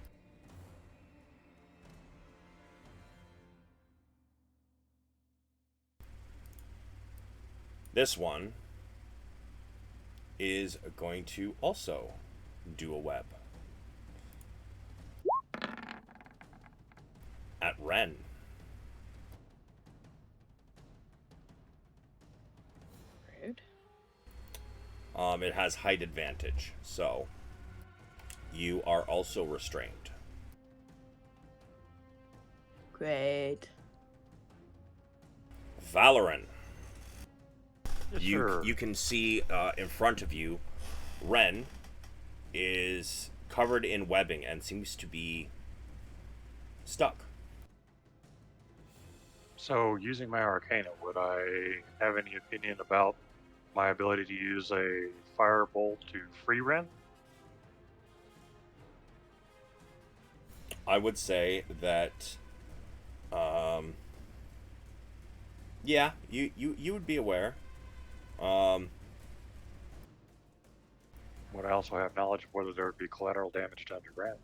This one is going to also do a web at Ren. Rude. It has height advantage, so you are also restrained. Great. Valoran, Yes, you sir. you can see in front of you, Ren is covered in webbing and seems to be stuck. So, using my Arcana, would I have any opinion about my ability to use a firebolt to free Ren? I would say that, yeah, you would be aware. Um, Would I also have knowledge of whether there would be collateral damage done to Ren?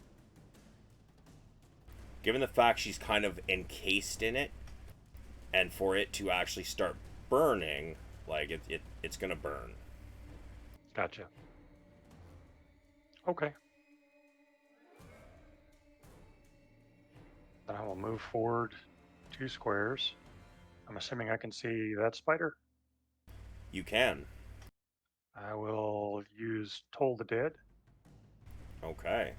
Given the fact she's kind of encased in it, and for it to actually start burning, like it's gonna burn. Gotcha. Okay. Then I will move forward 2 squares. I'm assuming I can see that spider. You can. I will use Toll the Dead. Okay.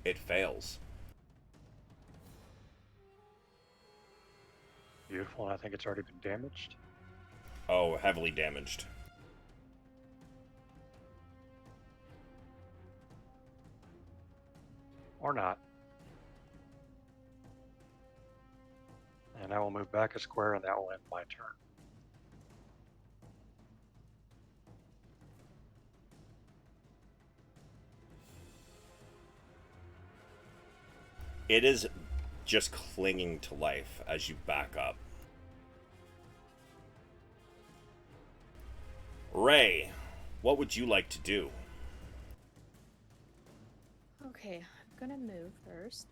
It fails. Beautiful, and I think it's already been damaged. Oh, heavily damaged. Or not. And I will move back a square, and that will end my turn. It is just clinging to life as you back up. Ray, what would you like to do? Okay, I'm gonna move first.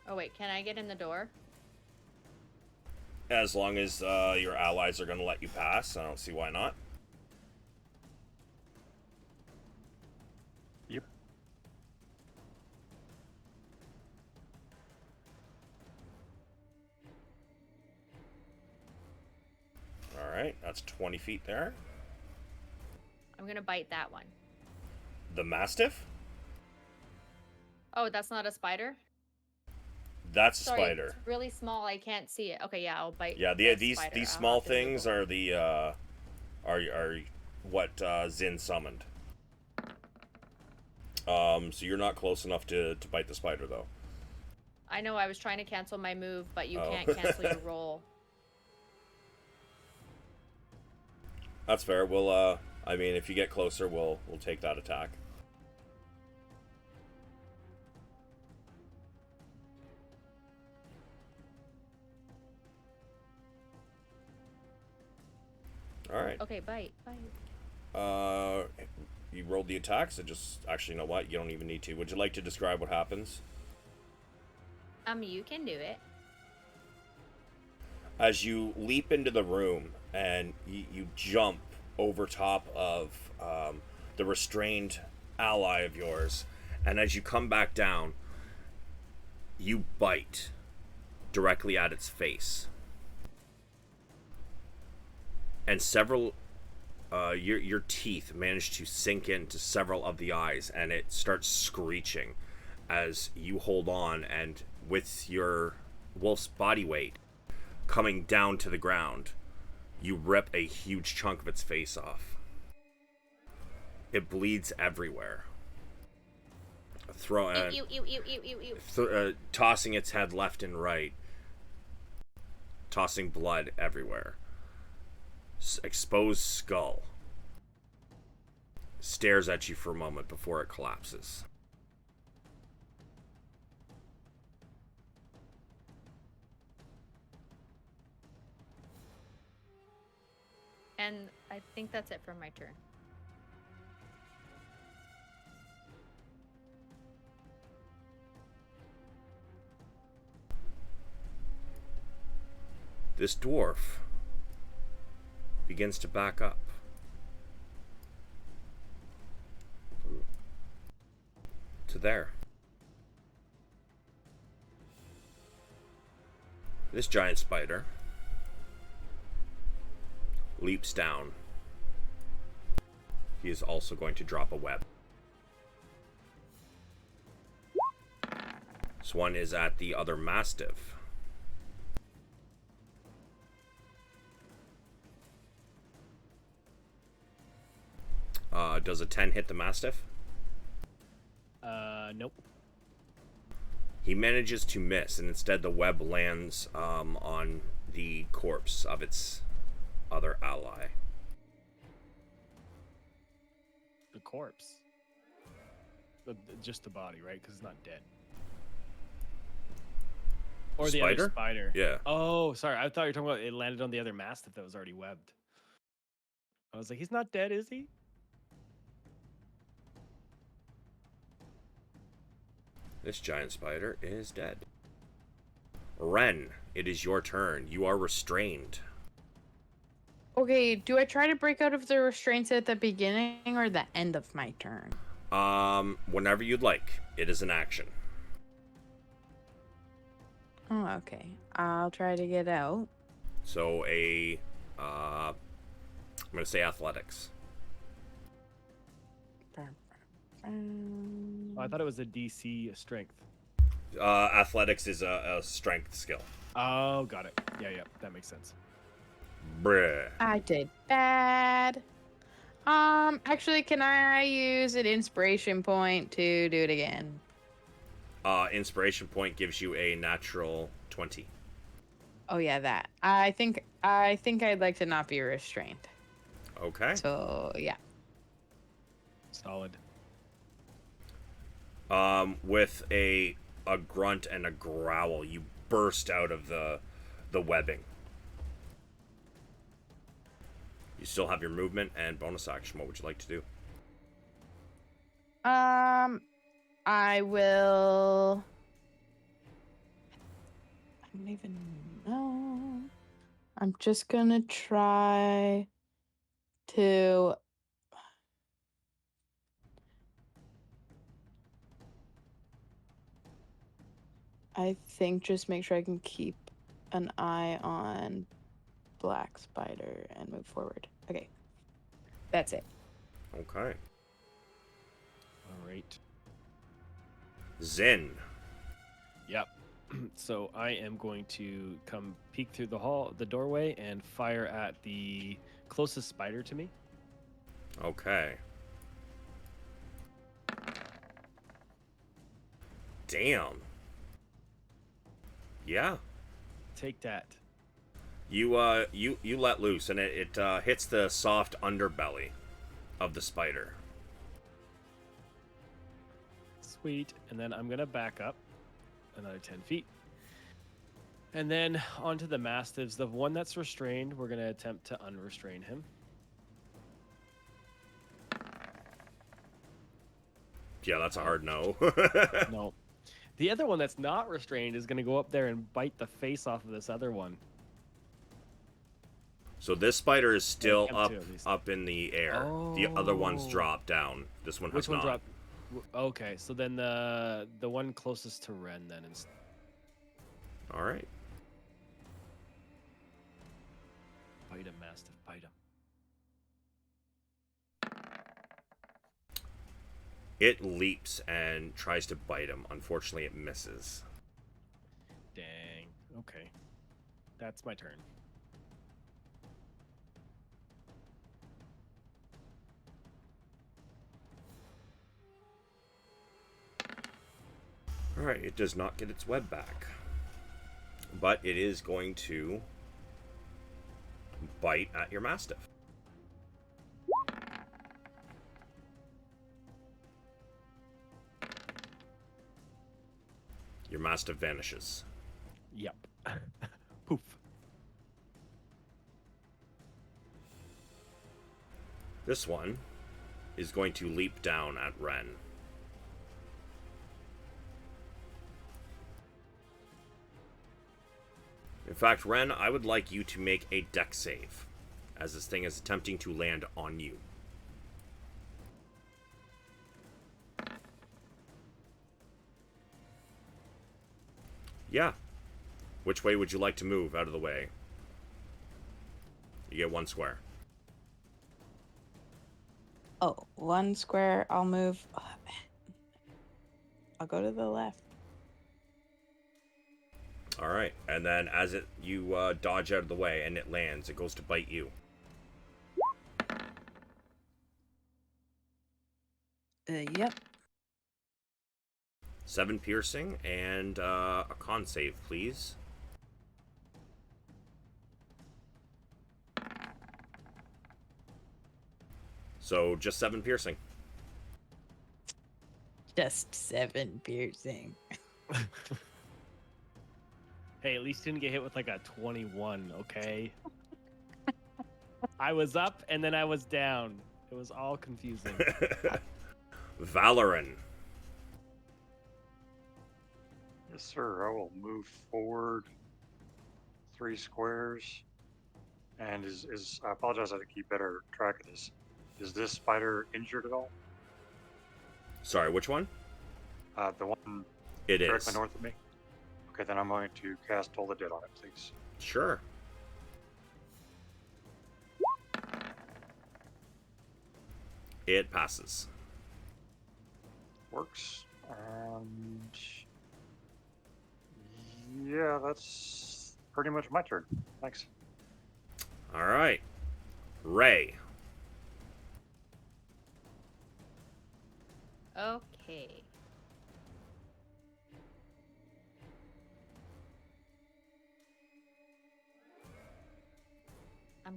Oh wait, can I get in the door? As long as your allies are going to let you pass, I don't see why not. Yep. Alright, that's 20 feet there. I'm gonna bite that one. The Mastiff? Oh, that's not a spider? That's a Sorry, spider. it's really small. I can't see it. Okay, yeah, I'll bite. Yeah, the these spider. these I'll small have to move things over. are the are what Zin summoned. So you're not close enough to bite the spider though. I know I was trying to cancel my move, but you Oh. can't cancel your roll. That's fair. We'll I mean if you get closer we'll take that attack. Alright. Okay, bite. You rolled the attack, so just actually, you know what? You don't even need to. Would you like to describe what happens? You can do it. As you leap into the room and you jump over top of the restrained ally of yours, and as you come back down, you bite directly at its face. And several your teeth manage to sink into several of the eyes, and it starts screeching as you hold on, and with your wolf's body weight coming down to the ground, you rip a huge chunk of its face off. It bleeds everywhere. Tossing its head left and right, tossing blood everywhere. Exposed skull stares at you for a moment before it collapses. And I think that's it for my turn. This dwarf begins to back up. To there. This giant spider he he is also going to drop a web. This one is at the other Mastiff. Does a 10 hit the Mastiff? Nope. He manages to miss, and instead the web lands on the corpse of its other ally. The corpse. Just the body, right? Because it's not dead. Or the Spider? other spider. Yeah. Oh, sorry. I thought you were talking about it landed on the other mastiff that was already webbed. I was like, he's not dead, is he? This giant spider is dead. Ren, it is your turn. You are restrained. Okay, do I try to break out of the restraints at the beginning or the end of my turn? Whenever you'd like. It is an action. Oh, okay. I'll try to get out. So I'm gonna say athletics. Oh, I thought it was a DC strength. Athletics is a strength skill. Oh, got it. Yeah, that makes sense. Bruh. I did bad. Actually, can I use an inspiration point to do it again? Inspiration point gives you a natural 20. Oh yeah, that. I think I'd like to not be restrained. Okay. So yeah. Solid. With a grunt and a growl, you burst out of the webbing. You still have your movement and bonus action. What would you like to do? I will. I don't even know. I'm just gonna try to. I think just make sure I can keep an eye on Black Spider and move forward. Okay. That's it. Okay. All right. Zin. Yep. So I am going to come peek through the doorway, and fire at the closest spider to me. Okay. Damn. Yeah. Take that. You let loose, and it hits the soft underbelly of the spider. Sweet. And then I'm going to back up another 10 feet. And then onto the mastiffs. The one that's restrained, we're going to attempt to unrestrain him. Yeah, that's a hard no. No. The other one that's not restrained is going to go up there and bite the face off of this other one. So this spider is still Attempt up to, at least. up in the air. The other one's Oh. dropped down. This one has Which one not. dropped? Okay, so then the one closest to Ren then is. All right. Bite him, Mastiff, bite him. It leaps and tries to bite him. Unfortunately, it misses. Dang. Okay. That's my turn. All right, it does not get its web back. But it is going to bite at your Mastiff. Your Mastiff vanishes. Yep. Poof. This one is going to leap down at Ren. In fact, Ren, I would like you to make a dex save, as this thing is attempting to land on you. Yeah. Which way would you like to move out of the way? You get one square. Oh, 1 square. I'll move. I'll go to the left. All right, and then as you dodge out of the way and it lands, it goes to bite you. Yep. 7 piercing and a con save, please. So just 7 piercing. Just 7 piercing. Hey, at least you didn't get hit with like a 21, okay? I was up and then I was down. It was all confusing. Valoran. Yes, sir. I will move forward 3 squares. And I apologize, I have to keep better track of this. Is this spider injured at all? Sorry, which one? The one It directly is. north of me? Okay, then I'm going to cast Toll the Dead on it, please. Sure. It passes. Works. And yeah, that's pretty much my turn. Thanks. All right. Ray. Okay.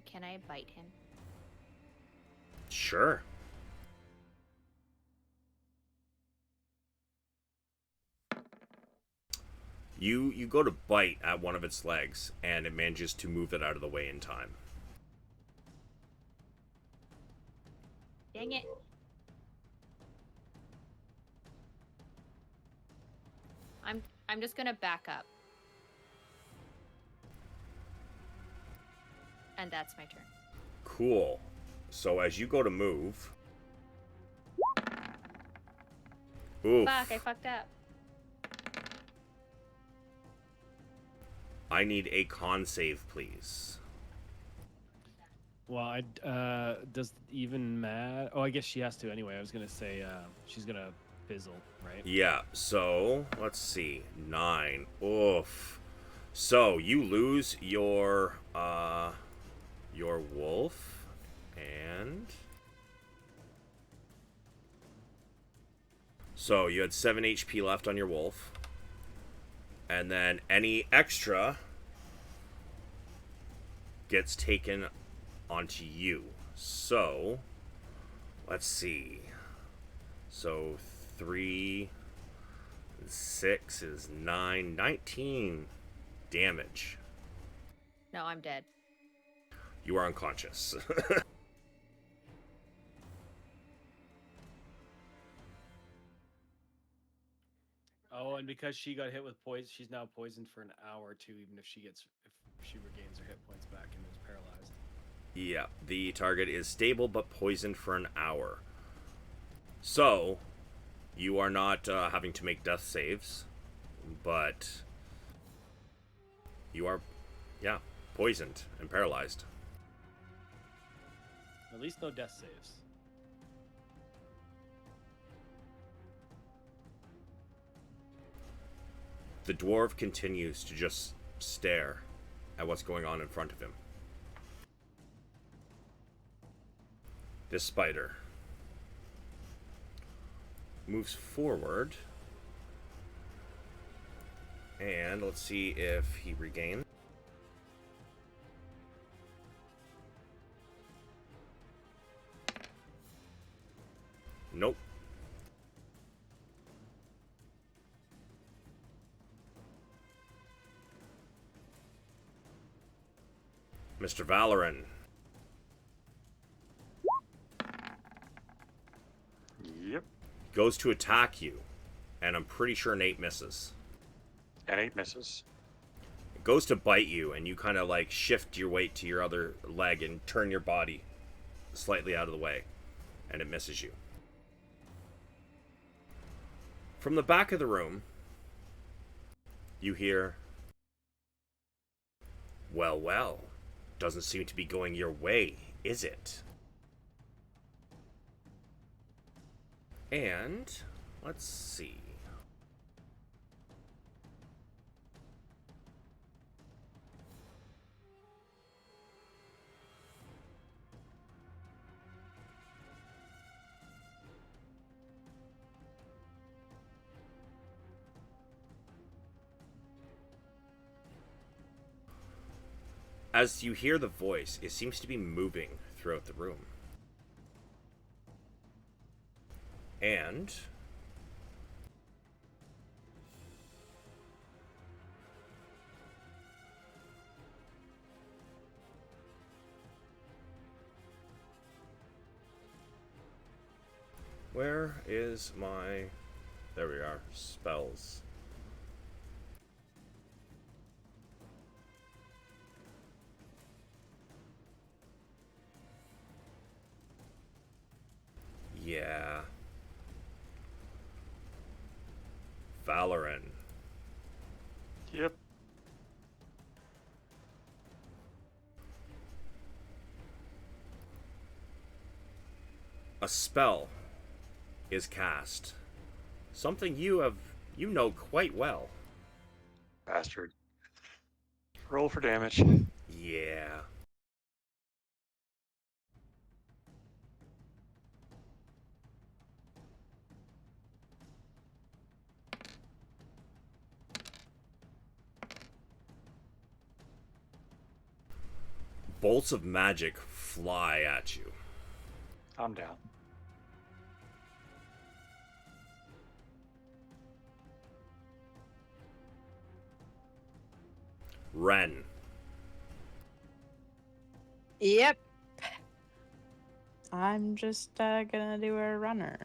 Can I bite him? Sure. You go to bite at one of its legs, and it manages to move it out of the way in time. Dang it. I'm just gonna back up. And that's my turn. Cool. So as you go to move... Oof. Fuck, I fucked up. I need a con save, please. Well, does even matter? Oh, I guess she has to anyway. I was gonna say she's gonna fizzle, right? Yeah, so let's see. 9. Oof. So you lose your wolf, and so you had 7 HP left on your wolf, and then any extra gets taken onto you. So let's see. So 3, 6 is 9, 19 damage. No, I'm dead. You are unconscious. Oh, and because she got hit with poison, she's now poisoned for an hour too, even if she regains her hit points back and is paralyzed. Yeah, the target is stable but poisoned for an hour. So, you are not having to make death saves, but you are, yeah, poisoned and paralyzed. At least no death saves. The dwarf continues to just stare at what's going on in front of him. This spider moves forward, and let's see if he regains. Nope. Mr. Valoran. Yep. Goes to attack you, and I'm pretty sure Nate misses. And 8 misses. It goes to bite you, and you kind of like shift your weight to your other leg and turn your body slightly out of the way, and it misses you. From the back of the room, you hear, "Well, well, doesn't seem to be going your way, is it?" And let's see. As you hear the voice, it seems to be moving throughout the room. And where is my... There we are. Spells. Yeah. Valorant. Yep. A spell is cast. Something you know quite well. Bastard. Roll for damage. Yeah. Bolts of magic fly at you. I'm down. Ren. Yep. I'm just gonna do a runner.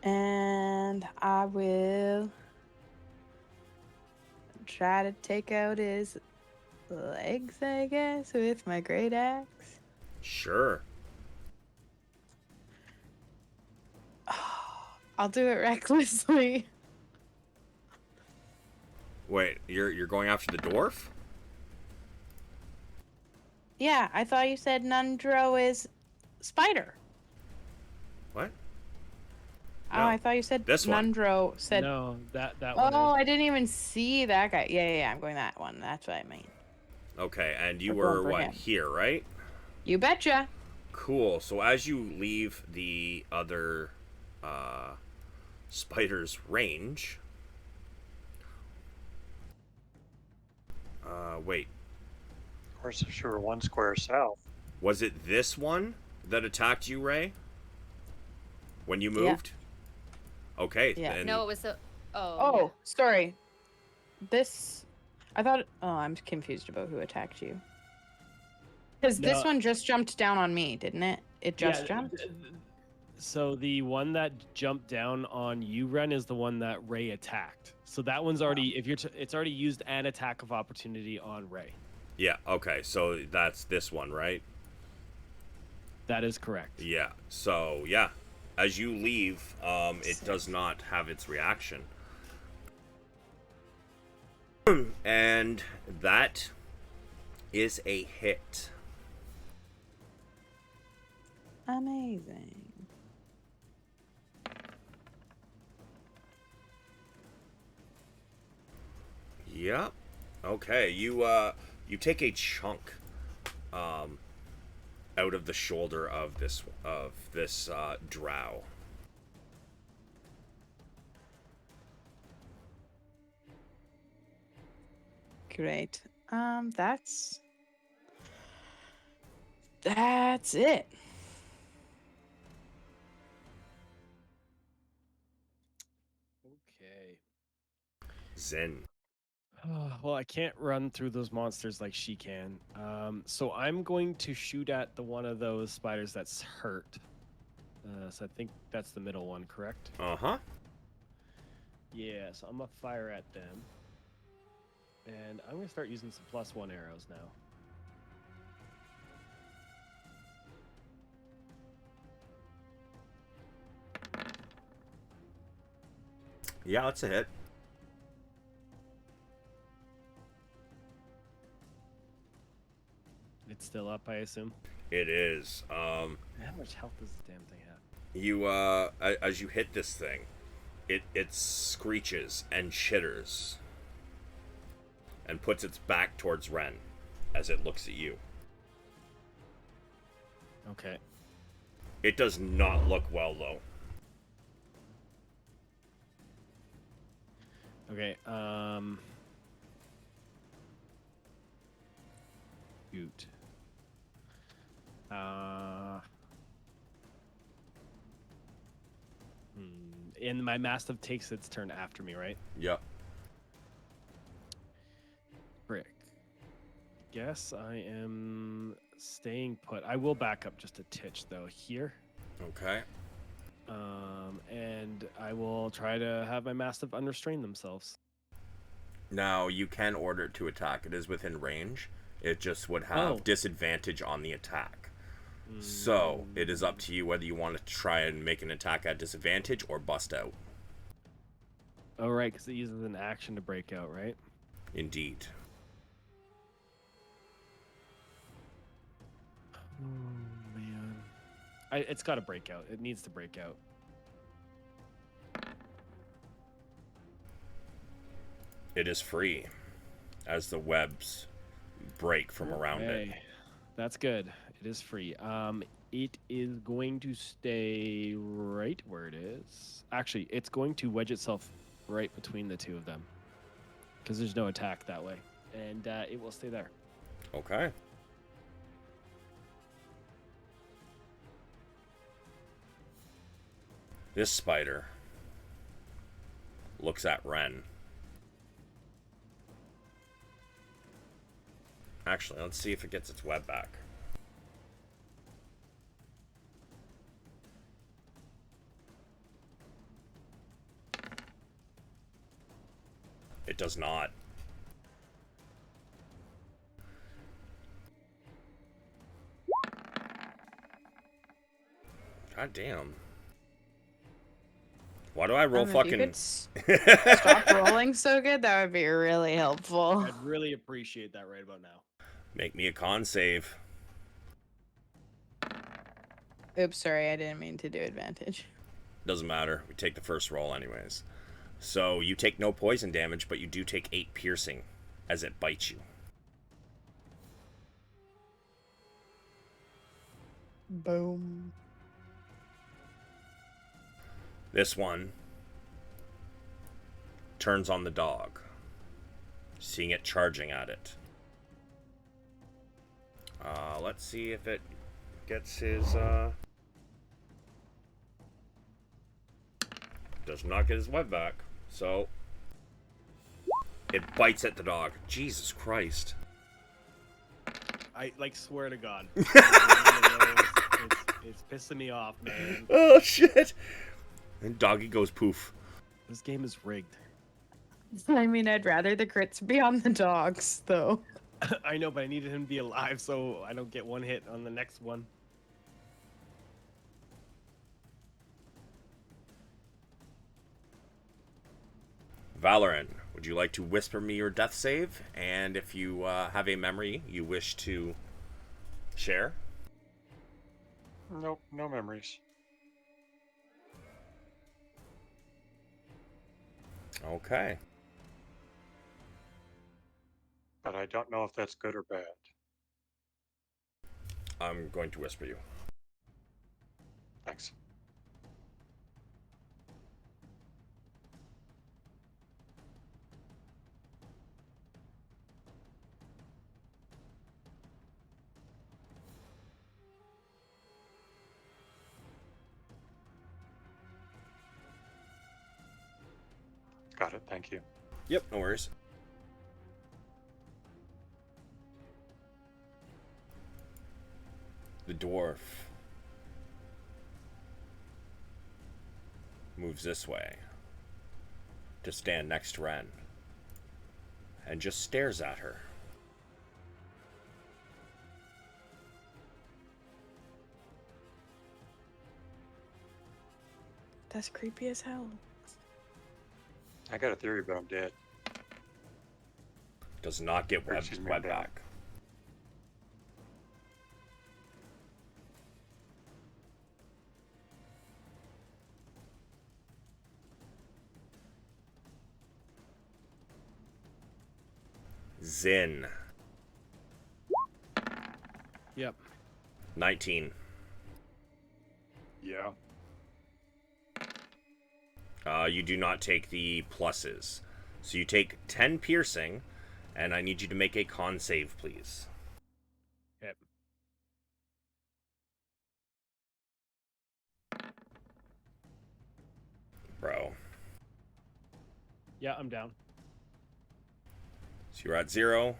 And I will try to take out his legs, I guess, with my great axe. Sure. I'll do it recklessly. Wait, you're going after the dwarf? Yeah, I thought you said Nundro is spider. What? Oh, No, I thought you said this one. Nundro said. No, that one Oh, is. I didn't even see that guy. Yeah, I'm going that one. That's what I mean. Okay, and you We're going were, for what, him. here, right? You betcha. Cool. So as you leave the other spider's range... wait. Of course, if you were 1 square south. Was it this one that attacked you, Ray? When you moved? Okay, Yeah. then... No, it was the. Oh. Oh, sorry. This. I thought. Oh, I'm confused about who attacked you. Because this No. one just jumped down on me, didn't it? It just jumped? So the one that jumped down on you, Ren, is the one that Ray attacked. So that one's already, if you're, it's already used an attack of opportunity on Ray. Yeah, okay, so that's this one, right? That is correct. Yeah, so, yeah. As you leave, it does not have its reaction. And that is a hit. Amazing. Yep. Okay, you take a chunk out of the shoulder of this drow. Great. That's it. Okay. Zen. Well, I can't run through those monsters like she can. So I'm going to shoot at the one of those spiders that's hurt. So I think that's the middle one, correct? Uh-huh. Yeah, so I'm going to fire at them. And I'm going to start using some +1 arrows now. Yeah, that's a hit. It's still up, I assume. It is. How much health does the damn thing have? You as you hit this thing, it screeches and chitters and puts its back towards Ren as it looks at you. Okay. It does not look well though. Okay. Shoot. And my Mastiff takes its turn after me, right? Yep. Frick. Guess I am staying put. I will back up just a titch though here. Okay. And I will try to have my Mastiff unrestrain themselves. Now you can order it to attack. It is within range. It just would have disadvantage on the attack. So it is up to you whether you want to try and make an attack at disadvantage or bust out. Oh, right, because it uses an action to break out, right? Indeed. Oh, man. It's got to break out. It needs to break out. It is free as the webs break from around it. That's good. It is free. It is going to stay right where it is. Actually, it's going to wedge itself right between the two of them because there's no attack that way, and it will stay there. Okay. This spider looks at Ren. Actually, let's see if it gets its web back. It does not. God damn. Why do I roll If you fucking... could stop rolling so good, that would be really helpful. I'd really appreciate that right about now. Make me a con save. Oops, sorry, I didn't mean to do advantage. Doesn't matter. We take the first roll anyways. So you take no poison damage, but you do take 8 piercing as it bites you. Boom. This one turns on the dog, seeing it charging at it. Let's see if it gets his... Does not get his web back. So it bites at the dog. Jesus Christ. I swear to God. It's pissing me off, man. Oh shit. And doggy goes poof. This game is rigged. I mean, I'd rather the crits be on the dogs, though. I know, but I needed him to be alive so I don't get one hit on the next one. Valorant, would you like to whisper me your death save? And if you have a memory you wish to share? Nope, no memories. Okay. But I don't know if that's good or bad. I'm going to whisper you. Thanks. Got it, thank you. Yep, no worries. The dwarf moves this way to stand next to Ren and just stares at her. That's creepy as hell. I got a theory, but I'm dead. Does not get web She's moved back. out. Zin. Yep. 19. Yeah. You do not take the pluses. So you take 10 piercing, and I need you to make a con save, please. Yep. Bro. Yeah, I'm down. So you're at 0.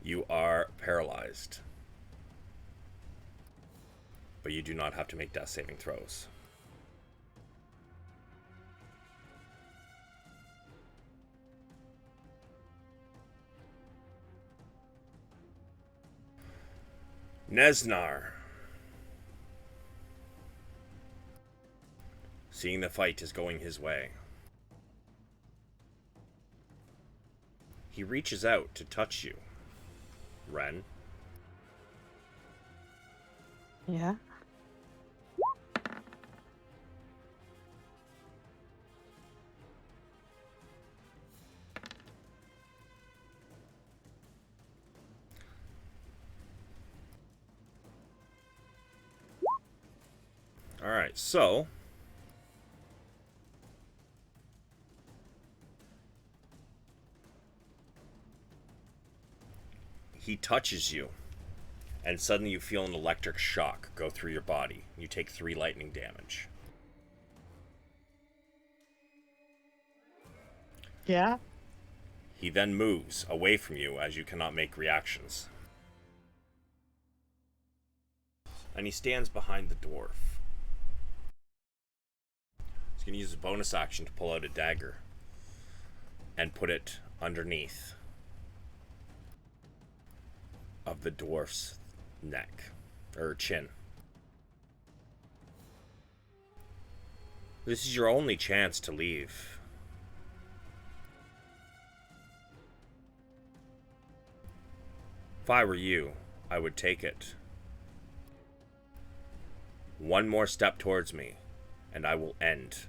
You are paralyzed. But you do not have to make death saving throws. Nesnar. Seeing the fight is going his way, he reaches out to touch you. Ren. Yeah. Alright, so he touches you, and suddenly you feel an electric shock go through your body. You take 3 lightning damage. Yeah. He then moves away from you as you cannot make reactions. And he stands behind the dwarf. He's going to use a bonus action to pull out a dagger and put it underneath of the dwarf's neck, or chin. This is your only chance to leave. If I were you, I would take it. One more step towards me, and I will end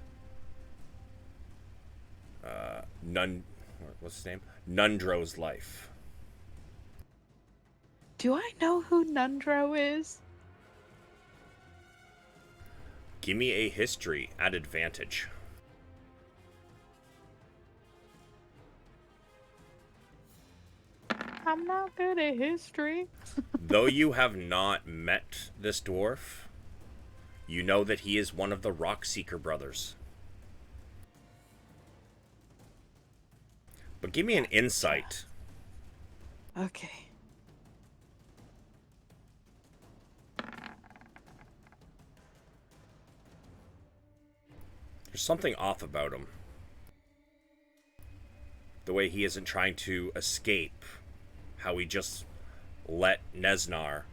what's his name? Nundro's life. Do I know who Nundro is? Give me a history at advantage. I'm not good at history. Though you have not met this dwarf, you know that he is one of the Rockseeker brothers. But give me an insight. Okay. There's something off about him. The way he isn't trying to escape. How he just let Nesnar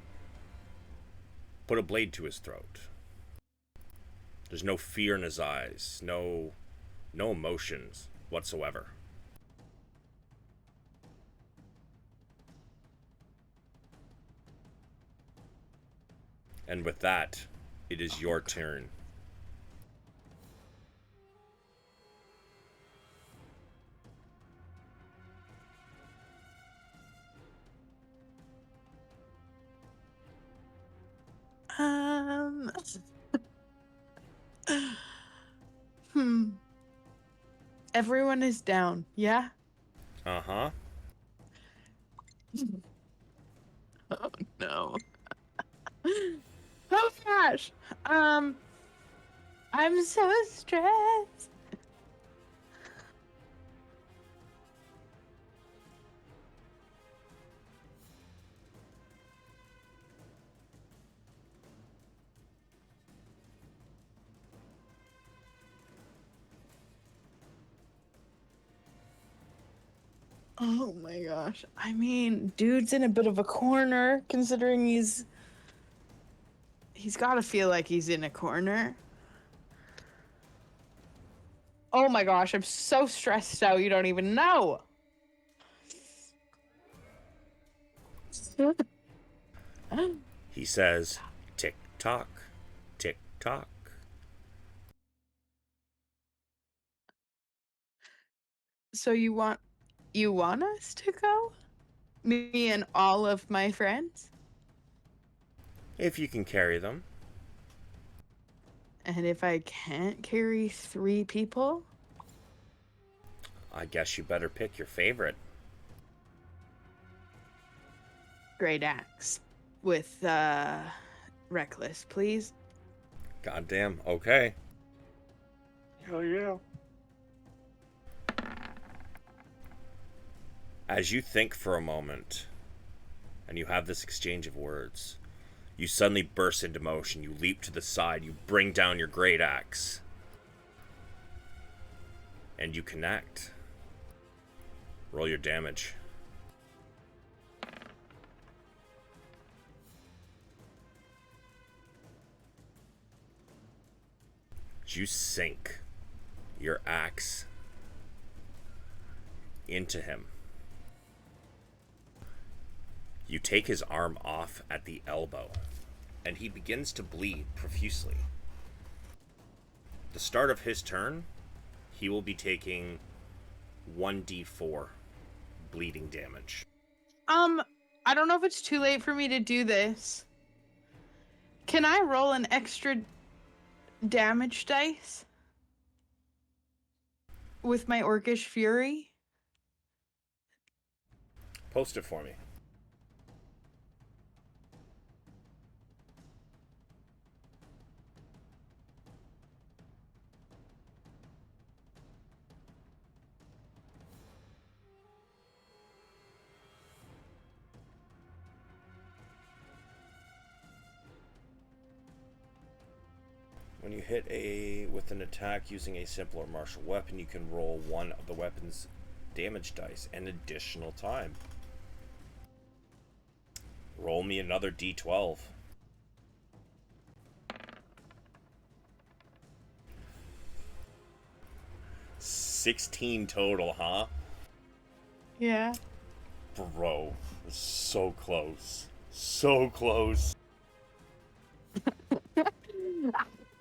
put a blade to his throat. There's no fear in his eyes. No emotions whatsoever. And with that, it is your turn. Everyone is down, yeah? Uh-huh. Oh no. Oh gosh. I'm so stressed. Oh my gosh. I mean, dude's in a bit of a corner considering he's got to feel like he's in a corner. Oh my gosh, I'm so stressed out. You don't even know. He says, tick tock, tick tock. So you want You want us to go? Me and all of my friends? If you can carry them. And if I can't carry 3 people? I guess you better pick your favorite. Great axe. With, reckless, please. Goddamn, okay. Hell yeah. As you think for a moment, and you have this exchange of words, you suddenly burst into motion. You leap to the side. You bring down your great axe. And you connect. Roll your damage. You sink your axe into him. You take his arm off at the elbow, and he begins to bleed profusely. The start of his turn, he will be taking 1d4 bleeding damage. I don't know if it's too late for me to do this. Can I roll an extra damage dice with my Orcish Fury? Post it for me. When you hit with an attack using a simple or martial weapon, you can roll one of the weapon's damage dice an additional time. Roll me another d12. $16 total, huh? Yeah. Bro, so close. So close.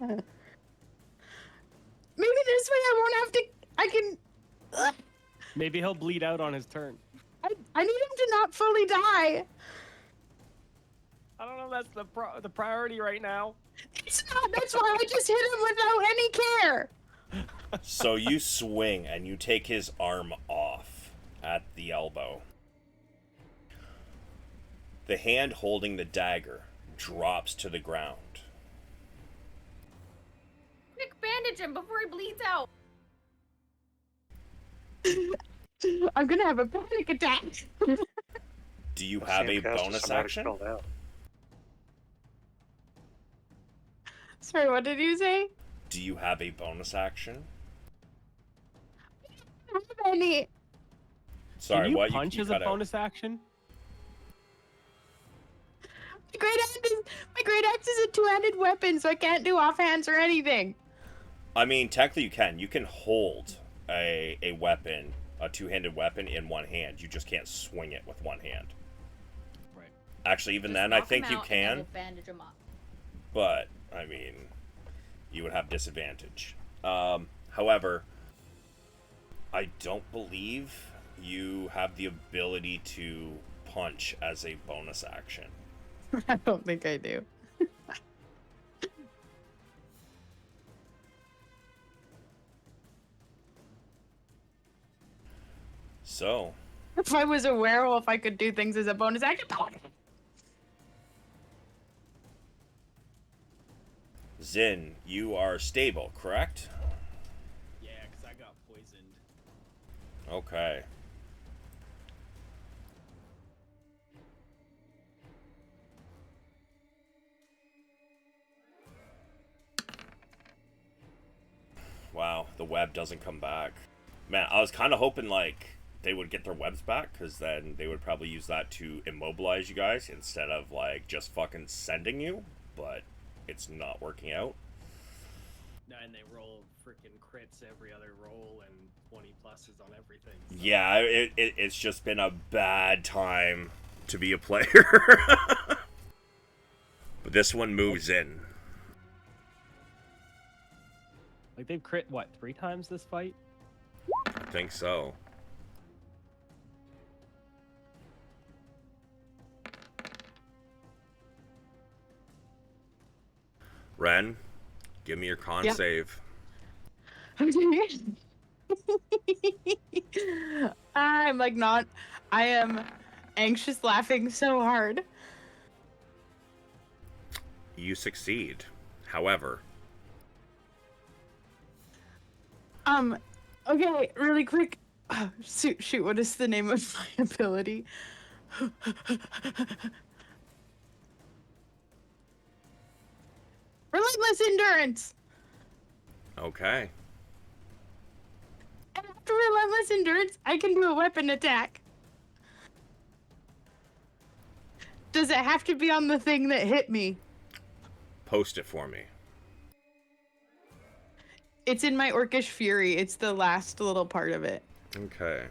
Maybe this way I won't have to. I can. Maybe he'll bleed out on his turn. I need him to not fully die. I don't know. That's the priority right now. It's not. That's why I just hit him without any care. So you swing and you take his arm off at the elbow. The hand holding the dagger drops to the ground. Quick, bandage him before he bleeds out. I'm gonna have a panic attack. Do you I've have seen a cast bonus somatic action? spell now. Sorry, what did you say? Do you have a bonus action? I don't have any. Sorry, Can you what? punch you as a cut out. bonus action? My great axe is a 2-handed weapon, so I can't do offhands or anything. I mean, technically you can. You can hold a weapon, a two-handed weapon in one hand. You just can't swing it with one hand. Right. Actually, even Just then, I knock think him you out and then can. we'll bandage him up. But, I mean, you would have disadvantage. However, I don't believe you have the ability to punch as a bonus action. I don't think I do. So, If I was a werewolf, I could do things as a bonus action. Zin, you are stable, correct? Yeah, because I got poisoned. Okay. Wow, the web doesn't come back. Man, I was kind of hoping, like, they would get their webs back, because then they would probably use that to immobilize you guys instead of, like, just fucking sending you, but it's not working out. No, and they roll freaking crits every other roll and 20 pluses on everything. So. Yeah, it's just been a bad time to be a player. But this one moves in. Like they've crit what 3 times this fight? I think so. Ren, give me your con Yep. save. I'm like not. I am anxious, laughing so hard. You succeed. However, Okay, really quick. Shoot, what is the name of my ability? Relentless endurance. okay. And after relentless endurance, I can do a weapon attack. Does it have to be on the thing that hit me? Post it for me. It's in my Orcish Fury. It's the last little part of it. Okay.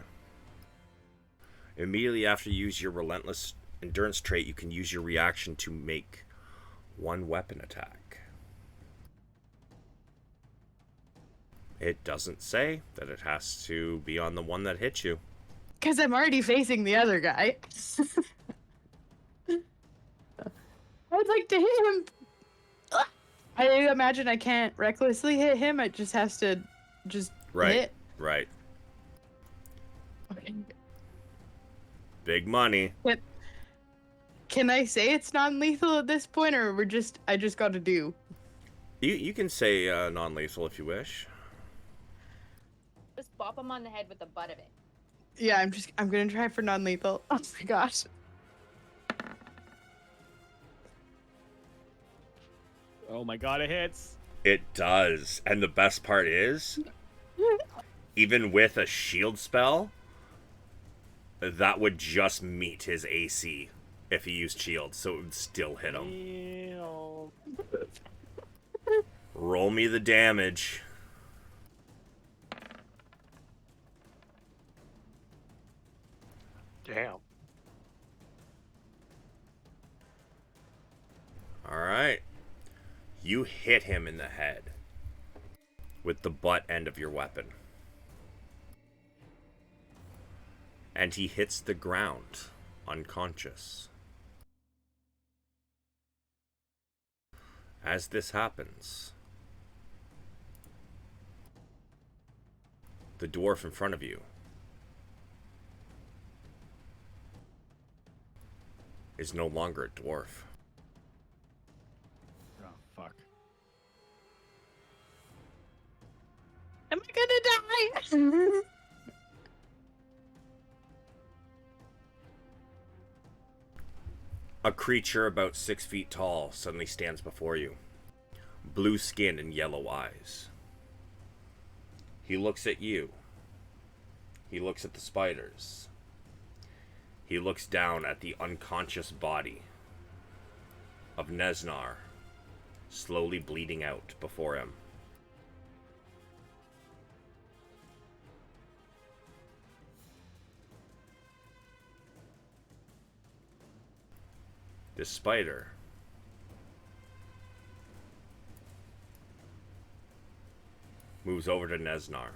Immediately after you use your relentless endurance trait, you can use your reaction to make one weapon attack. It doesn't say that it has to be on the one that hit you. Because I'm already facing the other guy. I'd like to hit him. I imagine I can't recklessly hit him. It just has to just Right. hit. Right. Okay. Big money. Can I say it's non-lethal at this point, or I just got to do? You can say non-lethal if you wish. Just bop him on the head with the butt of it. Yeah, I'm gonna try for non-lethal. Oh my gosh. Oh my god, it hits. It does. And the best part is, even with a shield spell, that would just meet his AC if he used shield, so it would still hit him. Ew. Roll me the damage. Damn. Alright. You hit him in the head with the butt end of your weapon. And he hits the ground, unconscious. As this happens, the dwarf in front of you is no longer a dwarf. Oh, fuck. Am I gonna die? A creature about 6 feet tall suddenly stands before you. Blue skin and yellow eyes. He looks at you. He looks at the spiders. He looks down at the unconscious body of Nesnar, slowly bleeding out before him. This spider moves over to Nesnar.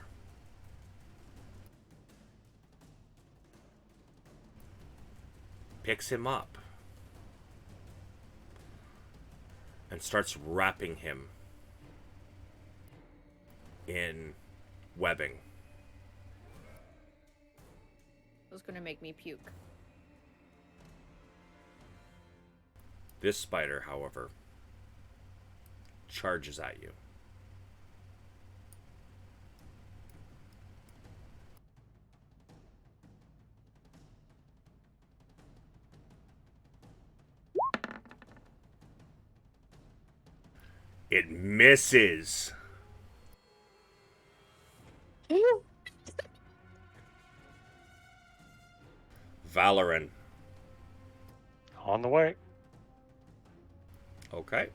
Picks him up and starts wrapping him in webbing. It was gonna make me puke. This spider, however, charges at you. It misses. Valoran. On the way. Okay.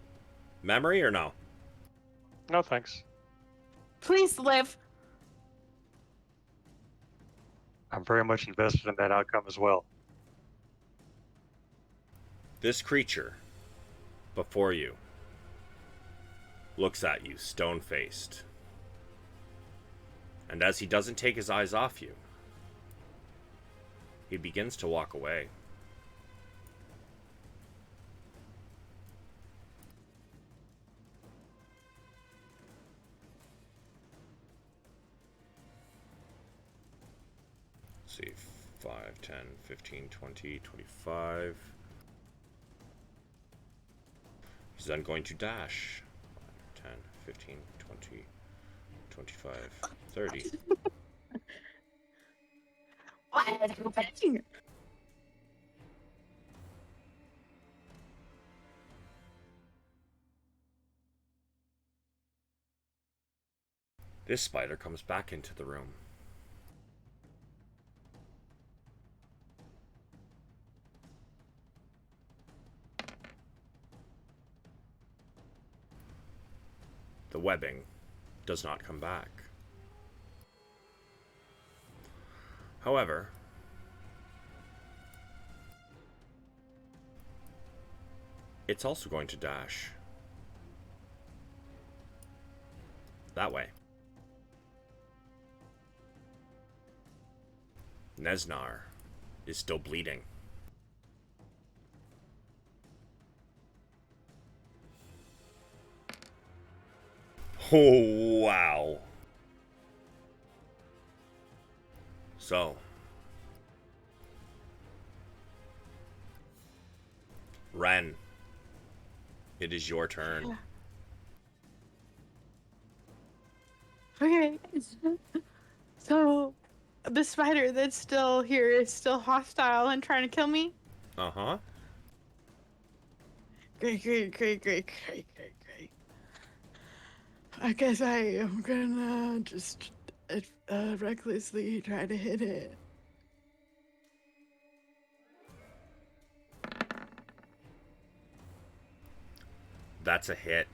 Memory or no? No thanks. Please live. I'm very much invested in that outcome as well. This creature before you looks at you, stone-faced. And as he doesn't take his eyes off you, he begins to walk away. see. 5, 10, 15, 20, 25. He's then going to dash. 10, 15, 20, 25, 30. What is happening? This spider comes back into the room. The webbing does not come back. However, it's also going to dash that way. Nesnar is still bleeding. Oh, wow. So, Ren, it is your turn. Okay. So, the spider that's still here is still hostile and trying to kill me? Uh-huh. Great. I guess I am gonna just recklessly try to hit it. That's a hit.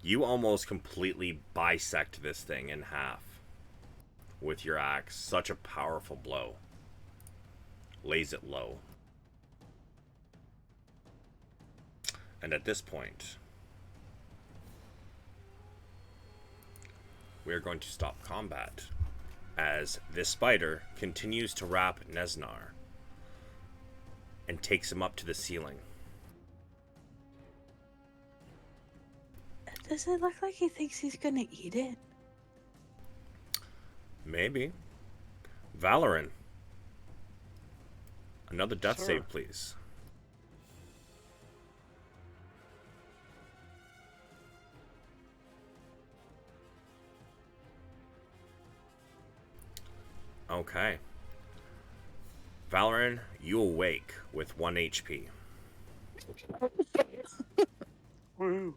You almost completely bisect this thing in half with your axe. Such a powerful blow. Lays it low. And at this point, we are going to stop combat as this spider continues to wrap Nesnar and takes him up to the ceiling. Does it look like he thinks he's gonna eat it? Maybe. Valoran. Another death Sure. save, please. Okay. Valoran, you awake with 1 HP. Woo!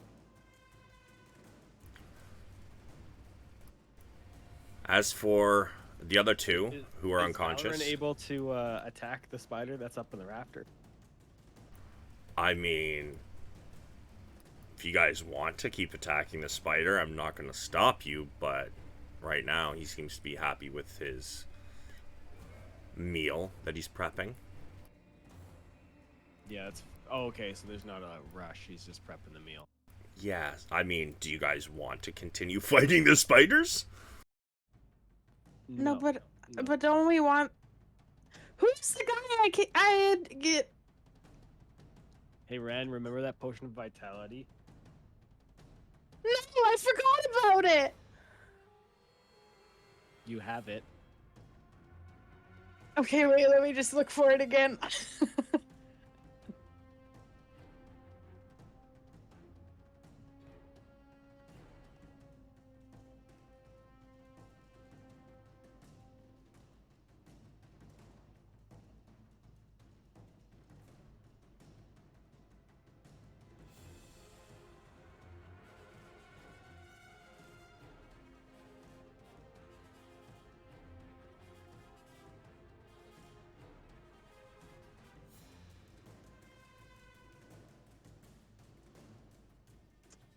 As for the other two who are Is unconscious, Valorant able to attack the spider that's up in the rafter? I mean, if you guys want to keep attacking the spider, I'm not going to stop you, but right now he seems to be happy with his meal that he's prepping. Yeah, it's... Oh, okay, so there's not a rush. He's just prepping the meal. Yeah, I mean, do you guys want to continue fighting the spiders? No, but no. don't we want? Who's the guy I had get? Hey, Ren, remember that potion of vitality? No, I forgot about it. You have it. Okay, wait. Let me just look for it again.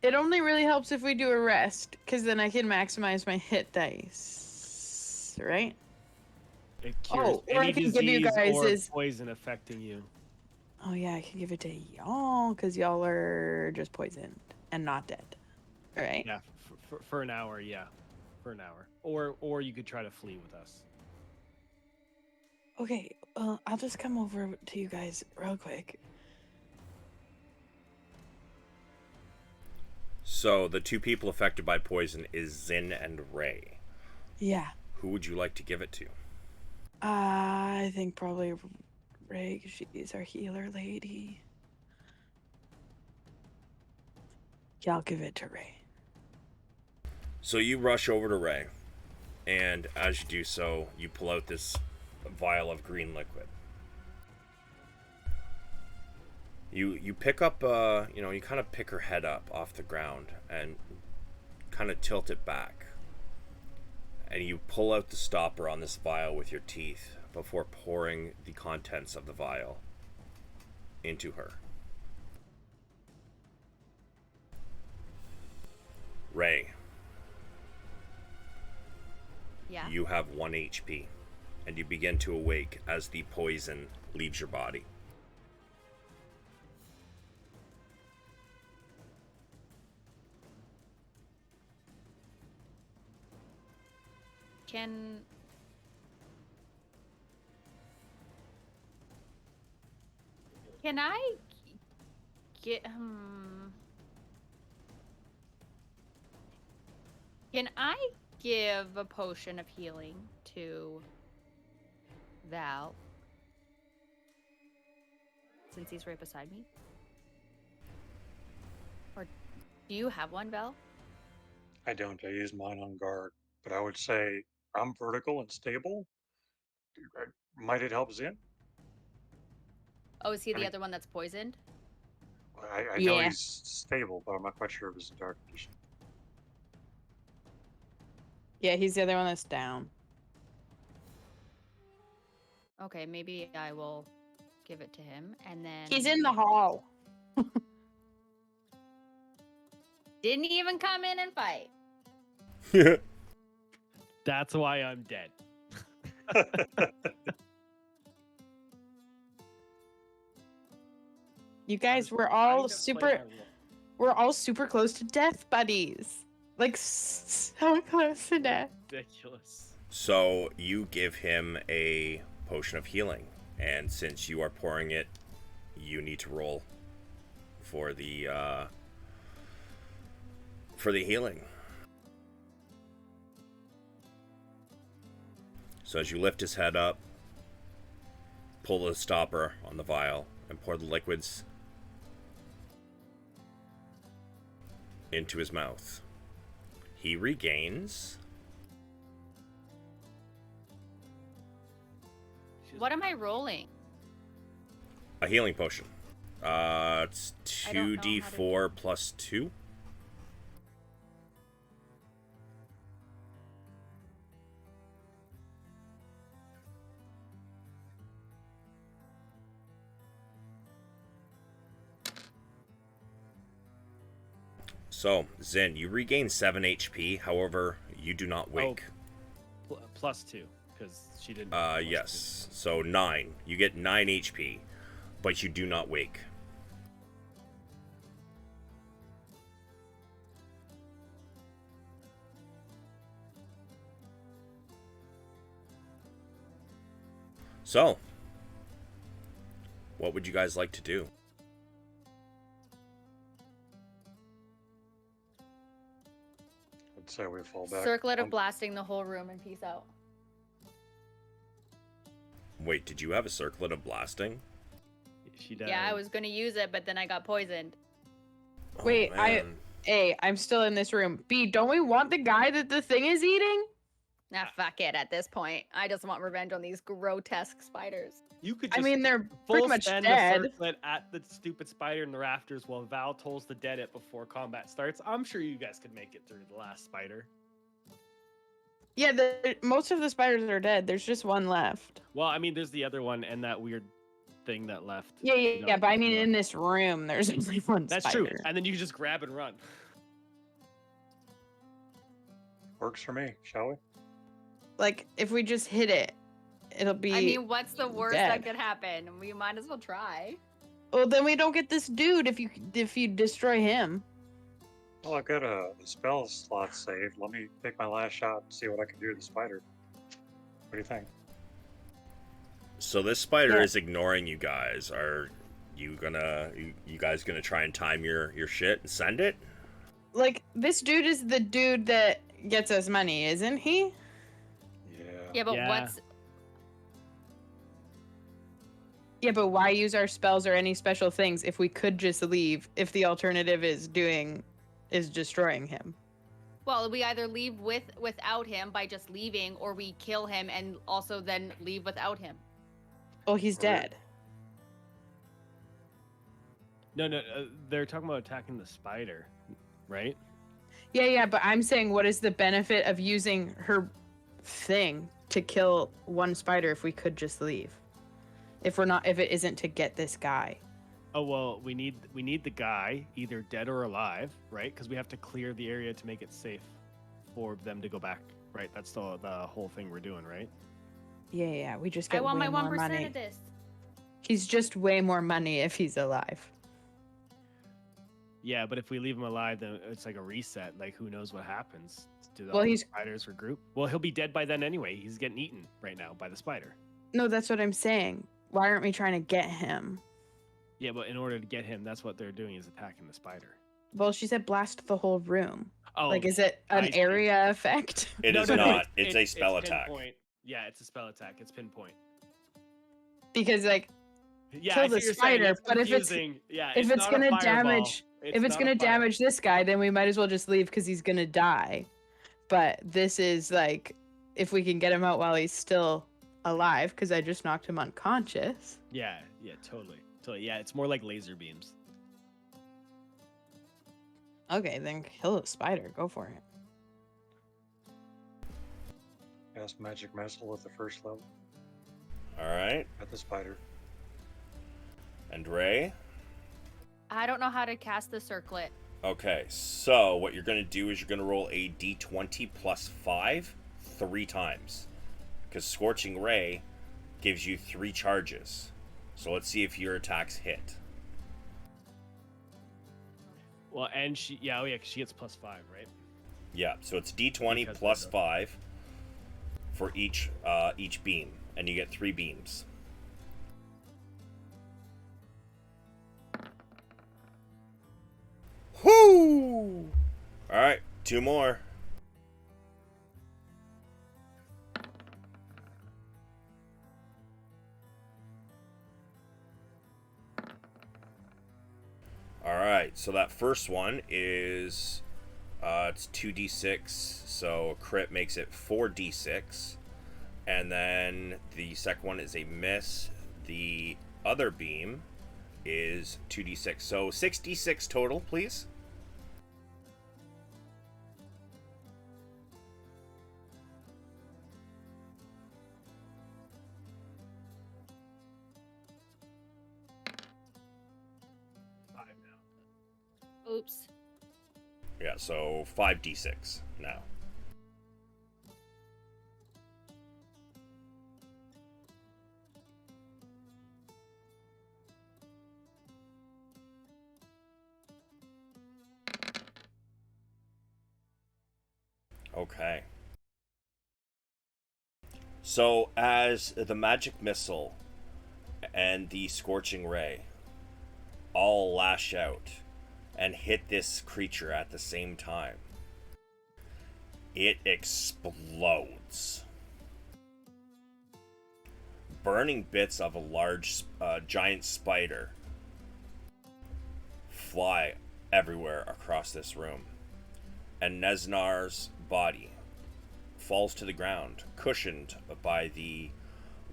It only really helps if we do a rest, because then I can maximize my hit dice, right? It cures or I any can give you disease guys or this. poison affecting you. Oh yeah, I can give it to y'all, because y'all are just poisoned and not dead. All right. Yeah, for an hour, yeah. For an hour. Or you could try to flee with us. Okay. I'll just come over to you guys real quick. So the two people affected by poison is Zin and Ray. Yeah. Who would you like to give it to? I think probably Ray, 'cause she's our healer lady. Yeah, I'll give it to Ray. So you rush over to Ray, and as you do so, you pull out this vial of green liquid. You pick up, you kind of pick her head up off the ground and kind of tilt it back. And you pull out the stopper on this vial with your teeth before pouring the contents of the vial into her. Ray, Yeah. you have 1 HP, and you begin to awake as the poison leaves your body. Can I get Can I give a potion of healing to Val? Since he's right beside me? Or do you have one, Val? I don't. I use mine on guard. But I would say I'm vertical and stable. Might it help Zin? Oh, is he I the mean- other one that's poisoned? I know Yeah. he's stable, but I'm not quite sure if it's in dark condition. Yeah, he's the other one that's down. Okay, maybe I will give it to him, and then He's in the hall. didn't even come in and fight. That's why I'm dead. You I guys, was we're trying all to play super. my role. We're all super close to death, buddies. Like so close to death. Ridiculous. So you give him a potion of healing, and since you are pouring it, you need to roll for the healing. So as you lift his head up, pull the stopper on the vial, and pour the liquids into his mouth, he regains What am I rolling? a healing potion. It's I don't know how to 2d4 plus 2. So, Zen, you regain 7 HP, however, you do not wake. Plus 2, because she didn't. Yes. So 9. You get 9 HP, but you do not wake. So, what would you guys like to do? I'd say we fall back. Circlet of on- blasting the whole room and peace out. Wait, did you have a circlet of blasting? She does. Yeah, I was gonna use it, but then I got poisoned. Wait, man. A, I'm still in this room. B, don't we want the guy that the thing is eating? Nah, fuck it. At this point, I just want revenge on these grotesque spiders. You could I just mean, they're full pretty much spend dead. the circlet at the stupid spider in the rafters while Val tolls the dead it before combat starts. I'm sure you guys could make it through the last spider. Yeah, most of the spiders are dead. There's just one left. Well, I mean, there's the other one and that weird thing that left. Yeah, yeah, You know, yeah. But I mean, you know. in this room, there's only one That's spider. true. And then you just grab and run. Works for me, shall we? Like, if we just hit it, it'll be. I mean, what's the worst dead. that could happen? We might as well try. Well, then we don't get this dude if you destroy him. Well, I've got a spell slot saved. Let me take my last shot and see what I can do to the spider. What do you think? So this spider Yeah. is ignoring you guys. Are you guys gonna try and time your shit and send it? Like, This dude is the dude that gets us money, isn't he? Yeah, but Yeah. what's Yeah, but why use our spells or any special things if we could just leave if the alternative is destroying him? well, we either leave without him by just leaving, or we kill him and also then leave without him. Well, he's Right. dead. No, they're talking about attacking the spider, right? Yeah, but I'm saying what is the benefit of using her thing to kill one spider if we could just leave? If it isn't to get this guy. Oh well, we need the guy either dead or alive, right? Because we have to clear the area to make it safe for them to go back, right? That's the whole thing we're doing, right? Yeah, we just I get want way my more 1% money. of this. He's just way more money if he's alive. Yeah, but if we leave him alive, then it's like a reset. Like who knows what happens? Do Well, the he's- spiders regroup? Well, he'll be dead by then anyway. He's getting eaten right now by the spider. No, that's what I'm saying. Why aren't we trying to get him? Yeah, but in order to get him, that's what they're doing is attacking the spider. Well, she said blast the whole room. Oh, Like, is it an I see. area effect? It No, is no, no, not. It's a spell it's attack. pinpoint. Yeah, it's a spell attack. It's pinpoint. Because like, Yeah, Kill I see the what you're saying. spider, It's but if it's- confusing. Yeah, if it's not a gonna fireball. damage- if it's not gonna a fire- damage this guy, then we might as well just leave because he's gonna die. But this is like, if we can get him out while he's still alive, because I just knocked him unconscious. Yeah, totally. Yeah, it's more like laser beams. Okay, then kill the spider. Go for it. Cast magic missile with the first level All right. at the spider. And Ray? I don't know how to cast the circlet. Okay, so what you're going to do is you're going to roll a d20 plus 5 3 times. Because Scorching Ray gives you 3 charges. So let's see if your attacks hit. Well, and she, 'cause she gets +5, right? Yeah, so it's d20 Because plus of 5 for each beam. And you get 3 beams. Whoo! Alright, 2 more. Alright, so that first one is it's 2d6, so crit makes it 4d6. And then the second one is a miss. The other beam is 2d6. So 6d6 total, please. Oops. Yeah, so 5d6 now. Okay. So as the magic missile and the scorching ray all lash out and hit this creature at the same time, it explodes. Burning bits of a large, giant spider fly everywhere across this room. And Nesnar's body falls to the ground, cushioned by the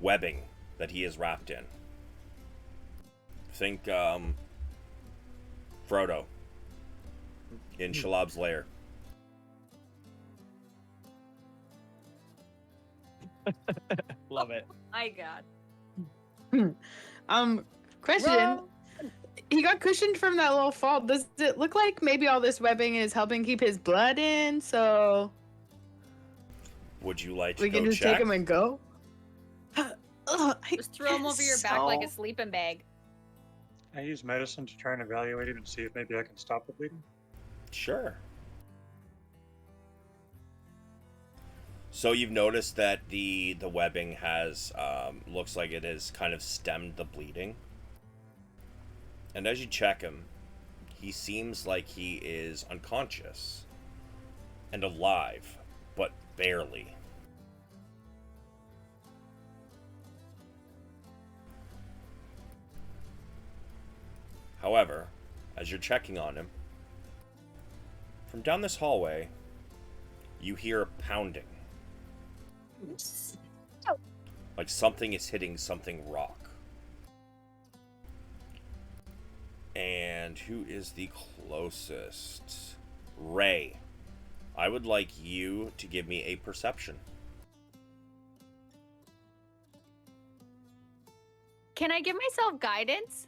webbing that he is wrapped in. Think Frodo in Shalab's lair. Love it. My God. Question. Whoa. He got cushioned from that little fall. Does it look like maybe all this webbing is helping keep his blood in, so Would you like to we go can just check? take him and go? Ugh, Just throw him over your back like a so- sleeping bag. I use medicine to try and evaluate him and see if maybe I can stop the bleeding. Sure. So you've noticed that the webbing has looks like it has kind of stemmed the bleeding. And as you check him, he seems like he is unconscious. and alive, but barely. However, as you're checking on him, from down this hallway, you hear a pounding. Like something is hitting something rock. And who is the closest? Ray. I would like you to give me a perception. Can I give myself guidance?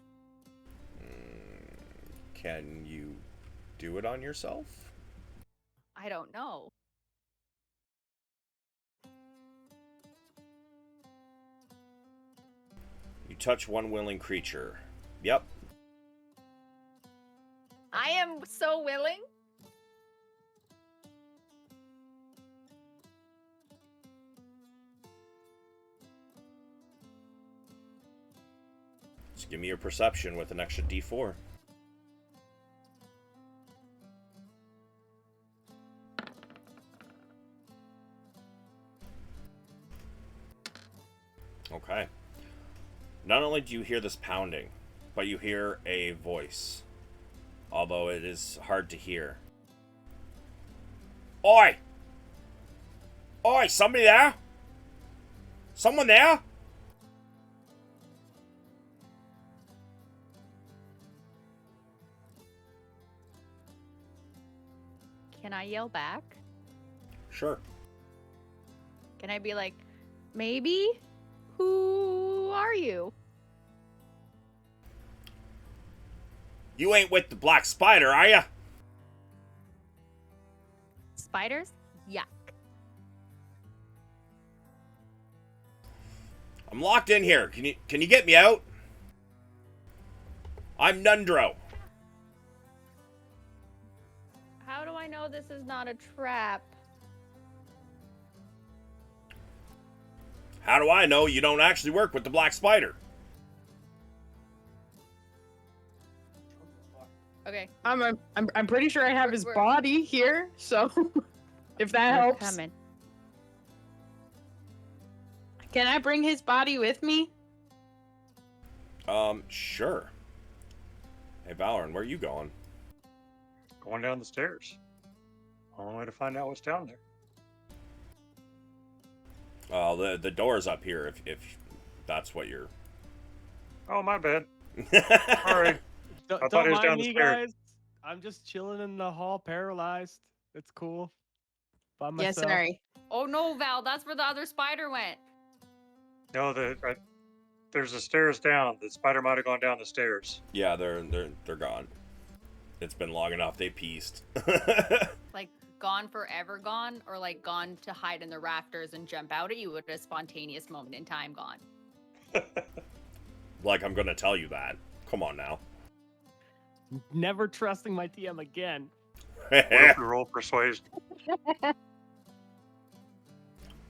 Can you do it on yourself? I don't know. You touch one willing creature. Yep. I am so willing. Just give me your perception with an extra d4. Okay. Not only do you hear this pounding, but you hear a voice. Although it is hard to hear. Oi! Oi, somebody there? Someone there? Can I yell back? Sure. Can I be like, maybe? Who are you? You ain't with the Black Spider, are ya? Spiders? Yuck. I'm locked in here. Can you get me out? I'm Nundro. How do I know this is not a trap? How do I know you don't actually work with the Black Spider? Okay. I'm pretty sure I have his We're- body here, so if that We're helps. coming. Can I bring his body with me? Sure. Hey, Valoran, where are you going? Going down the stairs. Only way to find out what's down there. The door's up here if that's what you're... Oh, my bad. All right. Don't, I thought don't he was mind down the me, stairs. guys. I'm just chilling in the hall, paralyzed. It's cool. By Yes, myself. sorry. Oh no, Val, that's where the other spider went. No, there's the stairs down. The spider might have gone down the stairs. Yeah, they're gone. It's been long enough. They pieced. Like gone forever gone, or like gone to hide in the rafters and jump out at you at a spontaneous moment in time gone. Like I'm gonna tell you that. Come on now. Never trusting my TM again. What if we roll persuasion?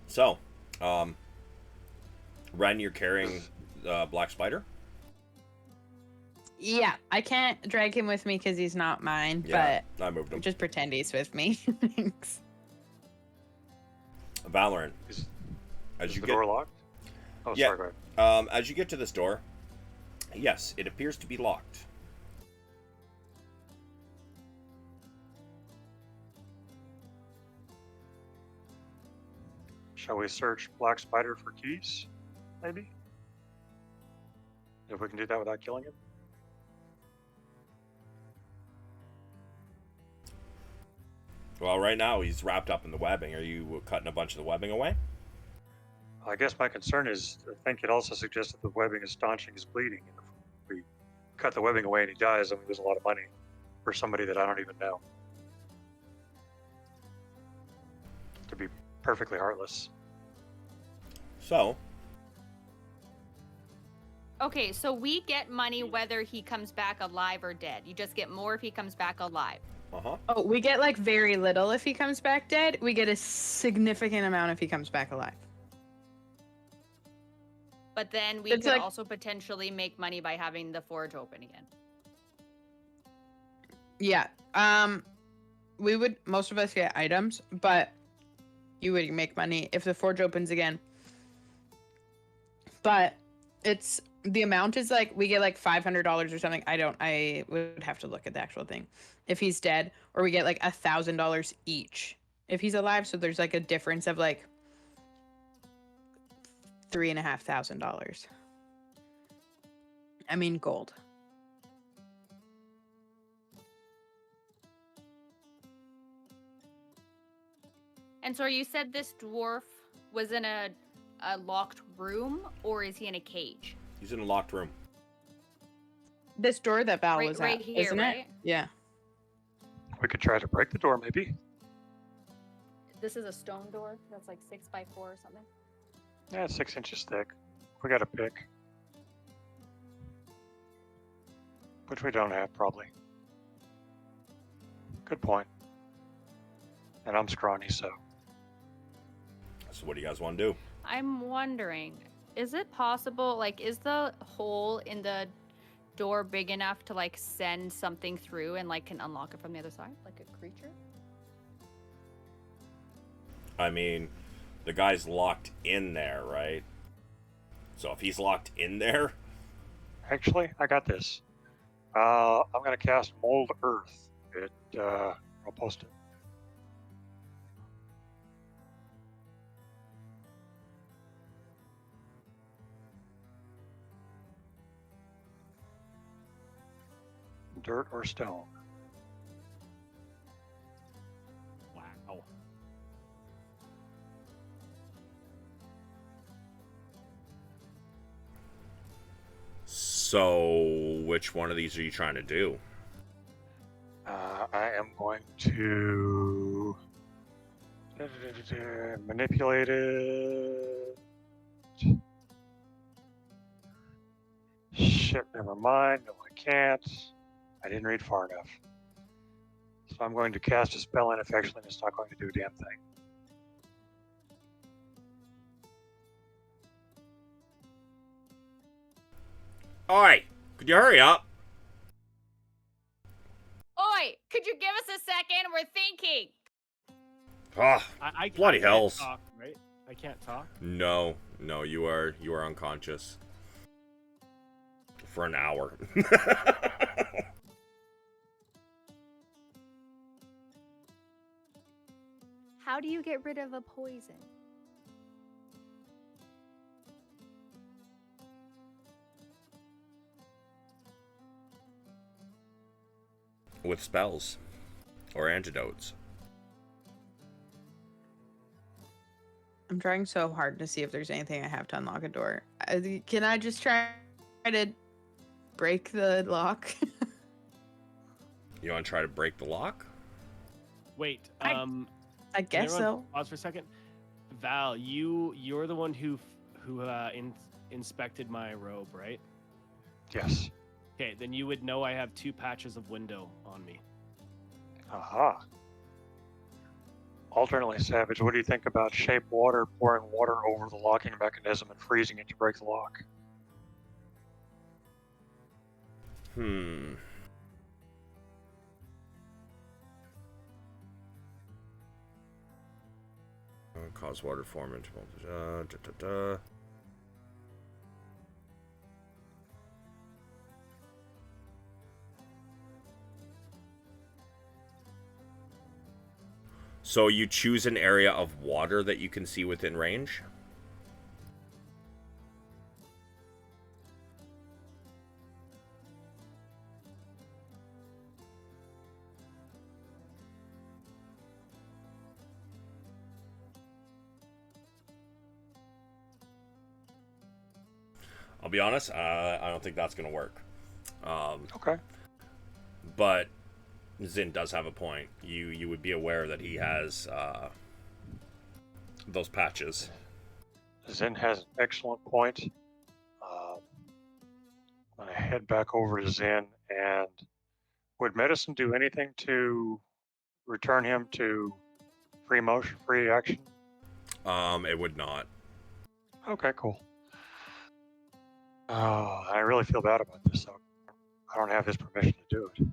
So, Ren, you're carrying Black Spider? Yeah, I can't drag him with me because he's not mine, Yeah, I moved but him. just pretend he's with me. Thanks. Valorant, Is, as is you the get door locked? Oh, Yeah. sorry, go ahead. as you get to this door, yes, it appears to be locked. Shall we search Black Spider for keys? Maybe? If we can do that without killing him? Well, right now he's wrapped up in the webbing. Are you cutting a bunch of the webbing away? I guess my concern is, I think it also suggests that the webbing is staunching his bleeding. And if we cut the webbing away and he dies, then we lose a lot of money for somebody that I don't even know. To be perfectly heartless. So, Okay, so we get money whether he comes back alive or dead. You just get more if he comes back alive. Oh, we get like very little if he comes back dead. We get a significant amount if he comes back alive. But then we It's could like- also potentially make money by having the forge open again. Yeah. we would, most of us get items, but you would make money if the forge opens again. But it's, the amount is like, we get like $500 or something. I would have to look at the actual thing. If he's dead, or we get like $1,000 each if he's alive. So there's like a difference of like $3,500. I mean, gold. And so you said this dwarf was in a locked room, or is he in a cage? He's in a locked room. This door that Val was Right at, here, isn't right? it? Yeah. We could try to break the door, maybe. This is a stone door that's like 6x4 or something. Yeah, it's 6 inches thick. We got to pick. Which we don't have, probably. Good point. And I'm scrawny, so. So what do you guys want to do? I'm wondering, is it possible, like, is the hole in the door big enough to, like, send something through and, like, can unlock it from the other side? Like a creature? I mean, the guy's locked in there, right? So if he's locked in there... Actually, I got this. I'm going to cast Mold Earth. I'll post it. Dirt or stone? Wow. So, which one of these are you trying to do? I am going to manipulate it. Shit, never mind. No, I can't. I didn't read far enough. So I'm going to cast a spell ineffectually, and it's not going to do a damn thing. Oi! Could you hurry up? Oi! Could you give us a second? We're thinking! Ah, bloody I can't hells. talk, right? I can't talk. No, you are unconscious. For an hour. How do you get rid of a poison? With spells. Or antidotes. I'm trying so hard to see if there's anything I have to unlock a door. Can I just try to break the lock? You want to try to break the lock? Wait. I Can guess everyone so. Pause for a second. Val, you're the one who inspected my robe, right? Yes. Okay, then you would know I have 2 patches of window on me. Aha. Alternately, Savage, what do you think about shape water pouring water over the locking mechanism and freezing it to break the lock? Cause water form into So you choose an area of water that you can see within range? I'll be honest, I don't think that's going to work. Okay. But Zin does have a point. You would be aware that he has those patches. Zen has an excellent point. I'm going to head back over to Zen, and would medicine do anything to return him to free motion, free action? It would not. Okay, cool. I really feel bad about this, so I don't have his permission to do it.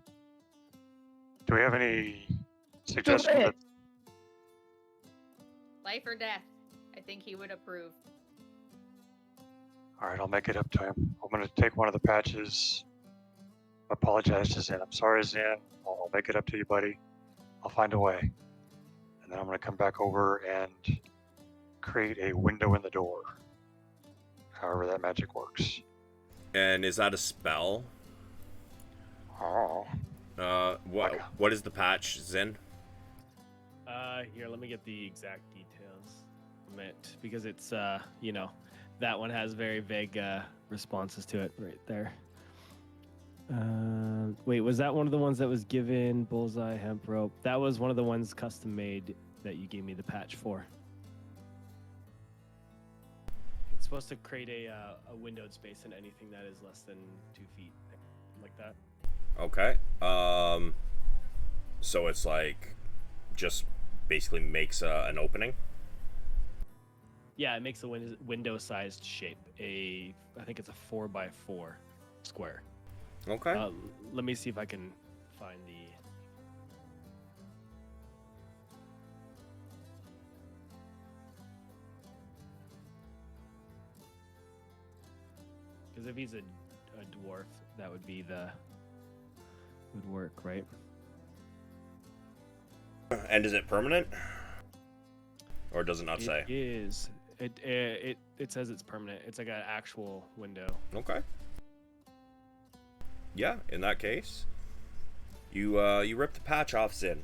Do we have any suggestion that Life or death. I think he would approve. all right, I'll make it up to him. I'm gonna take one of the patches. Apologize to Zen. I'm sorry, Zen. I'll make it up to you, buddy. I'll find a way. And then I'm gonna come back over and create a window in the door. However that magic works. And is that a spell? Oh. What is the patch, Zin? Here, let me get the exact details from it because it's you know, that one has very vague responses to it right there. Wait, was that one of the ones that was given bullseye hemp rope? That was one of the ones custom made that you gave me the patch for. It's supposed to create a windowed space in anything that is less than 2 feet, like that. Okay. So it's like just basically makes an opening. Yeah, it makes a window-sized shape. I think it's a 4x4 square. Okay. Let me see if I can find the. Because if he's a dwarf, that would be would work, right? And is it permanent? Or does it not say? It is. It says it's permanent. It's like an actual window. Okay. Yeah, in that case, you rip the patch off Zin,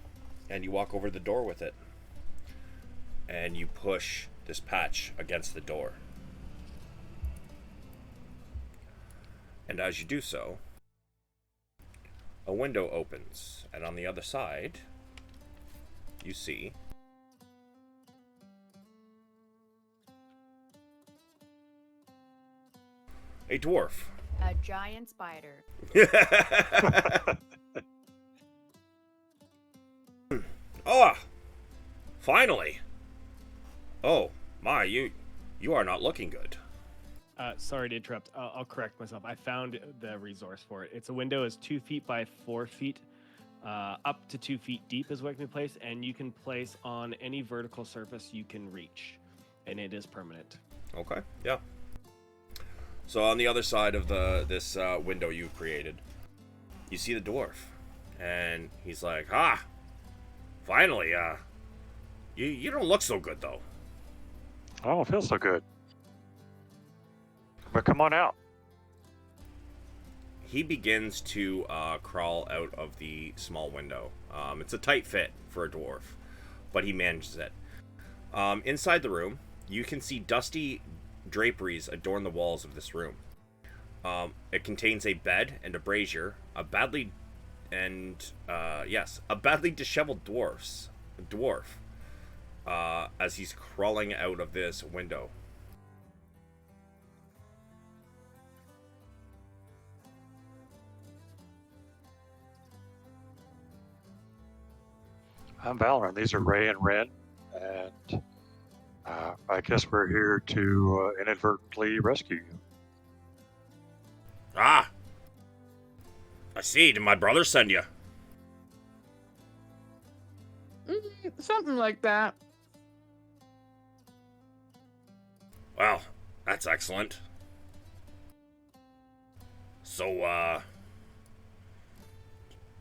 and you walk over the door with it, and you push this patch against the door. And as you do so, a window opens, and on the other side, you see a dwarf. A giant spider. Oh, finally. Oh, my, you are not looking good. Sorry to interrupt. I'll correct myself. I found the resource for it. It's a window is 2 feet by 4 feet, up to 2 feet deep is what it can be placed, and you can place on any vertical surface you can reach, and it is permanent. Okay, yeah. So on the other side of this window you've created, you see the dwarf, and he's like, finally, you don't look so good though. I don't feel so good. But come on out. He begins to crawl out of the small window. It's a tight fit for a dwarf, but he manages it. Inside the room, you can see dusty draperies adorn the walls of this room. It contains a bed and a brazier, a badly disheveled dwarf, as he's crawling out of this window. I'm Valorant. These are Ray and Ren, and I guess we're here to inadvertently rescue you. I see. Did my brother send you? Something like that. Well, that's excellent. So,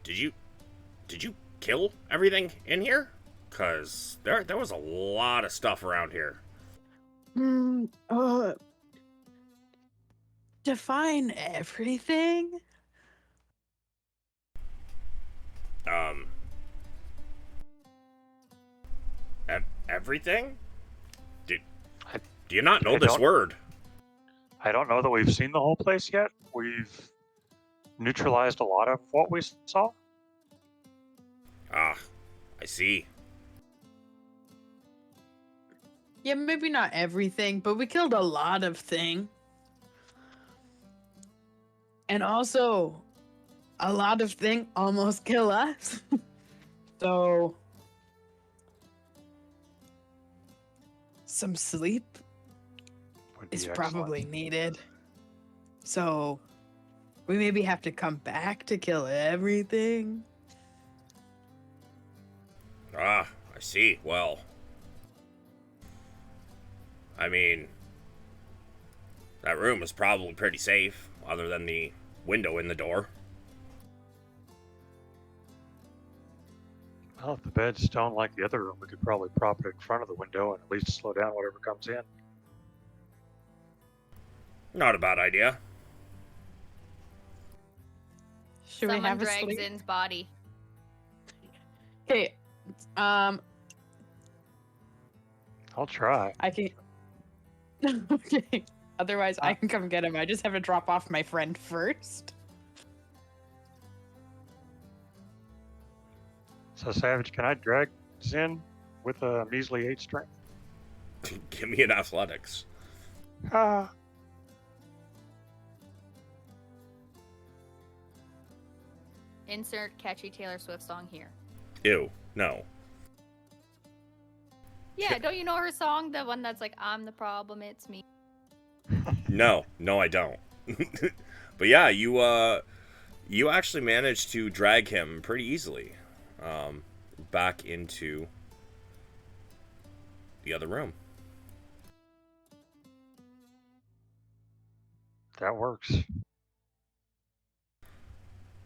did you kill everything in here? 'Cause there was a lot of stuff around here. Define everything? Everything? Do you not know this word? I don't know that we've seen the whole place yet. We've neutralized a lot of what we saw. I see. Yeah, maybe not everything, but we killed a lot of things. And also, a lot of things almost kill us. So, some sleep Would be is excellent. probably needed. So, we maybe have to come back to kill everything. Ah, I see. Well, I mean, that room is probably pretty safe, other than the window in the door. Well, if the bed's stone like the other room, we could probably prop it in front of the window and at least slow down whatever comes in. Not a bad idea. Should we Someone have a drags sleep? Zin's body. Okay. I'll try. I can. Okay. Otherwise, I can come get him. I just have to drop off my friend first. So, Savage, can I drag Zin with a measly 8 strength? Give me an athletics. Ah. Insert catchy Taylor Swift song here. Ew, no. Yeah, don't you know her song? The one that's like, I'm the problem, it's me. No, I don't. But yeah, you actually managed to drag him pretty easily back into the other room. That works.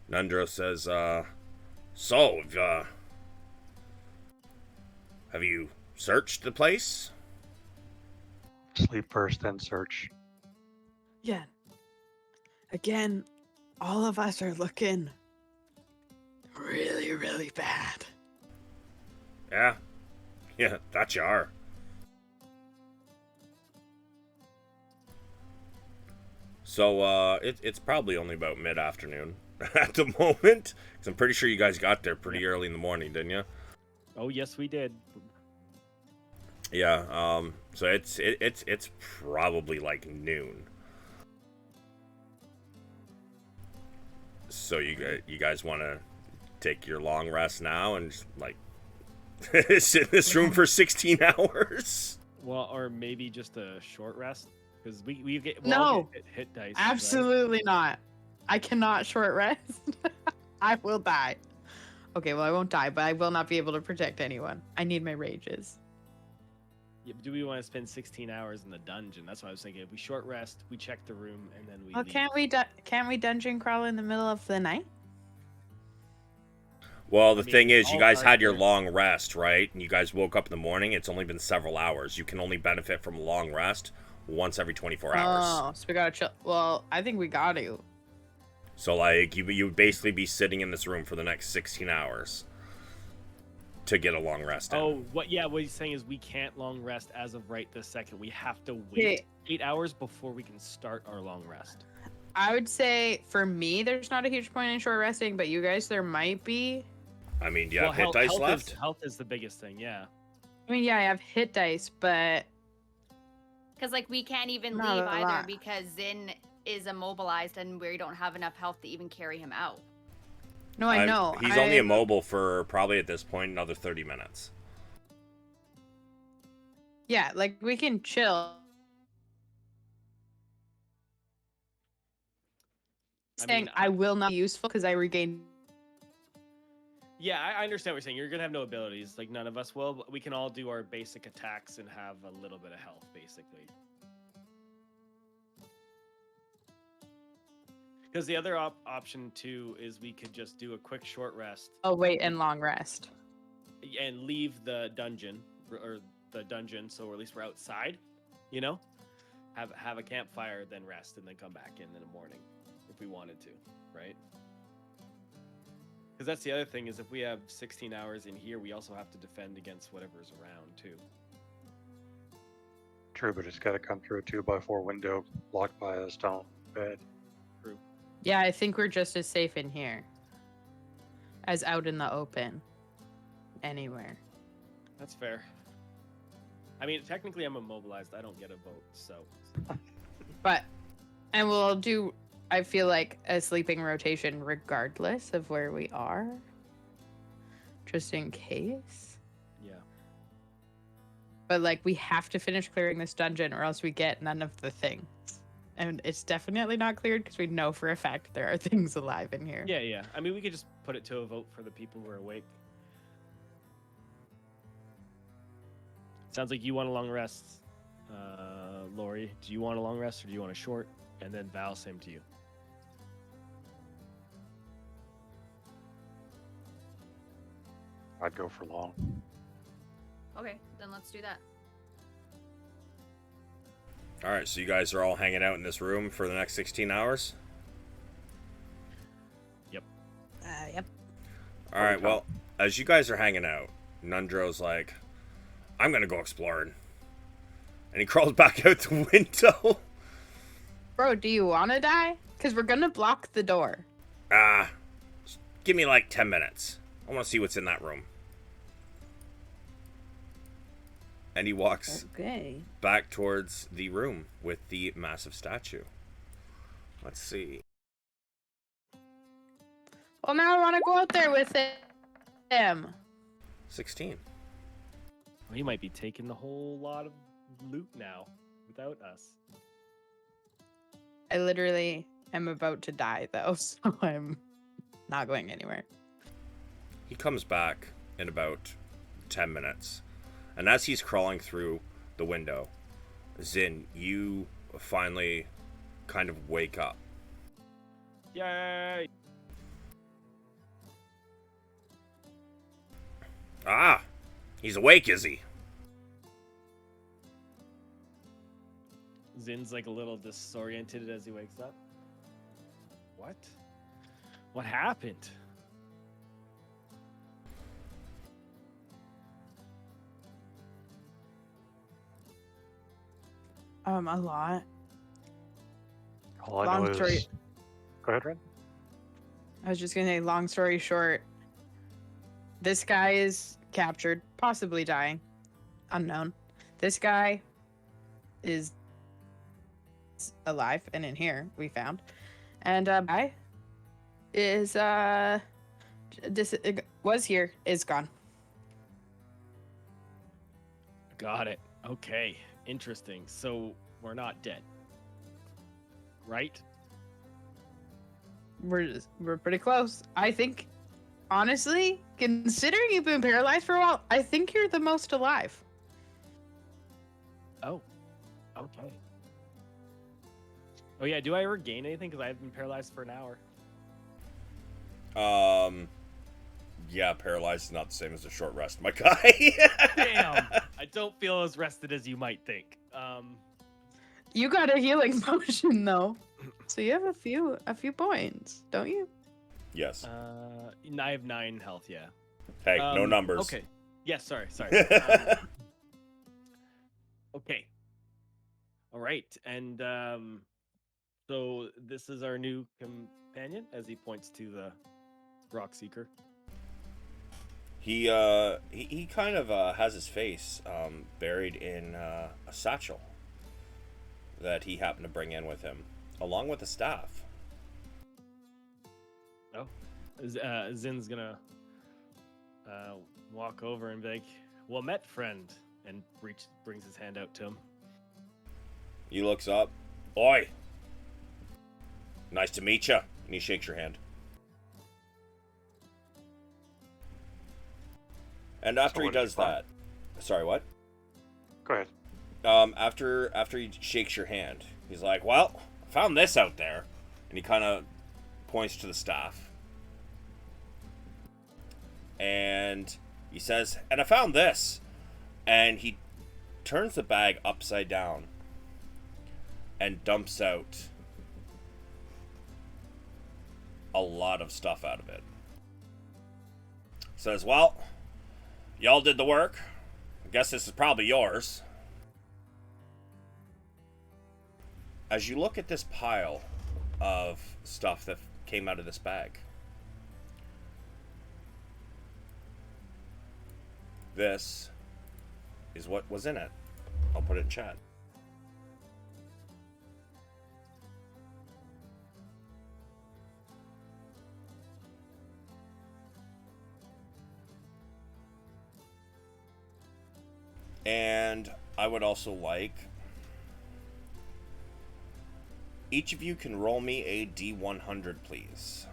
Nundro says, so, have you searched the place? Sleep first, then search. Yeah. Again, all of us are looking really, really bad. Yeah, that you are. So, it's probably only about mid-afternoon at the moment. 'Cause I'm pretty sure you guys got there pretty early in the morning, didn't you? Oh yes, we did. Yeah, so it's probably like noon. So you guys want to take your long rest now and just, like sit in this room for 16 hours? Well, or maybe just a short rest because we get No. hit dice. right? Absolutely not. I cannot short rest. I will die. Okay, well, I won't die, but I will not be able to protect anyone. I need my rages. Yeah, but do we want to spend 16 hours in the dungeon? That's what I was thinking. If we short rest, we check the room, and then we. Well, leave. can't we dungeon crawl in the middle of the night? Well, the mean, thing is, you all guys our had your turns. long rest, right? And you guys woke up in the morning. It's only been several hours. You can only benefit from a long rest once every 24 hours. Oh, so we gotta chill. Well, I think we got to. So, like, you would basically be sitting in this room for the next 16 hours to get a long rest in. Oh, what? Yeah, what he's saying is we can't long rest as of right this second. We have to wait Okay. 8 hours before we can start our long rest. I would say for me, there's not a huge point in short resting, but you guys, there might be. I mean, do you have hit health, dice health left? health is the biggest thing. Yeah. I mean, yeah, I have hit dice, but Because, like, we can't even Not leave a either lot. because Zin is immobilized and we don't have enough health to even carry him out. no, I know. He's only immobile for probably at this point another 30 minutes. Yeah, like we can chill. Saying mean, I will not be useful because I regain. Yeah, I understand what you're saying. You're gonna have no abilities, like none of us will. But we can all do our basic attacks and have a little bit of health, basically. Because the other option too is we could just do a quick short rest Oh wait, and long rest. and leave the dungeon or the dungeon, so at least we're outside. You know, have a campfire, then rest, and then come back in the morning if we wanted to, right? Because that's the other thing is if we have 16 hours in here, we also have to defend against whatever's around too. True, but it's got to come through a 2x4 window blocked by a stone bed. True. Yeah, I think we're just as safe in here as out in the open. Anywhere. That's fair. I mean, technically, I'm immobilized. I don't get a vote, so. But, and we'll do, I feel like, a sleeping rotation regardless of where we are. Just in case. Yeah. But, like, we have to finish clearing this dungeon or else we get none of the things. And it's definitely not cleared because we know for a fact there are things alive in here. Yeah. I mean, we could just put it to a vote for the people who are awake. Sounds like you want a long rest. Lori, do you want a long rest or do you want a short? And then Val, same to you. I'd go for long. Okay, then let's do that. All right, so you guys are all hanging out in this room for the next 16 hours? Yep. All right, well, as you guys are hanging out, Nundro's like, I'm going to go exploring. And he crawls back out the window. Bro, do you want to die? Because we're going to block the door. Just give me like 10 minutes. I want to see what's in that room. And he walks Okay. back towards the room with the massive statue. Let's see. Well, now I want to go out there with him. 16. Well, he might be taking the whole lot of loot now without us. I literally am about to die, though, so I'm not going anywhere. He comes back in about 10 minutes. And as he's crawling through the window, Zin, you finally kind of wake up. Yay! Ah! He's awake, is he? Zin's like a little disoriented as he wakes up. What? What happened? A lot. All I Long know story. is... Go ahead, Red. I was just gonna say, long story short, this guy is captured, possibly dying, unknown. This guy is alive and in here, we found. And guy is was here, is gone. Got it. Okay. Interesting. So we're not dead. Right? We're pretty close. I think, honestly, considering you've been paralyzed for a while, I think you're the most alive. Oh. Okay. Oh yeah, do I ever gain anything? Because I've been paralyzed for an hour. Yeah, paralyzed is not the same as a short rest, my guy. Damn! I don't feel as rested as you might think. You got a healing potion though, so you have a few points, don't you? Yes. I have 9 health. Yeah. Hey, no numbers. Okay. Yes. Sorry. Okay. All right. And so this is our new companion, as he points to the rock seeker. He kind of has his face buried in a satchel that he happened to bring in with him, along with the staff. Oh, Zin's gonna walk over and be like, "Well met, friend," and brings his hand out to him. He looks up. Oi! Nice to meet you. And he shakes your hand. And after he does that... Sorry, what? Go ahead. After he shakes your hand, he's like, well, I found this out there. And he kind of points to the staff. And he says, and I found this. And he turns the bag upside down and dumps out a lot of stuff out of it. Says, well, y'all did the work. I guess this is probably yours. As you look at this pile of stuff that came out of this bag, this is what was in it. I'll put it in chat. And I would also like each of you can roll me a D100, please.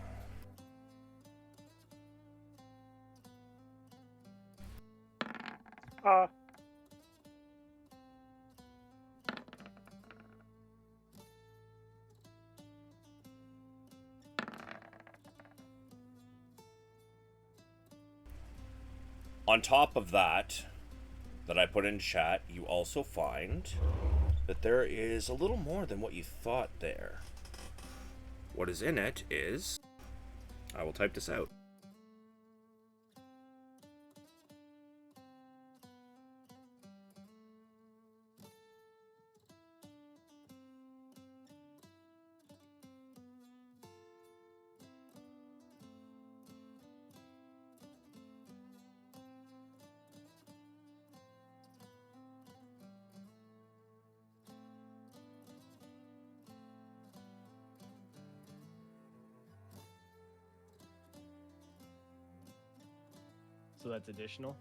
On top of that I put in chat, you also find that there is a little more than what you thought there. What is in it is... I will type this out. So that's additional.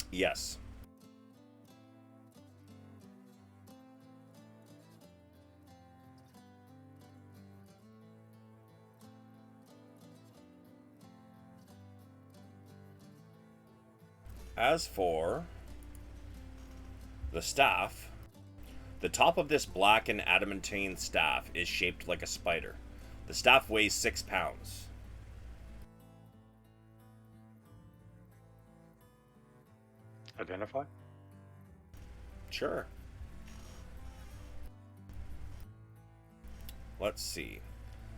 Yes. As for the staff, the top of this black and adamantine staff is shaped like a spider. The staff weighs 6 pounds. Identify? Sure. Let's see.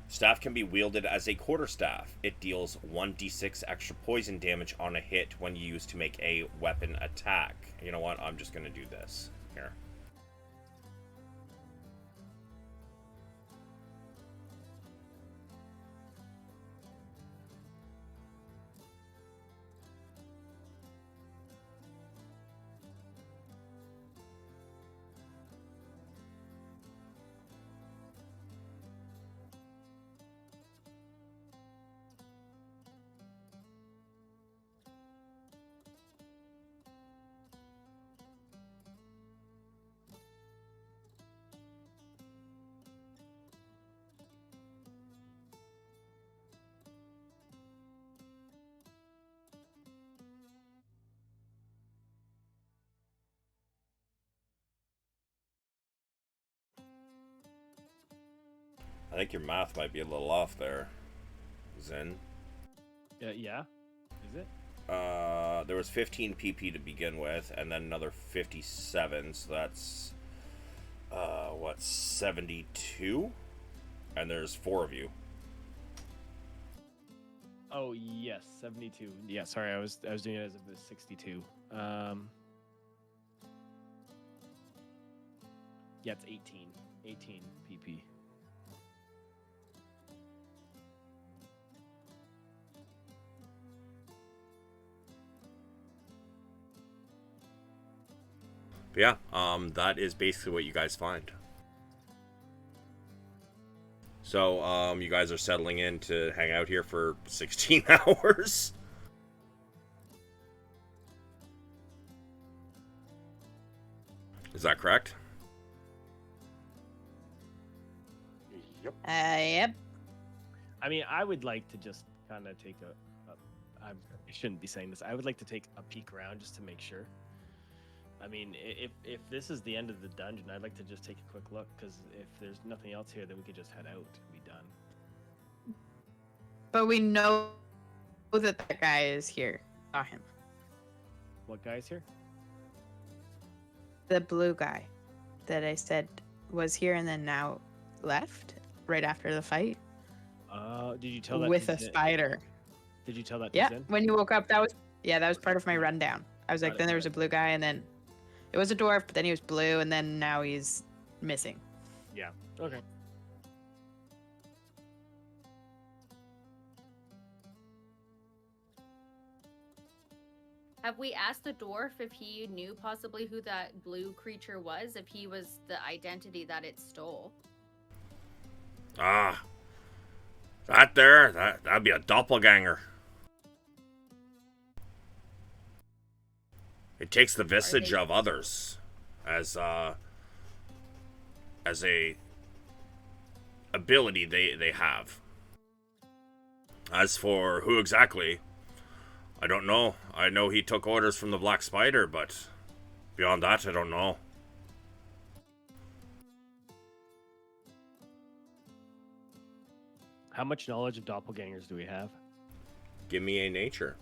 Staff can be wielded as a quarterstaff. It deals 1d6 extra poison damage on a hit when used to make a weapon attack. You know what? I'm just going to do this. Here. I think your math might be a little off there, Zen. Yeah. Is it? There was 15 PP to begin with, and then another 57, so that's, 72? And there's 4 of you. Oh yes, 72. Yeah, sorry, I was doing it as if it was 62. Yeah, it's 18. 18 PP. But yeah, that is basically what you guys find. So, you guys are settling in to hang out here for 16 hours? Is that correct? Yep. Yep. I mean, I would like to just kind of take I shouldn't be saying this. I would like to take a peek around just to make sure. I mean, if this is the end of the dungeon, I'd like to just take a quick look, because if there's nothing else here, then we could just head out and be done. But we know that guy is here. Saw him. What guy's here? The blue guy that I said was here and then now left right after the fight Did you tell that with to a Zen? spider. Did you tell that to Yeah, Zen? when you woke up, that was part of my rundown. I was like, Got it, then there got was a it. blue guy, and then it was a dwarf, but then he was blue, and then now he's missing. Yeah. Okay. Have we asked the dwarf if he knew possibly who that blue creature was, if he was the identity that it stole? Ah. That'd be a doppelganger. It takes the visage of others as a ability they have. As for who exactly, I don't know. I know he took orders from the Black Spider, but beyond that, I don't know. How much knowledge of doppelgangers do we have? Give me a nature.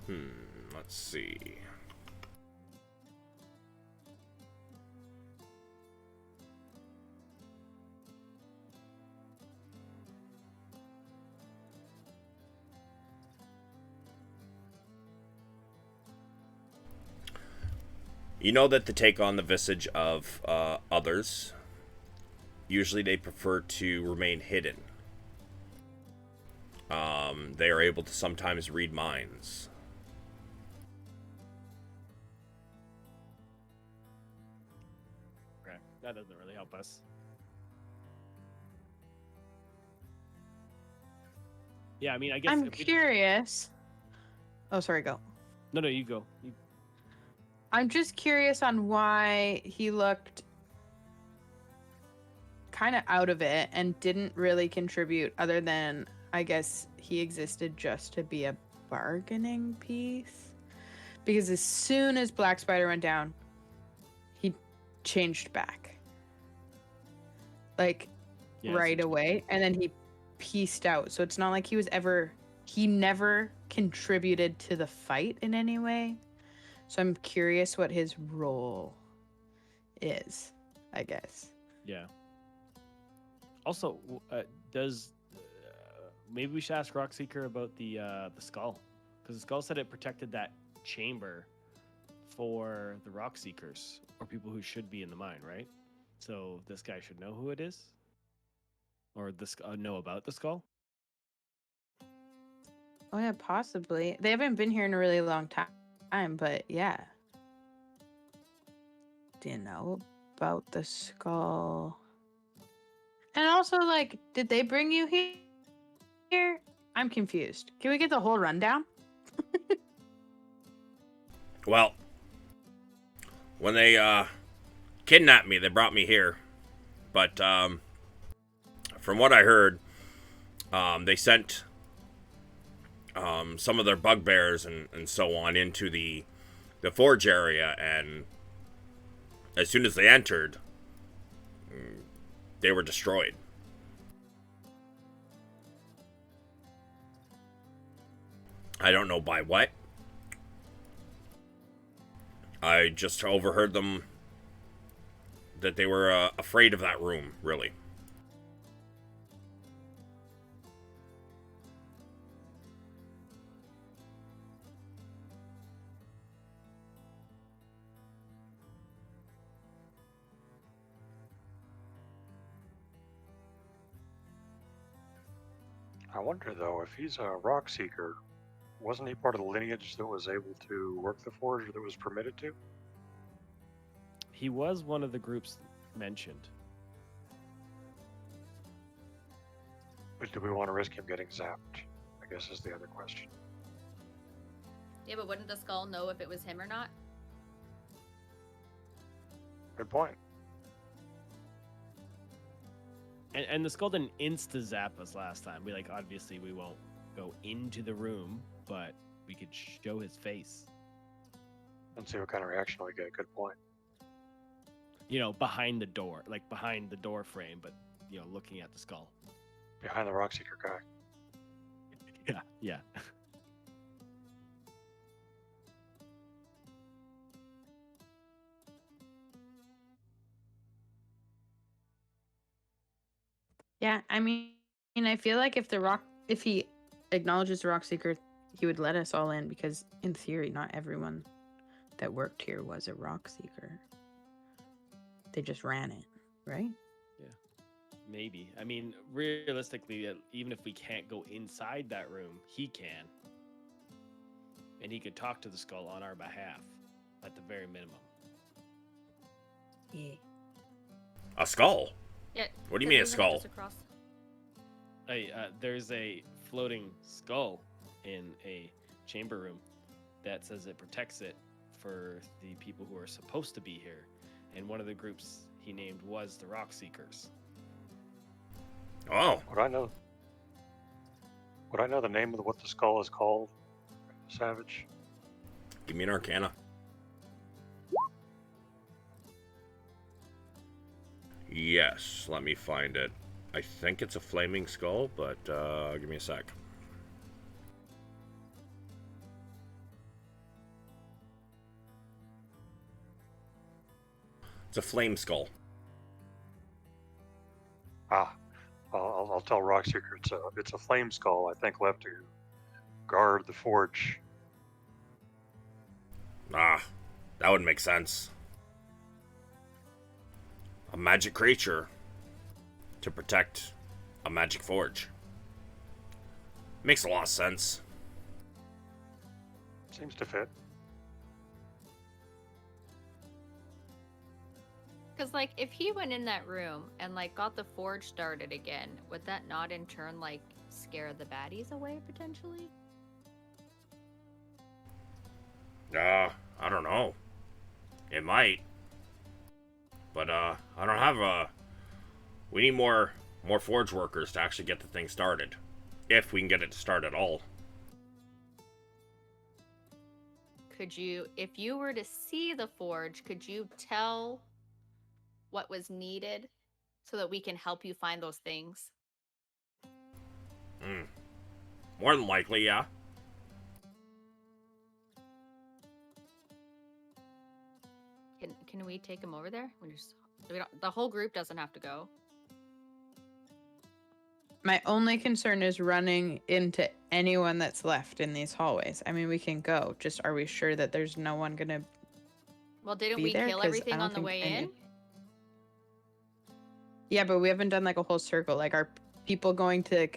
Let's see. You know that to take on the visage of others, usually they prefer to remain hidden. They are able to sometimes read minds. Okay, that doesn't really help us. Yeah, I mean, I guess I'm if we- curious. Oh, sorry, go. No, you go. I'm just curious on why he looked kind of out of it and didn't really contribute other than, I guess, he existed just to be a bargaining piece. Because as soon as Black Spider went down, he changed back. Like, Yeah, right so- away. And then he pieced out. So it's not like he never contributed to the fight in any way. So I'm curious what his role is, I guess. Yeah. Also, does maybe we should ask Rockseeker about the skull, because the skull said it protected that chamber for the Rockseekers or people who should be in the mine, right? So this guy should know who it is, or know about the skull. Oh yeah, possibly. They haven't been here in a really long time, but yeah. Do you know about the skull? And also, like, did they bring you here? I'm confused. Can we get the whole rundown? Well, when they kidnapped me, they brought me here. But from what I heard, they sent some of their bugbears and so on into the forge area, and as soon as they entered, they were destroyed. I don't know by what. I just overheard them that they were afraid of that room, really. I wonder though, if he's a rock seeker, wasn't he part of the lineage that was able to work the forge, or that was permitted to? He was one of the groups mentioned. But do we want to risk him getting zapped? I guess is the other question. Yeah, but wouldn't the skull know if it was him or not? Good point. And the skull didn't insta-zap us last time. We, like, obviously we won't go into the room, but we could show his face. And see what kind of reaction we get. Good point. You know, behind the door, like behind the door frame, but, you know, looking at the skull. Behind the rock seeker guy. Yeah. Yeah, I mean, I feel like if he acknowledges the rock seeker, he would let us all in because, in theory, not everyone that worked here was a rock seeker. They just ran it, right? Maybe. I mean, realistically, even if we can't go inside that room, he can. And he could talk to the skull on our behalf, at the very minimum. Yeah. A skull? Yeah. What do you 'cause mean a isn't it skull? just across? Hey, there's a floating skull in a chamber room that says it protects it for the people who are supposed to be here. And one of the groups he named was the Rock Seekers. Oh, Would I know the name of what the skull is called, Savage? give me an arcana. Yes, let me find it. I think it's a flaming skull, but give me a sec. It's a flame skull. Ah, I'll tell Rockseeker it's a flame skull, I think, left to guard the forge. Ah, that would make sense. A magic creature to protect a magic forge. Makes a lot of sense. Seems to fit. Because, like, if he went in that room and, like, got the forge started again, would that not in turn, like, scare the baddies away, potentially? I don't know. It might. But, I don't have we need more forge workers to actually get the thing started. If we can get it to start at all. Could you, if you were to see the forge, could you tell what was needed so that we can help you find those things? More than likely, yeah. Can we take him over there? The whole group doesn't have to go. My only concern is running into anyone that's left in these hallways. I mean, we can go. Just are we sure that there's no one gonna Well, didn't be we there? kill 'Cause I everything don't on the think way any- in? Yeah, but we haven't done like a whole circle. Like, are people going to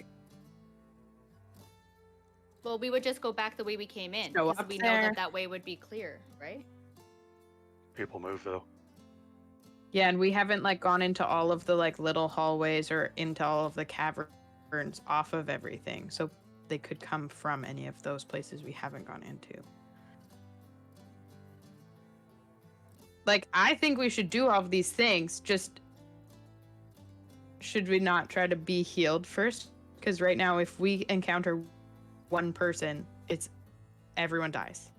Well, we would just go back the way we came in Show because up we know there. that that way would be clear, right? People move, though. Yeah, and we haven't like gone into all of the like little hallways or into all of the caverns off of everything. So they could come from any of those places we haven't gone into. Like, I think we should do all of these things. Just should we not try to be healed first? Because right now, if we encounter one person, it's everyone dies.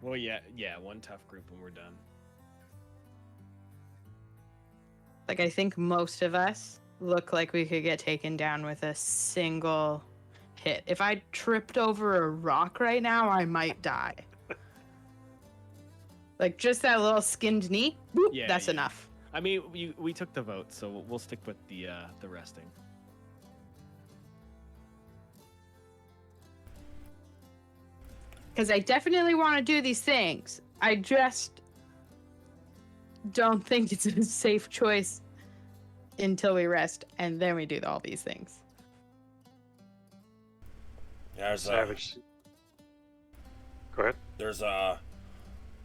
Well, yeah, one tough group and we're done. Like, I think most of us look like we could get taken down with a single hit. If I tripped over a rock right now, I might die. Like, just that little skinned knee, boop, Yeah, that's yeah. enough. I mean, we took the vote, so we'll stick with the resting. Because I definitely want to do these things. I just don't think it's a safe choice until we rest and then we do all these things. There's Savage. Go ahead. there's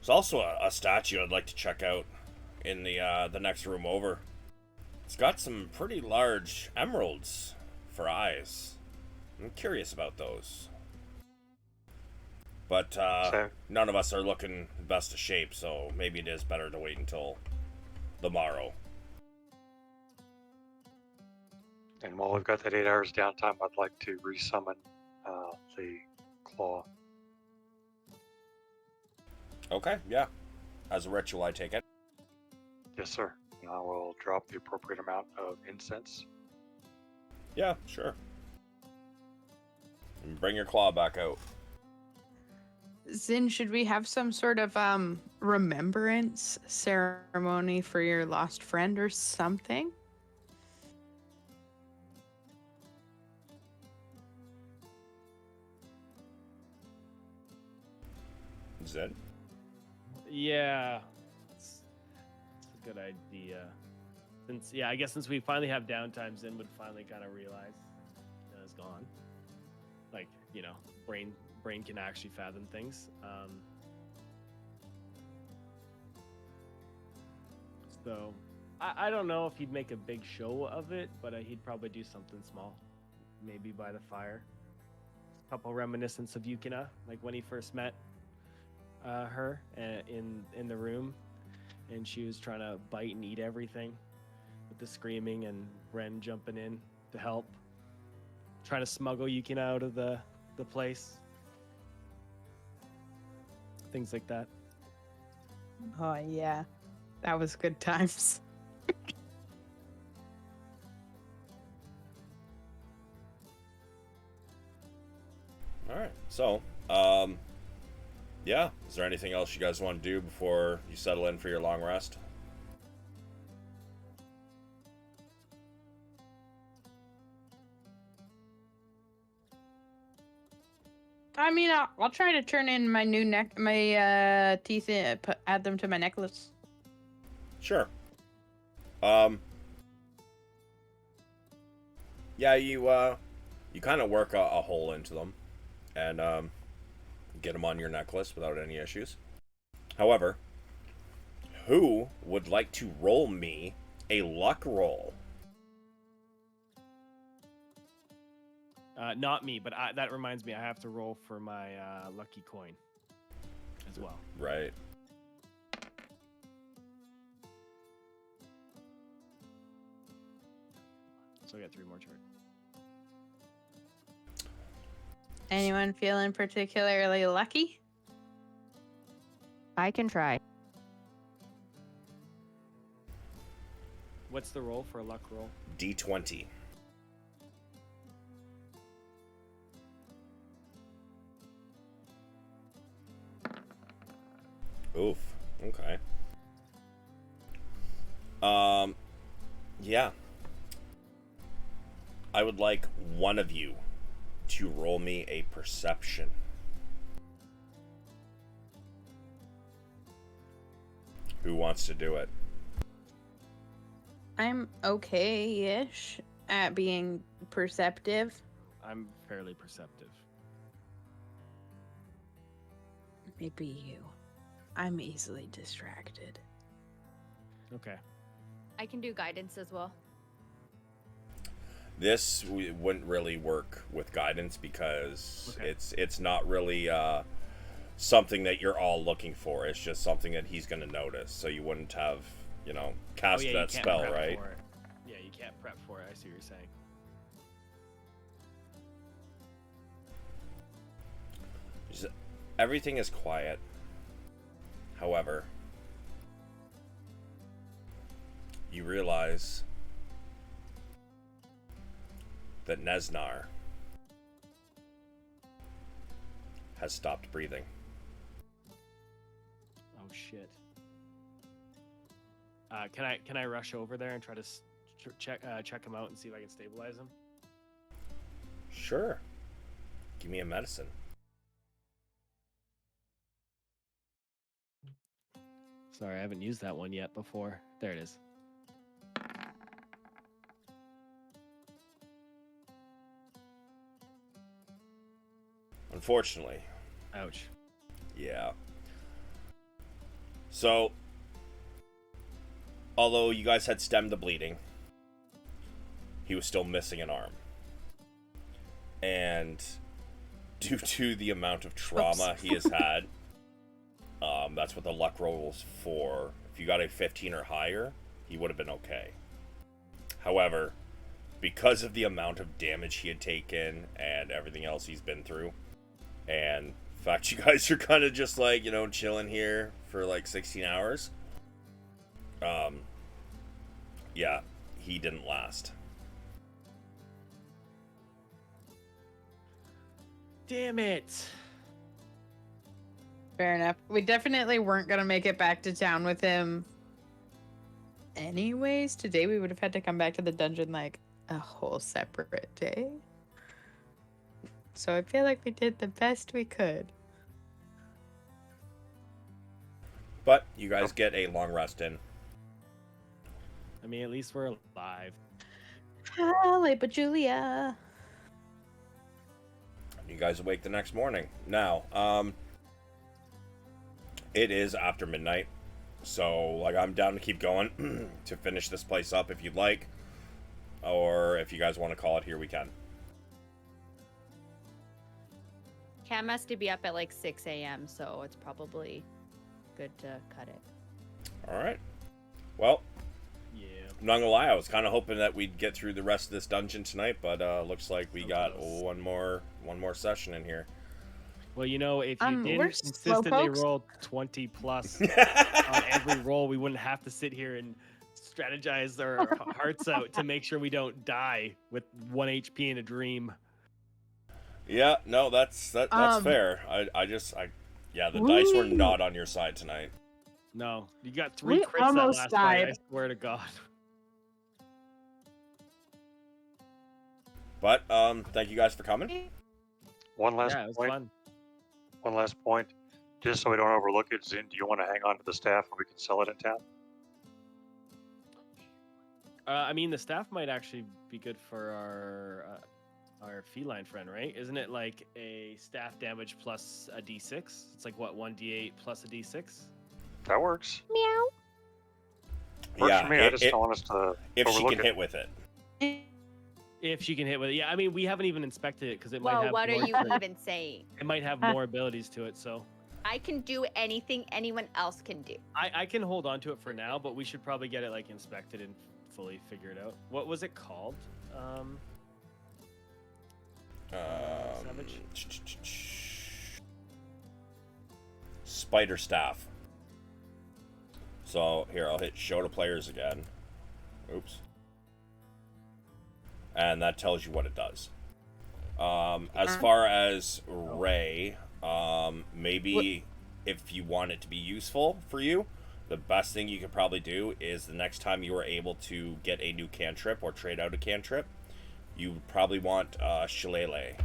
also a statue I'd like to check out in the next room over. It's got some pretty large emeralds for eyes. I'm curious about those. But none of us are looking best of shape, so maybe it is better to wait until the morrow. And while we've got that 8 hours downtime, I'd like to resummon the claw. Okay, yeah. As a ritual, I take it. Yes, sir. And I will drop the appropriate amount of incense. Yeah, sure. And bring your claw back out. Zin, should we have some sort of remembrance ceremony for your lost friend or something? Zed? Yeah, it's a good idea. I guess since we finally have downtime, Zin would finally kind of realize it's gone. Like, brain can actually fathom things. So I don't know if he'd make a big show of it, but he'd probably do something small, maybe by the fire. A couple reminiscence of Yukina, like when he first met her in the room, and she was trying to bite and eat everything with the screaming, and Ren jumping in to help, trying to smuggle Yukina out of the place. Things like that. Oh, yeah. That was good times. Alright, so, Yeah. Is there anything else you guys want to do before you settle in for your long rest? I mean, I'll try to turn in my new teeth in, add them to my necklace. Sure. Yeah, you kind of work a hole into them, and get them on your necklace without any issues. However, who would like to roll me a luck roll? Not me, but that reminds me, I have to roll for my lucky coin as well. Right. So I got 3 more charts. Anyone feeling particularly lucky? I can try. What's the roll for a luck roll? D20. Oof. Okay. Yeah. I would like one of you to roll me a perception. Who wants to do it? I'm okay-ish at being perceptive. I'm fairly perceptive. Maybe you. I'm easily distracted. Okay. I can do guidance as well. This wouldn't really work with guidance because Okay. it's not really something that you're all looking for. It's just something that he's going to notice. So you wouldn't have, cast you that can't spell, prep right? for it. Yeah, you can't prep for it. I see what you're saying. Everything is quiet. However, you realize that Nesnar has stopped breathing. Oh shit. Can I rush over there and try to check him out and see if I can stabilize him? Sure. Give me a medicine. Sorry, I haven't used that one yet before. There it is. Unfortunately. Ouch. Yeah. So, although you guys had stemmed the bleeding, he was still missing an arm. And due to the amount of trauma he has had, that's what the luck roll was for. If you got a 15 or higher, he would have been okay. However, because of the amount of damage he had taken and everything else he's been through, and the fact you guys are kind of just like, chilling here for like 16 hours, yeah, he didn't last. Damn it. Fair enough. We definitely weren't going to make it back to town with him anyways. Today we would have had to come back to the dungeon like a whole separate day. So I feel like we did the best we could. But you guys get a long rest in. I mean, at least we're alive. Halle, but Julia. You guys awake the next morning. Now, it is after midnight, so like I'm down to keep going to finish this place up if you'd like, or if you guys want to call it here, we can. Cam has to be up at like 6 a.m., so it's probably good to cut it. All right. Well, Yeah. I'm not gonna lie, I was kind of hoping that we'd get through the rest of this dungeon tonight, but looks like we So got close. one more session in here. Well, if you we're didn't consistently slowpokes. roll 20 plus on every roll, we wouldn't have to sit here and strategize our hearts out to make sure we don't die with 1 HP in a dream. Yeah, no, that's Um, fair. I Yeah, the dice were Woo! not on your side tonight. No, you got 3 We crits that almost last fight. I died. swear to God. But thank you guys for coming. One last Yeah, it was point. fun. One last point. Just so we don't overlook it, Zin, do you want to hang on to the staff and we can sell it in town? I mean, the staff might actually be good for our feline friend, right? Isn't it like a staff damage plus a d6? It's like what, 1d8 plus a d6? That works. Meow. Works Yeah, for me. I just don't want us to if she overlook can it. hit with it. If she can hit with it. Yeah, I mean, we haven't even inspected it because it might Well, have what are more you to it. even saying? It might have more abilities to it, so I can do anything anyone else can do. I can hold on to it for now, but we should probably get it like inspected and fully figure it out. What was it called? Savage? Spider staff. So here, I'll hit show to players again. Oops. And that tells you what it does. As far as Ray, maybe if you want it to be useful for you, the best thing you could probably do is the next time you are able to get a new cantrip or trade out a cantrip, you probably want Shillelagh.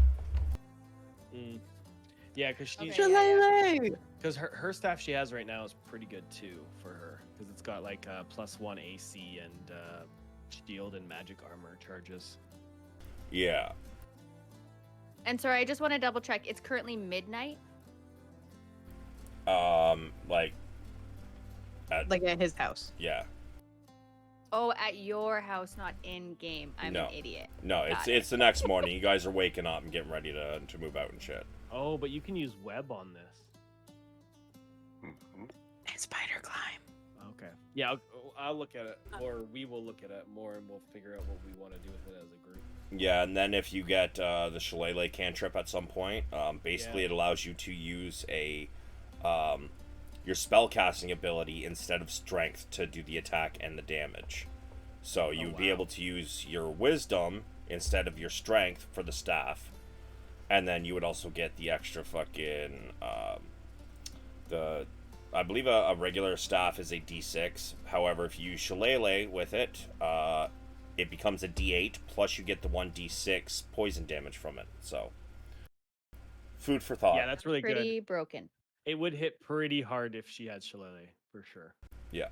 Yeah, because she Okay. Shillelagh! because her staff she has right now is pretty good too for her because it's got like +1 AC and shield and magic armor charges. Yeah. And sorry, I just want to double check. It's currently midnight. Like At his house. yeah. Oh, at your house, not in game. I'm No. an idiot. No, Got it's the next morning. You guys are waking up and getting ready to move out and shit. Oh, but you can use web on this. Mhm. And spider climb. Okay. Yeah, I'll look at it, or we will look at it more, and we'll figure out what we want to do with it as a group. Yeah, and then if you get the Shillelagh cantrip at some point, basically Yeah. it allows you to use your spellcasting ability instead of strength to do the attack and the damage. So you'd be wow. able to use your wisdom instead of your strength for the staff, and then you would also get the extra fucking I believe a regular staff is a D6. However, if you use Shillelagh with it, it becomes a D8, plus you get the 1d6 poison damage from it. So, food for thought. Yeah, that's really good. Pretty broken. It would hit pretty hard if she had Shillelagh, for sure. Yeah.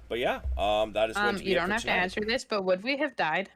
But yeah, that is going to be You it don't for have to tonight. answer this, but would we have died?